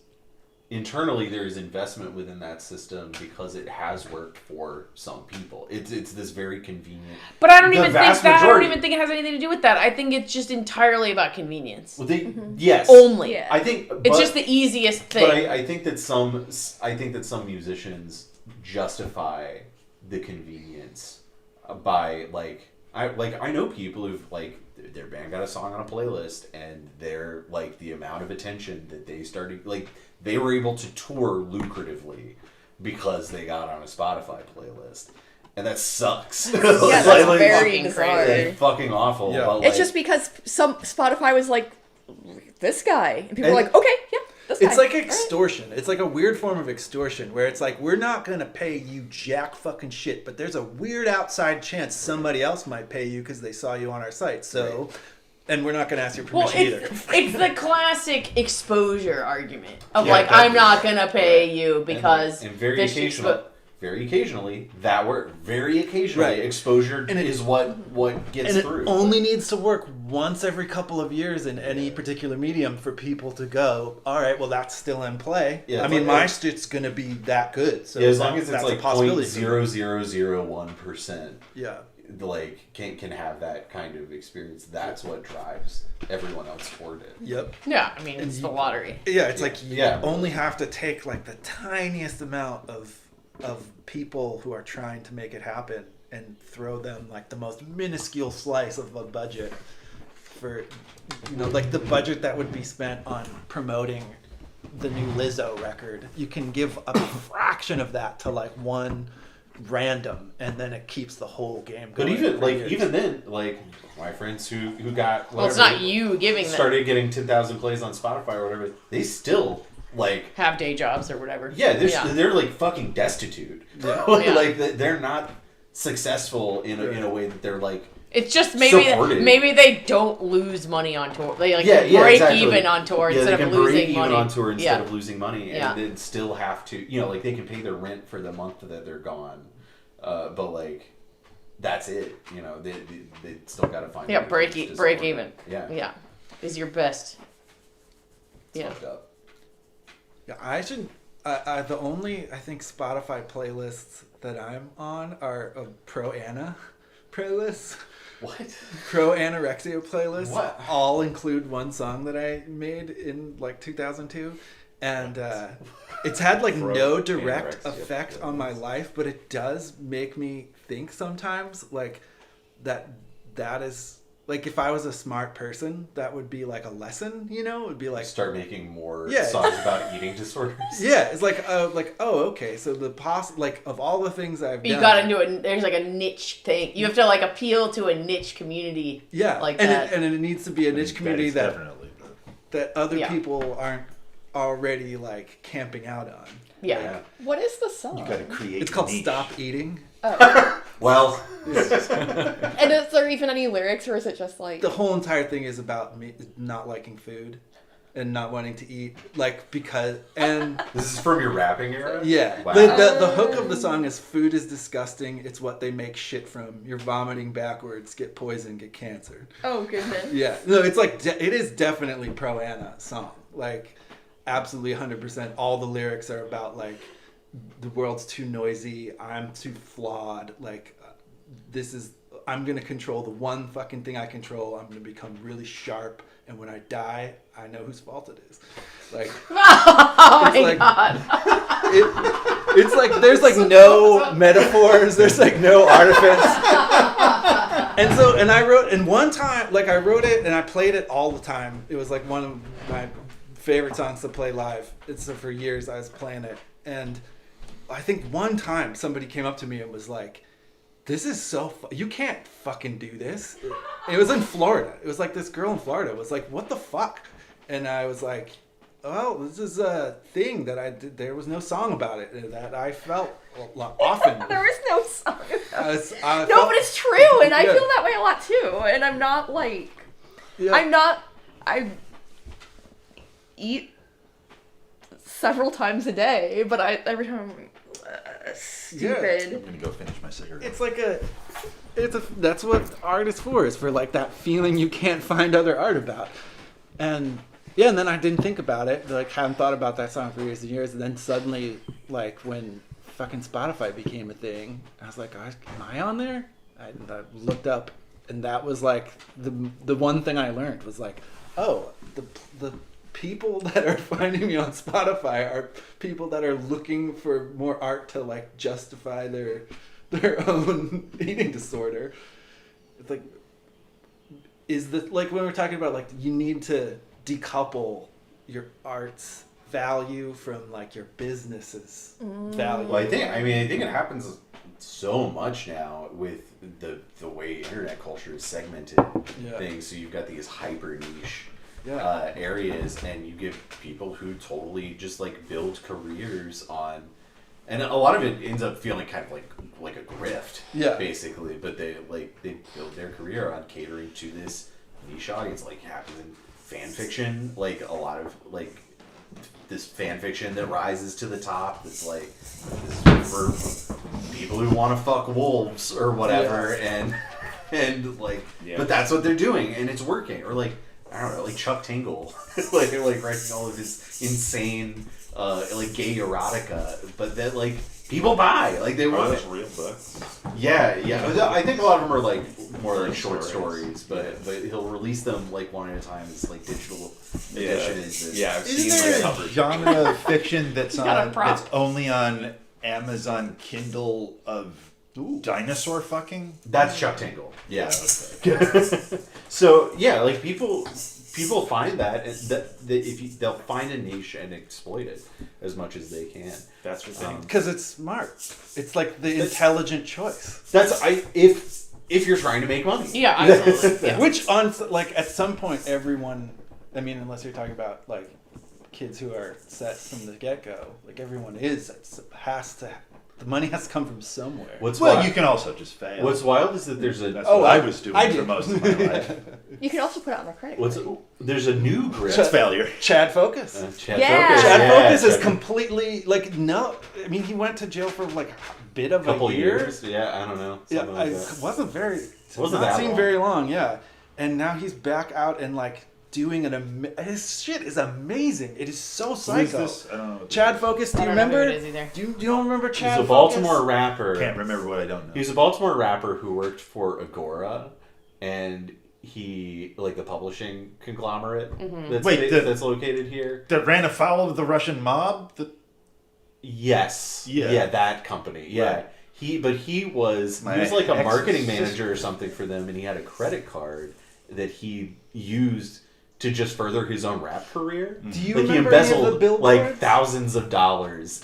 investment within that system because it has worked for some people. It's this very convenient. But I don't The even think vast that. I don't majority- even think it has anything to do with that. I think it's just entirely about convenience. Well, yes, Only. Yeah. I think It's but- just the easiest thing. But I think that some musicians justify the convenience by I know people who've like their band got a song on a playlist and they're like the amount of attention that they started like they were able to tour lucratively because they got on a Spotify playlist. And that sucks. Yeah, that's Like, very fucking bizarre. crazy. it's fucking awful. Yeah. But, It's like, just because some Spotify was like, this guy, and people And- were like, okay, yeah, this guy. It's like All right. extortion. It's like a weird form of extortion where it's like, we're not going to pay you jack fucking shit, but there's a weird outside chance somebody else might pay you because they saw you on our site. So, and we're not going to ask your Well, permission either. it's the classic exposure argument of Yeah, like, definitely. I'm not going to pay you because and very this occasionally, very occasionally, Right. exposure And it- is what gets And through. it only needs to work once every couple of years in any particular medium for people to go, all right, well, that's still in play. Yeah, I it's mean, like- my shit's going to be that good. So as long as it's that's like a possibility. 0.0001%, Yeah. like can have that kind of experience. That's what drives everyone else toward it. Yep. yeah, I mean, it's the lottery. Yeah, it's like you Yeah. only have to take like the tiniest amount of people who are trying to make it happen and throw them like the most minuscule slice of a budget for like the budget that would be spent on promoting the new Lizzo record. You can give a fraction of that to like one random and then it keeps the whole game But going. even for like years. even then, like my friends who got Well, it's whatever, not you giving them. started getting 10,000 plays on Spotify or whatever, they still like have day jobs or whatever. yeah, they're like fucking destitute. Yeah. Yeah. Like they're not successful in a way that they're like. It's just maybe Supported. maybe they don't lose money on tour. They like Yeah, break exactly. even on tour Yeah, instead they of can break losing even money. on tour instead Yeah. of losing money, Yeah. and then still have to, you know, like they can pay their rent for the month that they're gone, but like that's it. You know, they still got to find Yeah, money break to break support even. it. Yeah, Yeah, is your best. It's Yeah. fucked up. Yeah, I should. The only I think Spotify playlists that I'm on are a pro Anna playlists. What? Pro anorexia playlists. What? All include one song that I made in like 2002, and it's had like Pro no direct anorexia effect on my life, but it does make me think sometimes like that is. Like if I was a smart person, that would be like a lesson, you know? It would be like Start making more Yeah. songs about eating disorders. yeah, it's like oh okay, so the like of all the things I've You done, gotta do it. There's like a niche thing. You have to like appeal to a niche community. yeah, like and that. it needs to be a niche community is that definitely that other Yeah. people aren't already like camping out on. Yeah. What is the song? you got to create. It's called niche. Stop Eating. Oh. Well, And is there even any lyrics, or is it just like? The whole entire thing is about me not liking food and not wanting to eat, like because and this is from your rapping era. yeah, Wow. the hook of the song is food is disgusting. It's what they make shit from. You're vomiting backwards, get poisoned, get cancer. Oh goodness. Yeah, no, it's like it is definitely pro Anna song. Like, absolutely 100%. All the lyrics are about like the world's too noisy. I'm too flawed. Like, I'm gonna control the one fucking thing I control. I'm gonna become really sharp, and when I die, I know whose fault it is. Like, Oh It's my like- god. it's like there's like no metaphors. There's like no artifice. And I wrote, and one time, like I wrote it and I played it all the time. It was like one of my favorite songs to play live. It's for years I was playing it, and I think one time somebody came up to me and was like, "This is so you can't fucking do this." It was in Florida. It was like this girl in Florida was like, "What the fuck?" And I was like, "Oh, this is a thing that I did. There was no song about it that I felt often." There is no song. I No, felt- but it's true, and I Yeah. feel that way a lot too. And I'm not like, Yeah. I eat several times a day, but every time I'm like, stupid. I'm gonna go finish my cigarette. It's like that's what art is for. It's for like that feeling you can't find other art about. And yeah, and then I didn't think about it. Like, haven't thought about that song for years and years. And then suddenly, like when fucking Spotify became a thing, I was like, am I on there? I looked up, and that was like the one thing I learned was like, oh, the people that are finding me on Spotify are people that are looking for more art to like justify their own eating disorder. It's like, like when we're talking about like you need to decouple your art's value from like your business's value. Well, I think it happens so much now with the way internet culture is segmented things. So you've got these hyper niche areas, and you give people who totally just like build careers on, and a lot of it ends up feeling kind of like a grift, basically. But they build their career on catering to this niche audience, like happens in fan fiction, like a lot of like this fan fiction that rises to the top. That's like this is for people who want to fuck wolves or whatever, and like, but that's what they're doing, and it's working. Or like, I don't know, like Chuck Tingle, like writing all of his insane like gay erotica, but that like people buy, like they want those it. real books. Yeah. I think a lot of them are like more like short stories, but he'll release them like one at a time as like digital editions. I've Isn't seen there like a covers. genre of fiction that's got a on prop. that's only on Amazon Kindle of dinosaur fucking? That's Chuck Tingle. Yeah. Okay. So yeah, like people find that they'll find a niche and exploit it as much as they can. That's what they. Because it's smart. It's like the intelligent choice. That's if you're trying to make money. Yeah, absolutely. Yeah. Which on like at some point everyone, I mean, unless you're talking about like kids who are set from the get-go. Like everyone is. The money has to come from somewhere. Well, you can also just fail. What's wild is that there's a That's what I was doing for most of my life. You can also put it on a credit card. there's a new grip. That's failure. Chad Focus. Chad Yeah. Focus. Chad Yeah, Focus is Chad- completely like no. I mean, he went to jail for like a bit of couple a year. years. Yeah, I don't know. Yeah, Something like it that. wasn't very. Wasn't not that seemed long. very long. Yeah, and now he's back out and like doing his shit is amazing. It is so Who psycho. is this? I don't know. What Chad Focus. Do I you don't know who remember? it is either. Do you don't remember Chad? He's a Focus? Baltimore rapper. Can't remember what I don't know. He's a Baltimore rapper who worked for Agora, and he like a publishing conglomerate that's Wait, that's located here. that ran afoul of the Russian mob. Yes. Yeah. Yeah, that company. Yeah. Right. He was My like a ex marketing sister. manager or something for them, and he had a credit card that he used to just further his own rap career. Do you Like he remember any of the embezzled billboards? like thousands of dollars,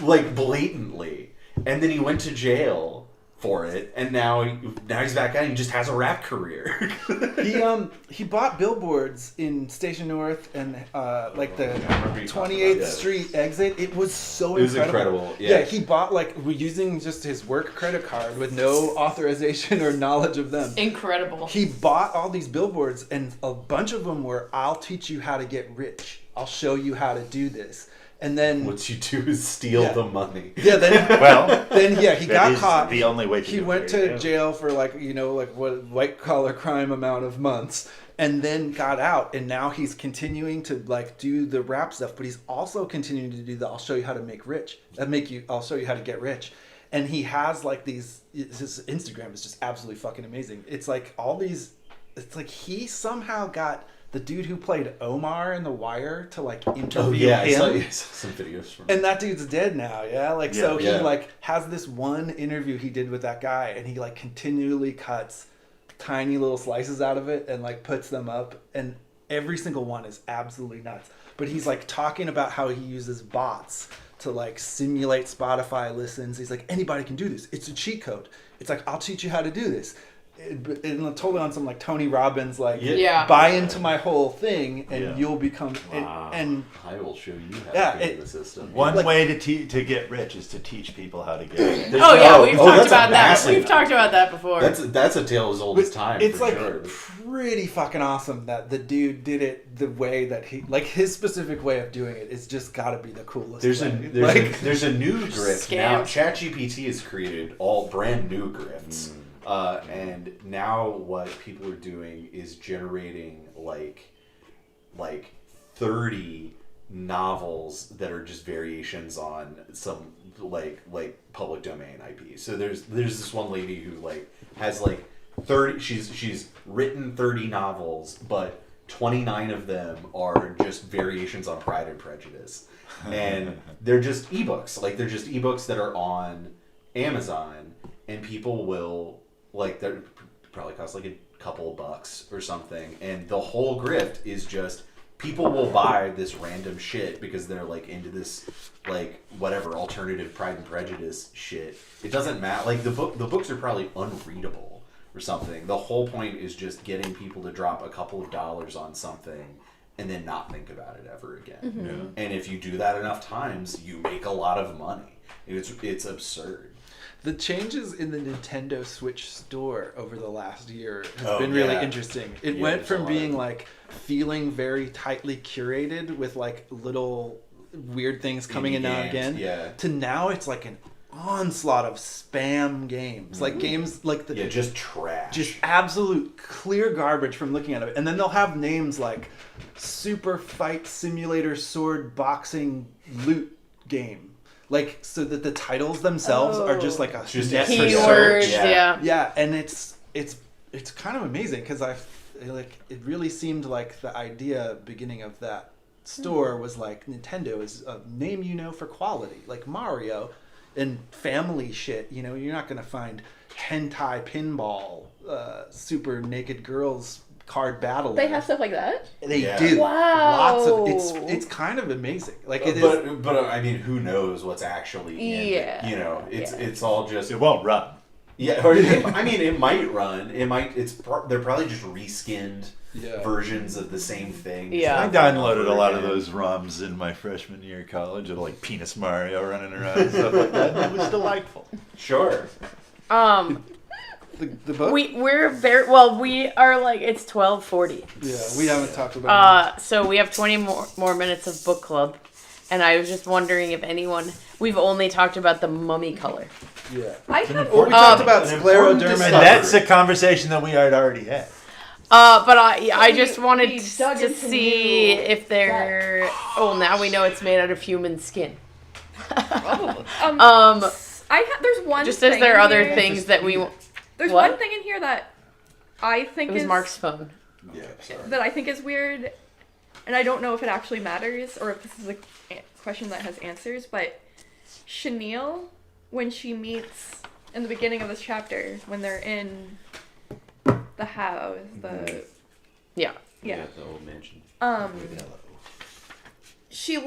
like blatantly, and then he went to jail for it, and now he's back out and he just has a rap career. He bought billboards in Station North and like the remember you talking 28th about that. Street exit. It was so It was incredible. incredible, yeah. He bought like using just his work credit card with no authorization or knowledge of them. Incredible. He bought all these billboards, and a bunch of them were, "I'll teach you how to get rich. I'll show you how to do this." And then What you do is steal Yeah. the money. yeah, then Well, then yeah, he that got is caught. the only way to He do it. went There you to go. jail for like what white collar crime amount of months, and then got out, and now he's continuing to like do the rap stuff, but he's also continuing to do the "I'll show you how to make rich." I'll show you how to get rich, and he has like these. His Instagram is just absolutely fucking amazing. It's like all these. It's like he somehow got the dude who played Omar in The Wire to like interview I him. saw some videos from And that dude's dead now, yeah? Like, so he, Yeah. like, has this one interview he did with that guy, and he, like, continually cuts tiny little slices out of it and, like, puts them up, and every single one is absolutely nuts. But he's, like, talking about how he uses bots to, like, simulate Spotify listens. He's like, anybody can do this. It's a cheat code. It's like, I'll teach you how to do this. And totally on some, like, Tony Robbins, like, Yeah. buy into my whole thing, and Yeah. you'll become... Wow. And I will show you how Yeah, to game it- the system. One Like- way to get rich is to teach people how to get rich. Oh yeah, we've talked that's a about that. massive- We've talked about that before. That's a tale as old as time. It's for like sure. pretty fucking awesome that the dude did it the way that he, like, his specific way of doing it. It's just got to be the coolest. There's way. there's a new grift now. Scams. ChatGPT has created all brand new grifts, and now what people are doing is generating like 30 novels that are just variations on some like public domain IP. So there's this one lady who like has like 30. She's written 30 novels, but 29 of them are just variations on Pride and Prejudice. And they're just ebooks. Like they're just ebooks that are on Amazon, and people will like they're probably cost like a couple of bucks or something. And the whole grift is just people will buy this random shit because they're like into this like whatever alternative Pride and Prejudice shit. It doesn't matter. Like the books are probably unreadable or something. The whole point is just getting people to drop a couple of dollars on something and then not think about it ever again. And if you do that enough times, you make a lot of money. It's absurd. the changes in the Nintendo Switch store over the last year has Oh, been really yeah. interesting. It Yeah, went there's a from lot being of- like feeling very tightly curated with like little weird things coming Indie in now and games, again, yeah. to now it's like an onslaught of spam games, like games like the Yeah, just trash. just absolute clear garbage from looking at it. And then they'll have names like Super Fight Simulator Sword Boxing Loot Game. Like, so that the titles themselves are just like a Just net for keywords, search. Keywords, yeah. yeah. Yeah, and it's kind of amazing because it really seemed like the idea beginning of that store was like Nintendo is a name you know for quality, like Mario and family shit. You know, you're not gonna find hentai pinball, super naked girls card battle. They have stuff like that? They Yeah. do. Wow. Lots of it's kind of amazing. Like it is. but I mean, who knows what's actually in Yeah. it? You know, it's Yeah. it's all just It won't run. yeah. Or I mean, it might run. It might. They're probably just reskinned versions of the same thing. Yeah. I downloaded a lot of those ROMs in my freshman year of college of like Penis Mario running around and stuff like that. And it was delightful. Sure. The book? We're very well. We are like it's 12:40. Yeah, we haven't talked about So we have 20 more minutes of book club, and I was just wondering if anyone. We've only talked about the mummy color. it. Yeah. I have Or we talked about an important scleroderma. And discovery. that's a conversation that we had already had. But I just wanted we to dug into see new if they're. Oh, now we know it's made out of human skin. probably. There's one. Just as thing there are in other here- things that we. There's What? one thing in here that I think It was is Mark's phone. Yeah, sorry. that I think is weird, and I don't know if it actually matters or if this is a question that has answers. But Chenille, when she meets in the beginning of this chapter, when they're in the house, Yeah. yeah, The old mansion. she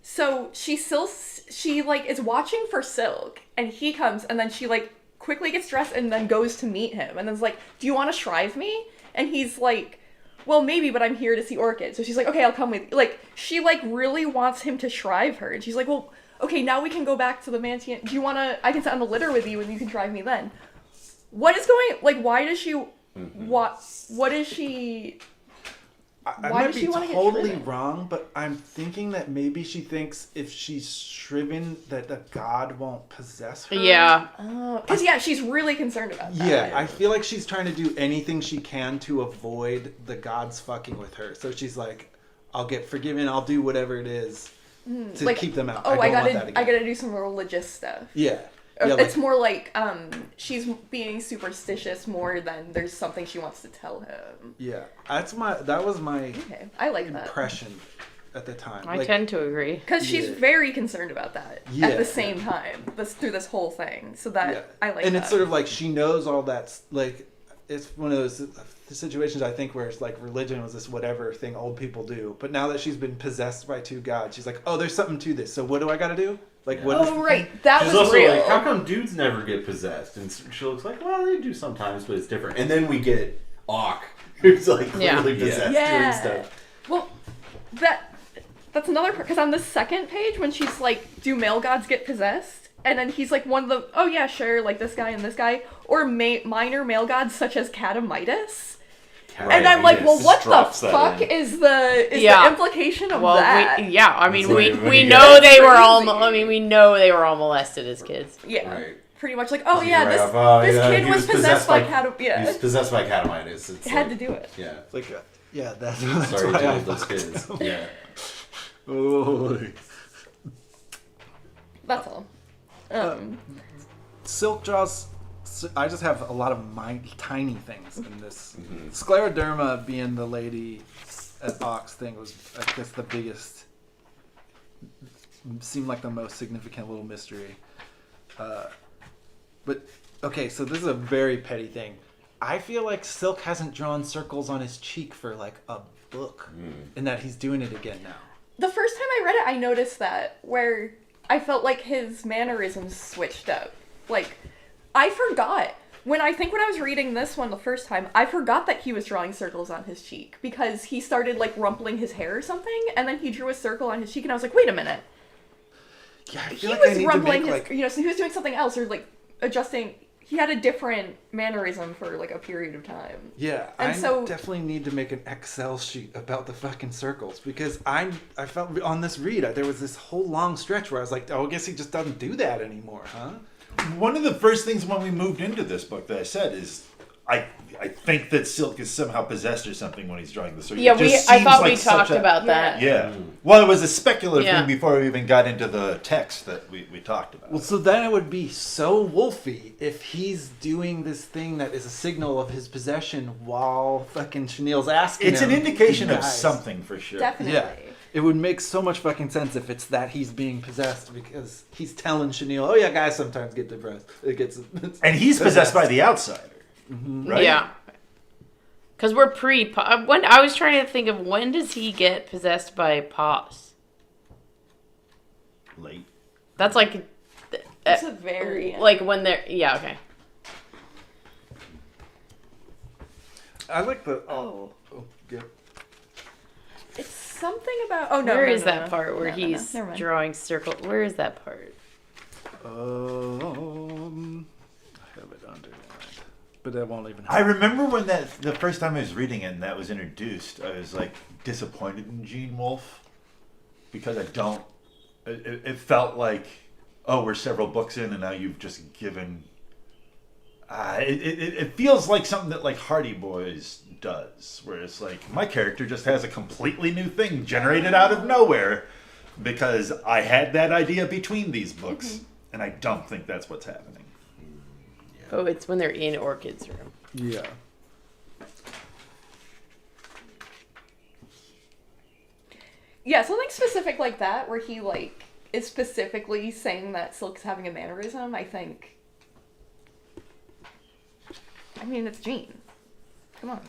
so she like is watching for Silk, and he comes, and then she like quickly gets dressed and then goes to meet him, and then's like, do you want to shrive me? And he's like, well, maybe, but I'm here to see Orchid. So she's like, okay, I'll come with you. Like, she like really wants him to shrive her, and she's like, well, okay, now we can go back to the mansion. Do you want to, I can sit on the litter with you and you can shrive me then. What is going, like, why does she, what is she... I Why might does be she wanna get totally shriven? wrong, but I'm thinking that maybe she thinks if she's shriven that the god won't possess her. Yeah. Because, yeah, she's really concerned about that. Yeah, I feel like she's trying to do anything she can to avoid the gods fucking with her. So she's like, I'll get forgiven, I'll do whatever it is to Like, keep them out. Oh, I don't want that I again. gotta do some religious stuff. Yeah. Yeah, It's like, more like she's being superstitious more than there's something she wants to tell him. yeah. That was my Okay, I like that. impression at the time. I Like, tend to agree. Because she's Yeah. very concerned about that Yeah. at the same time, through this whole thing. So that, yeah. I like and that. it's sort of like she knows all that, like, it's one of those situations I think where it's like religion was this whatever thing old people do, but now that she's been possessed by two gods, she's like, oh, there's something to this. So what do I got to do? Like, what? Oh, right. That She's was also real. like, how come dudes never get possessed? And she looks like, well, they do sometimes, but it's different. And then we get Auk, who's like Yeah. clearly possessed Yeah. doing stuff. Well, that's another part, because on the second page, when she's like, do male gods get possessed? And then he's like, one of the, oh yeah, sure, like this guy and this guy. Or minor male gods such as Catamitus. And I'm like, well, what the Drops that fuck in. is the Yeah. implication of Well, that? I mean, It's like we when you know get- they were all. Crazy. I mean, we know they were all molested as kids. Yeah. Right. Pretty much like, oh You yeah, write this, off, oh, this yeah, kid he was possessed by Catamitus. He Yeah. was possessed by Catamitus. It's Had to like, do it. Yeah. It's like, yeah, that's Sorry why to I all those fucked kids. them. Yeah. Oh. That's all. Silk draws. I just have a lot of tiny things in this. Scleroderma being the lady at Ox thing was, I guess, the biggest. Seemed like the most significant little mystery. But okay, so this is a very petty thing. I feel like Silk hasn't drawn circles on his cheek for like a book, and that he's doing it again now. The first time I read it, I noticed that, where I felt like his mannerisms switched up. Like, I forgot. When I was reading this one the first time, I forgot that he was drawing circles on his cheek, because he started, like, rumpling his hair or something, and then he drew a circle on his cheek, and I was like, wait a minute. Yeah, I He feel like I was need to rumpling make his, like so he was doing something else, or, like, adjusting. He had a different mannerism for, like, a period of time. yeah. And I so- definitely need to make an Excel sheet about the fucking circles because I felt on this read there was this whole long stretch where I was like, oh, I guess he just doesn't do that anymore, huh? One of the first things when we moved into this book that I said is I think that Silk is somehow possessed or something when he's drawing the circle. Yeah, It just I seems thought like we such talked a- about that. Yeah. Well, it was a speculative Yeah. thing before we even got into the text that we talked about. Well, so then it would be so wolfy if he's doing this thing that is a signal of his possession while fucking Chenille's asking It's him. an indication of Guys. something for sure. Definitely. Yeah. It would make so much fucking sense if it's that he's being possessed because he's telling Chenille, oh yeah, guys sometimes get depressed. And he's possessed by the outsider. Right? Yeah. Because we're when I was trying to think of when does he get possessed by Pos? Late. That's like, It's a very... like when they're okay. I like the. Oh. Good. It's something about. Oh, no. Where no, is no, that no. part where No, no, no. he's Never mind. drawing circle? Where is that part? I have it underlined, but I won't even. I remember when the first time I was reading it and that was introduced, I was like disappointed in Gene Wolfe because I don't. It felt like, oh, we're several books in and now you've just given. It feels like something that like Hardy Boys does, where it's like my character just has a completely new thing generated out of nowhere because I had that idea between these books, and I don't think that's what's happening. Oh, it's when they're in Orchid's room. Yeah. Yeah, something specific like that, where he, like, is specifically saying that Silk's having a mannerism, I think. I mean, it's Gene. Come on.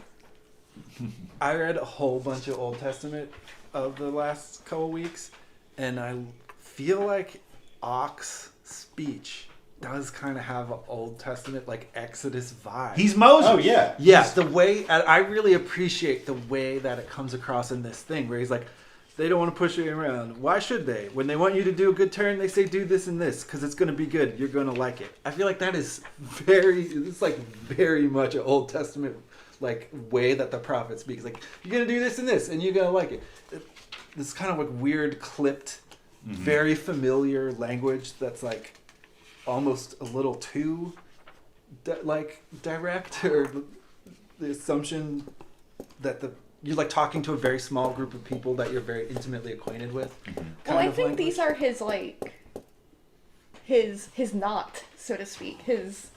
I read a whole bunch of Old Testament of the last couple weeks, and I feel like Ock's speech does kind of have an Old Testament, like Exodus vibe. He's Moses. Oh yeah. Yes, the way I really appreciate the way that it comes across in this thing, where he's like, they don't want to push you around. Why should they? When they want you to do a good turn, they say do this and this because it's going to be good. You're going to like it. I feel like that is it's like very much an Old Testament like way that the prophet speaks. Like, you're going to do this and this, and you're going to like it. This kind of like weird clipped, very familiar language that's like almost a little too like direct, or the assumption that you're like talking to a very small group of people that you're very intimately acquainted with. Well, I think these are his, like, his knot, so to speak. His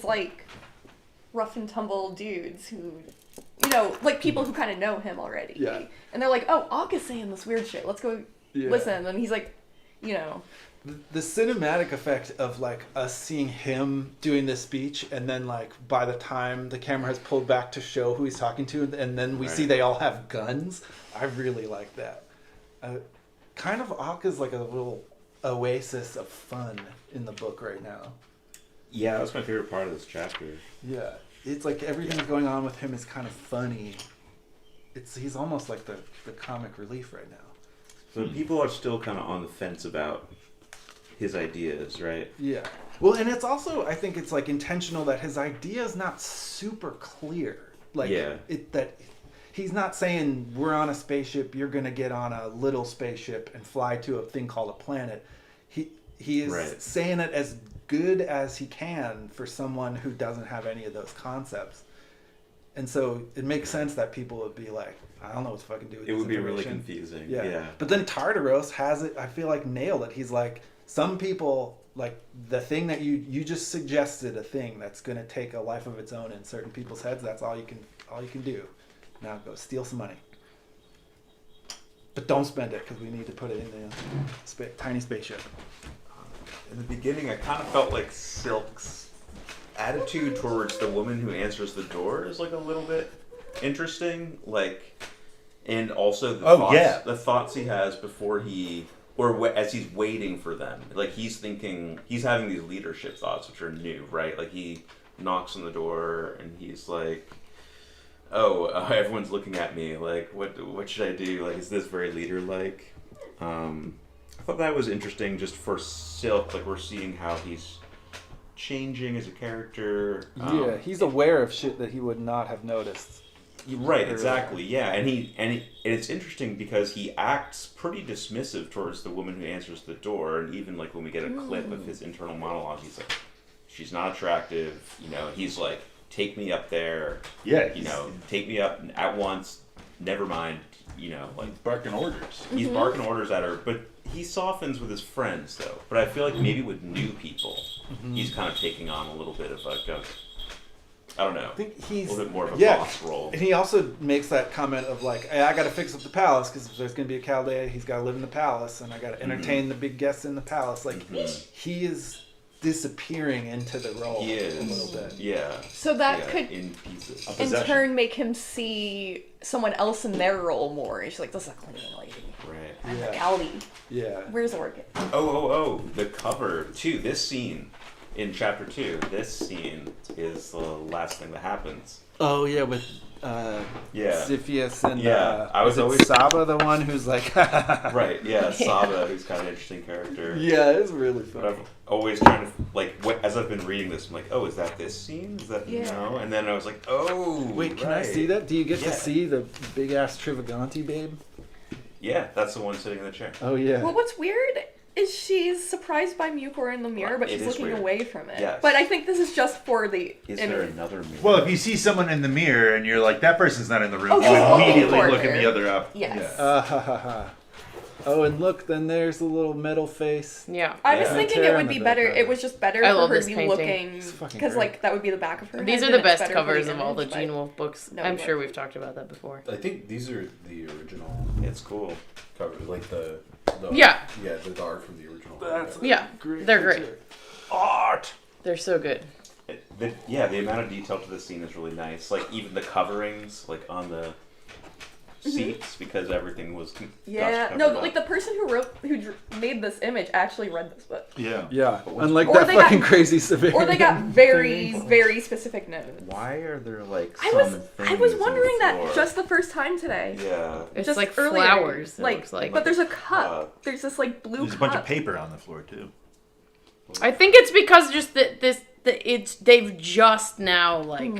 like, rough and tumble dudes who, you know, like people who kind of know him already. Yeah. And they're like, oh, Auk is saying this weird shit. Let's go listen. And he's like, you know. The cinematic effect of like us seeing him doing this speech, and then like by the time the camera has pulled back to show who he's talking to, and then we see they all have guns, I really like that. Kind of Auk is like a little oasis of fun in the book right now. Yeah, that's my favorite part of this chapter. Yeah, it's like everything that's going on with him is kind of funny. He's almost like the comic relief right now. So people are still kind of on the fence about his ideas, right? Yeah. Well, and it's also, I think it's like intentional that his idea is not super clear. Like, that he's not saying we're on a spaceship, you're going to get on a little spaceship and fly to a thing called a planet. He is saying it as good as he can for someone who doesn't have any of those concepts. And so it makes sense that people would be like, I don't know what to fucking do with this. It would be really information. confusing. Yeah. Yeah. But then Tartaros has it, I feel like, nailed it. He's like, some people, like, the thing that you just suggested, a thing that's going to take a life of its own in certain people's heads, that's all you can do. Now go steal some money. But don't spend it, because we need to put it in the tiny spaceship. In the beginning, I kind of felt like Silk's attitude towards the woman who answers the door is like a little bit interesting. Like, and also the thoughts he has before as he's waiting for them. Like, he's having these leadership thoughts, which are new, right? Like, he knocks on the door and he's like, everyone's looking at me. Like, what should I do? Like, is this very leader-like? I thought that was interesting just for Silk. Like, we're seeing how he's changing as a character. Yeah, he's aware of shit that he would not have noticed. Right, exactly. Yeah, and it's interesting because he acts pretty dismissive towards the woman who answers the door, and even like when we get a clip of his internal monologue, he's like, "She's not attractive," you know. He's like, "Take me up there." Yeah, you know, take me up at once. Never mind. You know, like barking orders. He's barking orders at her, but he softens with his friends though. But I feel like maybe with new people, he's kind of taking on a little bit of like a. I don't know. I think he's a little bit more of a boss role. And he also makes that comment of like, hey, I got to fix up the palace because if there's going to be a Chaldea, he's got to live in the palace, and I got to entertain the big guests in the palace. Like, he is disappearing into the role a little bit. Yeah. So that could, in pieces. in turn, make him see someone else in their role more. He's like, this is a cleaning lady. Right. I'm the Callie. Yeah. Where's Orchid? Oh, the cover too. This scene, in chapter 2, this scene is the last thing that happens. Oh yeah, with Yeah. Ziphius and Yeah, I was is it always- Saba, the one who's like Right, yeah, Saba, who's kind of an interesting character. Yeah, it's really But funny. I've always trying to, like, as I've been reading this, I'm like, oh, is that this scene? Is that, Yeah. no? And then I was like, oh, Wait, can I right. see that? Do you get Yeah. to see the big ass Trivaganti babe? Yeah, that's the one sitting in the chair. Oh yeah. Well, what's weird is she's surprised by Mucor in the mirror, but It she's is looking weird. away from it. Yes. But I think this is just for the Is image. there another mirror? Well, if you see someone in the mirror and you're like, that person's not in the room, Oh, you she's looking immediately for look her. at the other up. Yes. Yeah. Ha ha ha. Oh, and look, then there's the little metal face. Yeah. I was Yeah. thinking Tear it in would the be better. background. It was just better I for love her this to be painting. looking It's fucking because great. like that would be the back of her. These head, are and the it's best better for covers the of all the image, Gene but- Wolfe books. No, I'm but- sure we've talked about that before. I think these are the original It's cool. covers, like the Yeah. yeah, the art from the original. Yeah, Great they're great. picture. Art! They're so good. The amount of detail to this scene is really nice. Like, even the coverings, like, on the seats, because everything was Yeah. covered No, up. like the person who made this image actually read this book, Yeah. Yeah, unlike Or that they got- fucking crazy severe. or they got very, very specific notes. Why are there, like, I some was things on the wondering that floor? just the first time today. Yeah. It's Just like earlier, flowers. It like, looks like. but there's a cup. There's this like blue There's a cup. bunch of paper on the floor, too. I think it's because just they've just now like,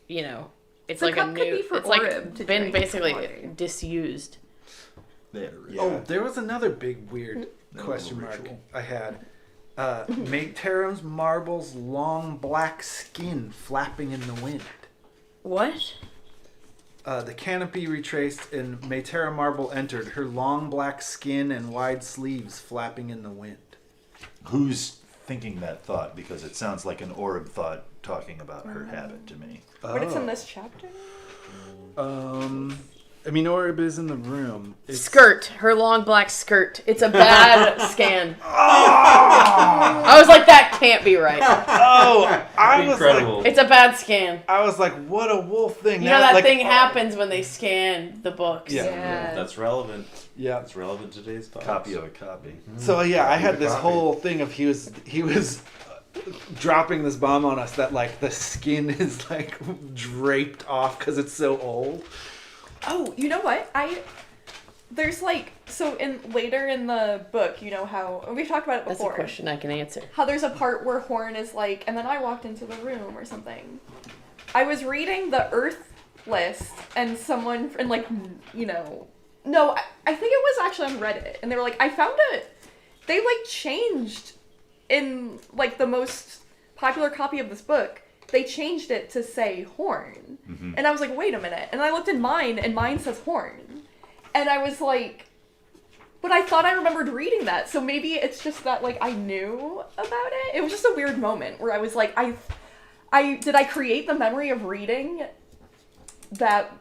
you know, it's The like cup a could new. be for It's like Orib to been drink basically water. disused. They had a ritual. Oh, there was another big weird That question little mark ritual. I had. Mayterim's marble's long black skin flapping in the wind. What? The canopy retraced and Maytera Marble entered, her long black skin and wide sleeves flapping in the wind. Who's thinking that thought? Because it sounds like an Orib thought talking about her habit to me. But it's in this chapter. I mean, Orib is in the room. It's, Skirt. Her long black skirt. It's a bad scan. I was like, that can't be right. Oh, I was Incredible. It's a bad scan. I was like, what a wolf thing. You know that like, thing happens when they scan the books. Yeah. That's relevant. Yeah. That's relevant to today's thoughts. Copy of a copy. So yeah, I had the this copy. whole thing of he was dropping this bomb on us that like the skin is like draped off because it's so old. Oh, you know what? There's like so in later in the book, you know how we've talked about it That's a before. question I can answer. How there's a part where Horn is like, and then I walked into the room or something. I was reading the Earth list, and someone and like you know, no, I think it was actually on Reddit, and they were like, I found it. They like changed in like the most popular copy of this book. They changed it to say Horn. And I was like, wait a minute. And I looked in mine, and mine says Horn. And I was like, but I thought I remembered reading that. So maybe it's just that, like, I knew about it. It was just a weird moment where I was like, did I create the memory of reading that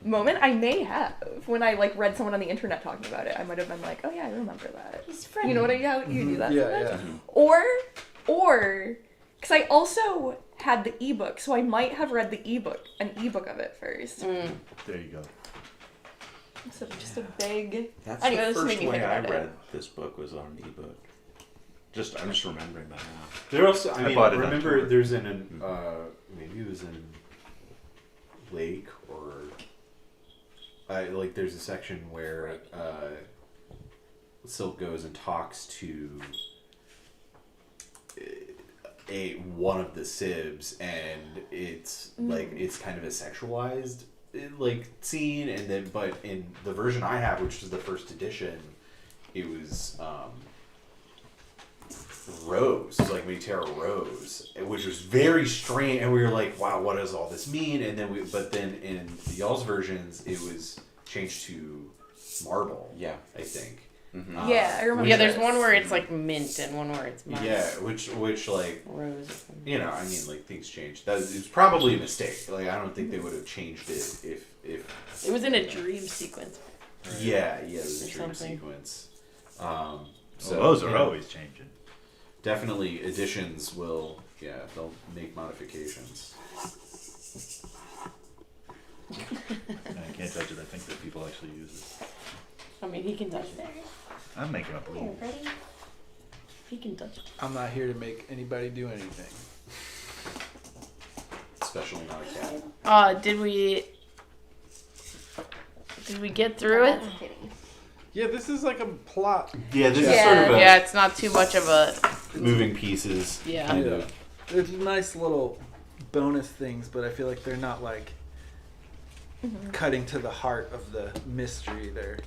moment? I may have. When I, like, read someone on the internet talking about it, I might have been like, oh yeah, I remember that. You know what how you do that Yeah, sometimes? yeah. Or, because I also had the ebook, so I might have read an ebook of it first. There you go. So just a big. That's Anyway, the this made first me way think I about it. read this book was on an ebook. I'm just remembering that now. There also, I I mean, bought it on remember tour. there's maybe it was in Lake or like there's a section where Silk goes and talks to one of the Sibs, and it's like it's kind of a sexualized like scene, and then but in the version I have, which is the first edition, it was Rose, like Maytera Rose, which was very strange, and we were like, wow, what does all this mean? And then but then in y'all's versions it was changed to Marble, Yeah. I think. Yeah, I remember. Yeah, there's this. one where it's like mint and one where it's mint. Yeah, which like, Rose or something. you know, I mean, like things changed. That it was probably a mistake. Like I don't think they would have changed it if It was in a dream sequence. yeah, it was a Or dream something. sequence. So So those are you know, always changing. definitely editions will they'll make modifications. I can't touch it. I think that people actually use it. I mean, he can touch it. I'm making up rules. He can touch it. I'm not here to make anybody do anything. Especially not a cat. Did we get through it? Yeah, this is like a plot. Yeah, this is Yeah. sort of a Yeah, it's not too much of a. moving pieces. Yeah. kind Yeah. of. There's nice little bonus things, but I feel like they're not like cutting to the heart of the mystery there.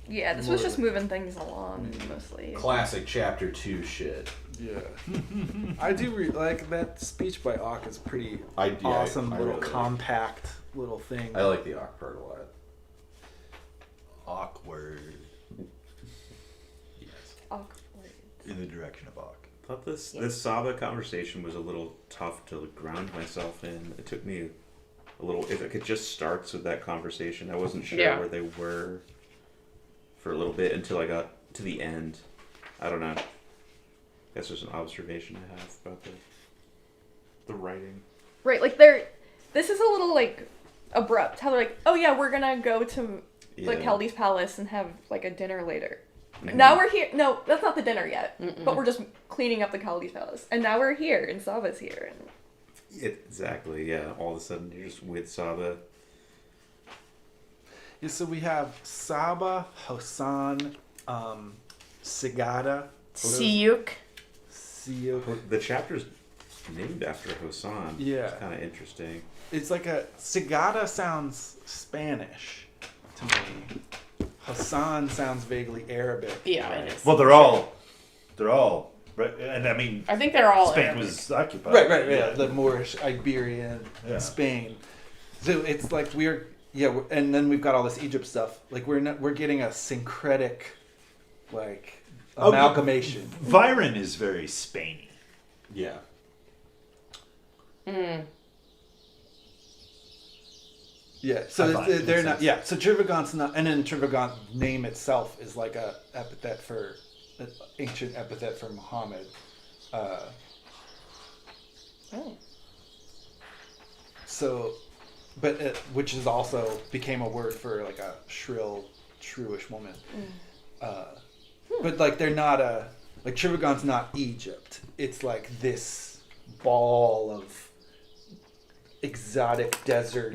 Yeah, this was just moving things along mostly. Classic chapter 2 shit. Yeah. I do like that speech by Ock is pretty I awesome, I little really like- compact little thing. I like the Ock part a lot. Awkward. Yes. Awkward. In the direction of Awk. I thought this Saba conversation was a little tough to ground myself in. It took me a little. If it just starts with that conversation, I wasn't sure Yeah. where they were for a little bit until I got to the end. I don't know. I guess there's an observation I have about the writing. Right, like this is a little like abrupt. How they're like, oh yeah, we're gonna go to like Yeah. Chaldee's palace and have like a dinner later. Mhm. Now we're here. No, that's not the dinner yet. But we're just cleaning up the Chaldee's palace, and now we're here, and Saba's here. And Exactly. Yeah. All of a sudden, you're just with Saba. Yeah, so we have Saba, Hosan, Sagada, Siyuk. Siyuk. The chapter's named after Hosan. Yeah. It's kind of interesting. It's like a Sagada sounds Spanish to me. Hassan sounds vaguely Arabic. Yeah, it is. Well, they're all, right, and I mean, I think they're all. Spain Arabic. was occupied. Right, yeah. The Moorish, Iberian, Yeah. Spain. So it's like and then we've got all this Egypt stuff. Like we're getting a syncretic, like amalgamation. Byron is very Spainy. Yeah. Yeah, so I thought it they're makes not. sense. Yeah, so Trivagant's not, and then Trivagant name itself is like a epithet for an ancient epithet for Muhammad. oh, So, but which is also became a word for like a shrill, shrewish woman. But like they're not like Trivagant's not Egypt. It's like this ball of exotic desert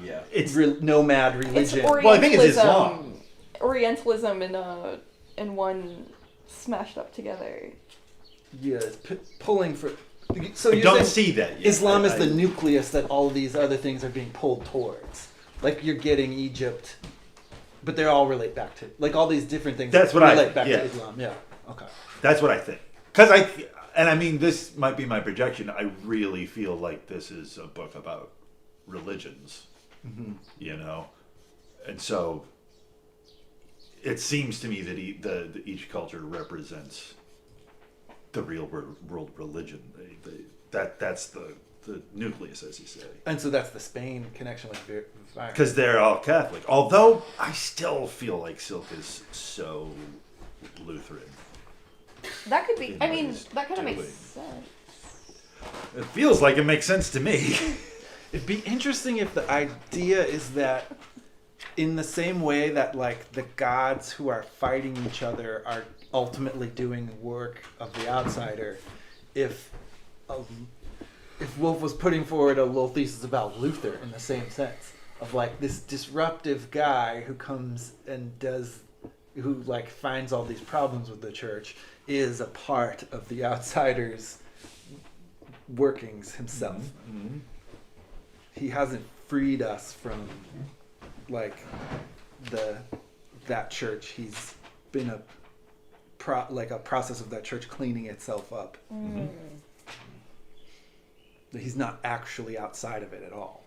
Yeah. It's nomad it's religion. Orientalism. Well, I think it's Islam. Orientalism in one smashed up together. Yeah, it's pulling for. So I you're don't saying see that yet. Islam is I- the nucleus that all of these other things are being pulled towards. Like you're getting Egypt, but they all relate back to like all these different things. That's what I- relate back yeah. to Islam. Yeah. Okay. That's what I think. And I mean, this might be my projection. I really feel like this is a book about religions, you know, and so it seems to me that each culture represents the real world religion. That's the nucleus, as you say. And so that's the Spain connection with Byron. Because they're all Catholic. Although I still feel like Silk is so Lutheran. That could be. In I what mean, he's that kind of makes doing. sense. It feels like it makes sense to me. It'd be interesting if the idea is that in the same way that like the gods who are fighting each other are ultimately doing work of the outsider, if Wolf was putting forward a little thesis about Luther in the same sense of like this disruptive guy who comes and who like finds all these problems with the church is a part of the outsider's workings himself. Mm-hmm. He hasn't freed us from like that church. He's been a process of that church cleaning itself up. He's not actually outside of it at all.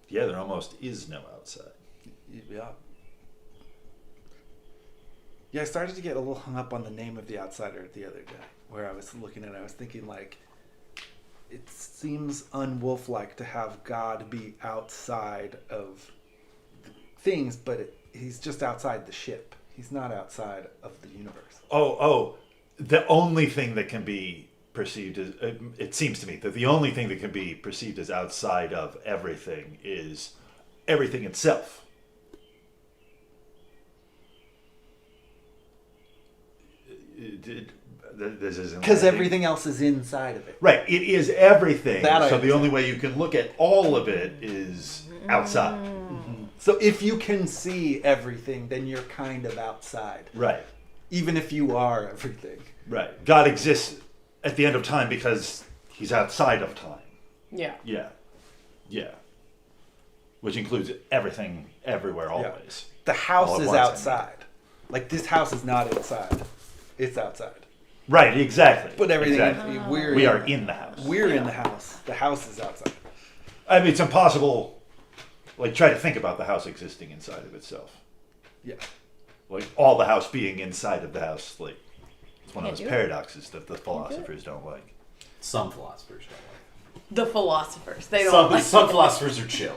Yeah, there almost is no outside. Yeah. Yeah, I started to get a little hung up on the name of the outsider the other day, where I was looking at it, I was thinking like, it seems un-wolf-like to have God be outside of things, but he's just outside the ship. He's not outside of the universe. Oh, the only thing that can be perceived as, it seems to me that the only thing that can be perceived as outside of everything is everything itself. this isn't Because landing. everything else is inside of it. Right, it is everything. That I So the understand. only way you can look at all of it is outside. So if you can see everything, then you're kind of outside. Right, Even if you are everything. right. God exists at the end of time because he's outside of time. Yeah. Yeah, yeah. Which includes everything, everywhere, Yeah. always. The house All at is once, I mean. outside. Like, this house is not inside. It's outside. Right, exactly. But everything, Exactly. we're are in the house. We're in the house. The house is outside. I mean, it's impossible. Like, try to think about the house existing inside of itself. Yeah. Like, all the house being inside of the house. Like, it's one of Can't those do it. paradoxes that the philosophers don't like. Some philosophers don't. The philosophers. They don't Some, like some philosophers are chill.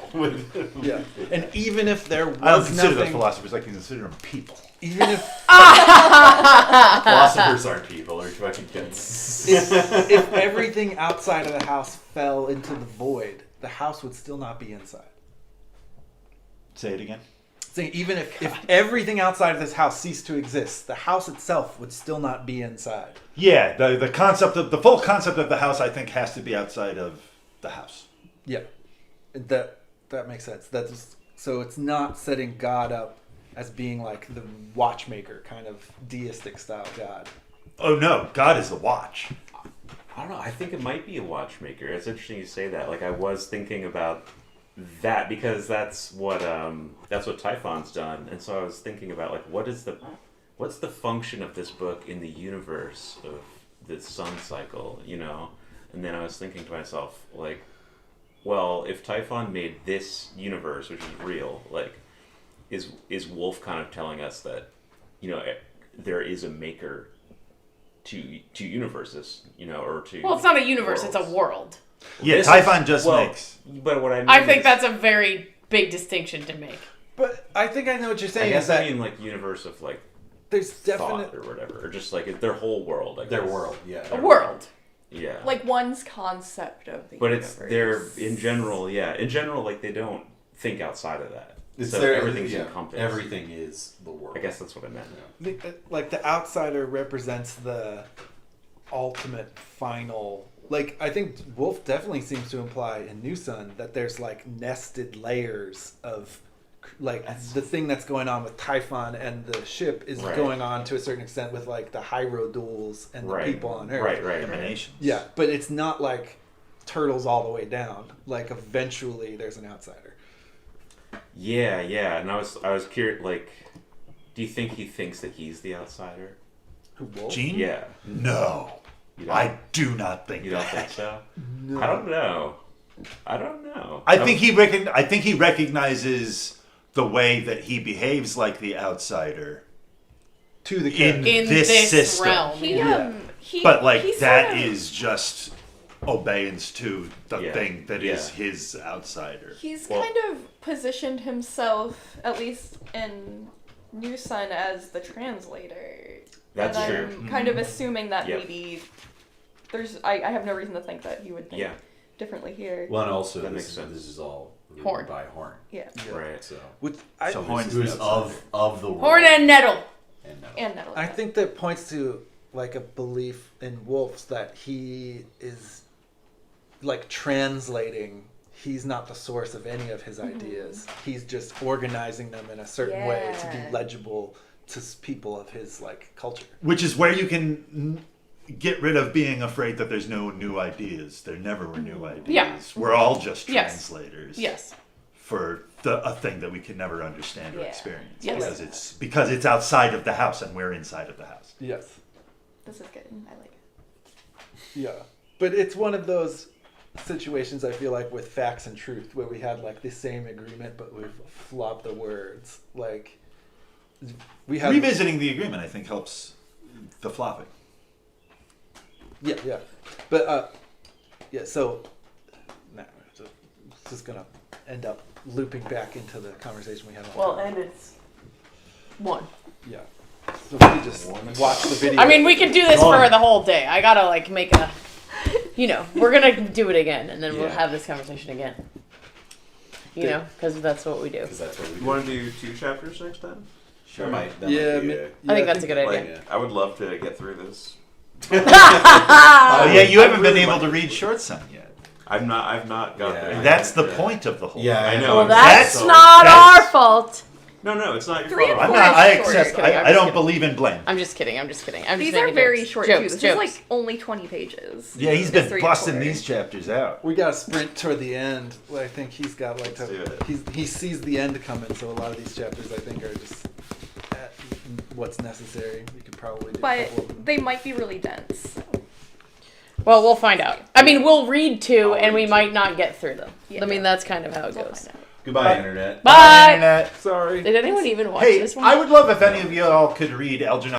Yeah. And even if there was I don't consider nothing, them philosophers. I consider them people. even if Philosophers aren't people. They're fucking kids. if everything outside of the house fell into the void, the house would still not be inside. Say it again. Saying even if everything outside of this house ceased to exist, the house itself would still not be inside. Yeah, the concept of the full concept of the house, I think, has to be outside of the house. Yeah, that makes sense. That's so it's not setting God up as being like the watchmaker kind of deistic style God. Oh no, God is the watch. I don't know. I think it might be a watchmaker. It's interesting you say that. Like I was thinking about that because that's what Typhon's done, and so I was thinking about like what's the function of this book in the universe of the sun cycle, you know? And then I was thinking to myself like, well, if Typhon made this universe, which is real, like, is Wolf kind of telling us that, you know, there is a maker to universes, you know, or to Well, it's not a universe, it's a worlds. world. Yeah, This Typhon is- just well, makes. But what I mean I think is- that's a very big distinction to make. But I think I know what you're I saying. guess Is that I mean like universe of like there's thought definite. or whatever, or just like their whole world. I guess. Their world, yeah. A world. Yeah. Like one's concept of the but it's universe. they're in general, yeah. In general, like they don't think outside of that. It's So their, everything's yeah, encompassed. Everything is the world. I guess that's what I meant. Like the outsider represents the ultimate final. Like I think Wolf definitely seems to imply in New Sun that there's like nested layers of like the thing that's going on with Typhon and the ship is Right. going on to a certain extent with like the Hyro duels and the Right. people on Earth. Right. Emanations. Yeah, but it's not like turtles all the way down. Like eventually there's an outsider. Yeah, and I was curious. Like, do you think he thinks that he's the outsider? Who Wolf? Gene? Yeah. No. You don't, I do not think you don't that. think so? No. I don't know. I don't know. I think he recognizes the way that he behaves like the outsider To the in character. In this this system. realm. He, Yeah. he, But like he that sort of- is just obeyance to the Yeah. thing that is Yeah. his outsider. He's Well- kind of positioned himself, at least in New Sun, as the translator. That's and true. I'm kind of assuming that Yeah. maybe I have no reason to think that he would think Yeah. differently here. Well, and also That this, makes sense. this is all written Horn. by Horn. Yeah. Right. So Which I, So Horn's who's the outsider. of the world. Horn and Nettle. and And Nettle. I think that points to like a belief in Wolf's that he is like translating. He's not the source of any of his ideas. He's just organizing them in a certain way to Yeah. be legible to people of his like culture. Which is where you can get rid of being afraid that there's no new ideas. There never were new ideas. Yeah. We're all just Yes. translators Yes. for a thing that we can never understand or Yeah. experience. Yes. Because it's outside of the house and we're inside of the house. Yes. This is good. I like it. Yeah. But it's one of those situations I feel like with facts and truth where we had like the same agreement but we've flopped the words. Like we had Revisiting the agreement, I think, helps the flopping. Yeah. But yeah, so nah, it's just gonna end up looping back into the conversation we had. Well, and it's one. Yeah. So we just watch the video. I mean, we could do this Go on. for the whole day. I gotta like make a, we're gonna do it again, and then we'll Yeah. have this conversation again. You know, because that's what we do. because that's what we You do. want to do 2 chapters next time? That might Yeah, be I think that's a good idea. Like, I would love to get through this. Oh yeah, you haven't been really able like to it. read Short Sun yet. I've not got Yeah. there. That's the point of the whole. Yeah, thing. I know. Well, That's that's so- not that's- our fault. No, it's not your 3 and fault. I'm 4 not. is I short. accept. Just kidding, I'm I just don't kidding. believe in blame. I'm just kidding. I'm just These making are very jokes. short Jokes, too. This jokes. is like only 20 pages. Yeah, he's It's been 3 and busting 4. these chapters out. We got to sprint toward the end. I think he's got like Let's do it. he sees the end coming. So a lot of these chapters I think are just at what's necessary. We could probably do a But couple of them. they might be really dense. Well, we'll find out. I mean, we'll read 2, I'll and we read might not get through them. Yeah. I mean, that's kind of how it We'll goes. find out. Goodbye, internet. Bye. Internet. Sorry. Did anyone even watch Hey, this one? I would love if any of you all could read Algernon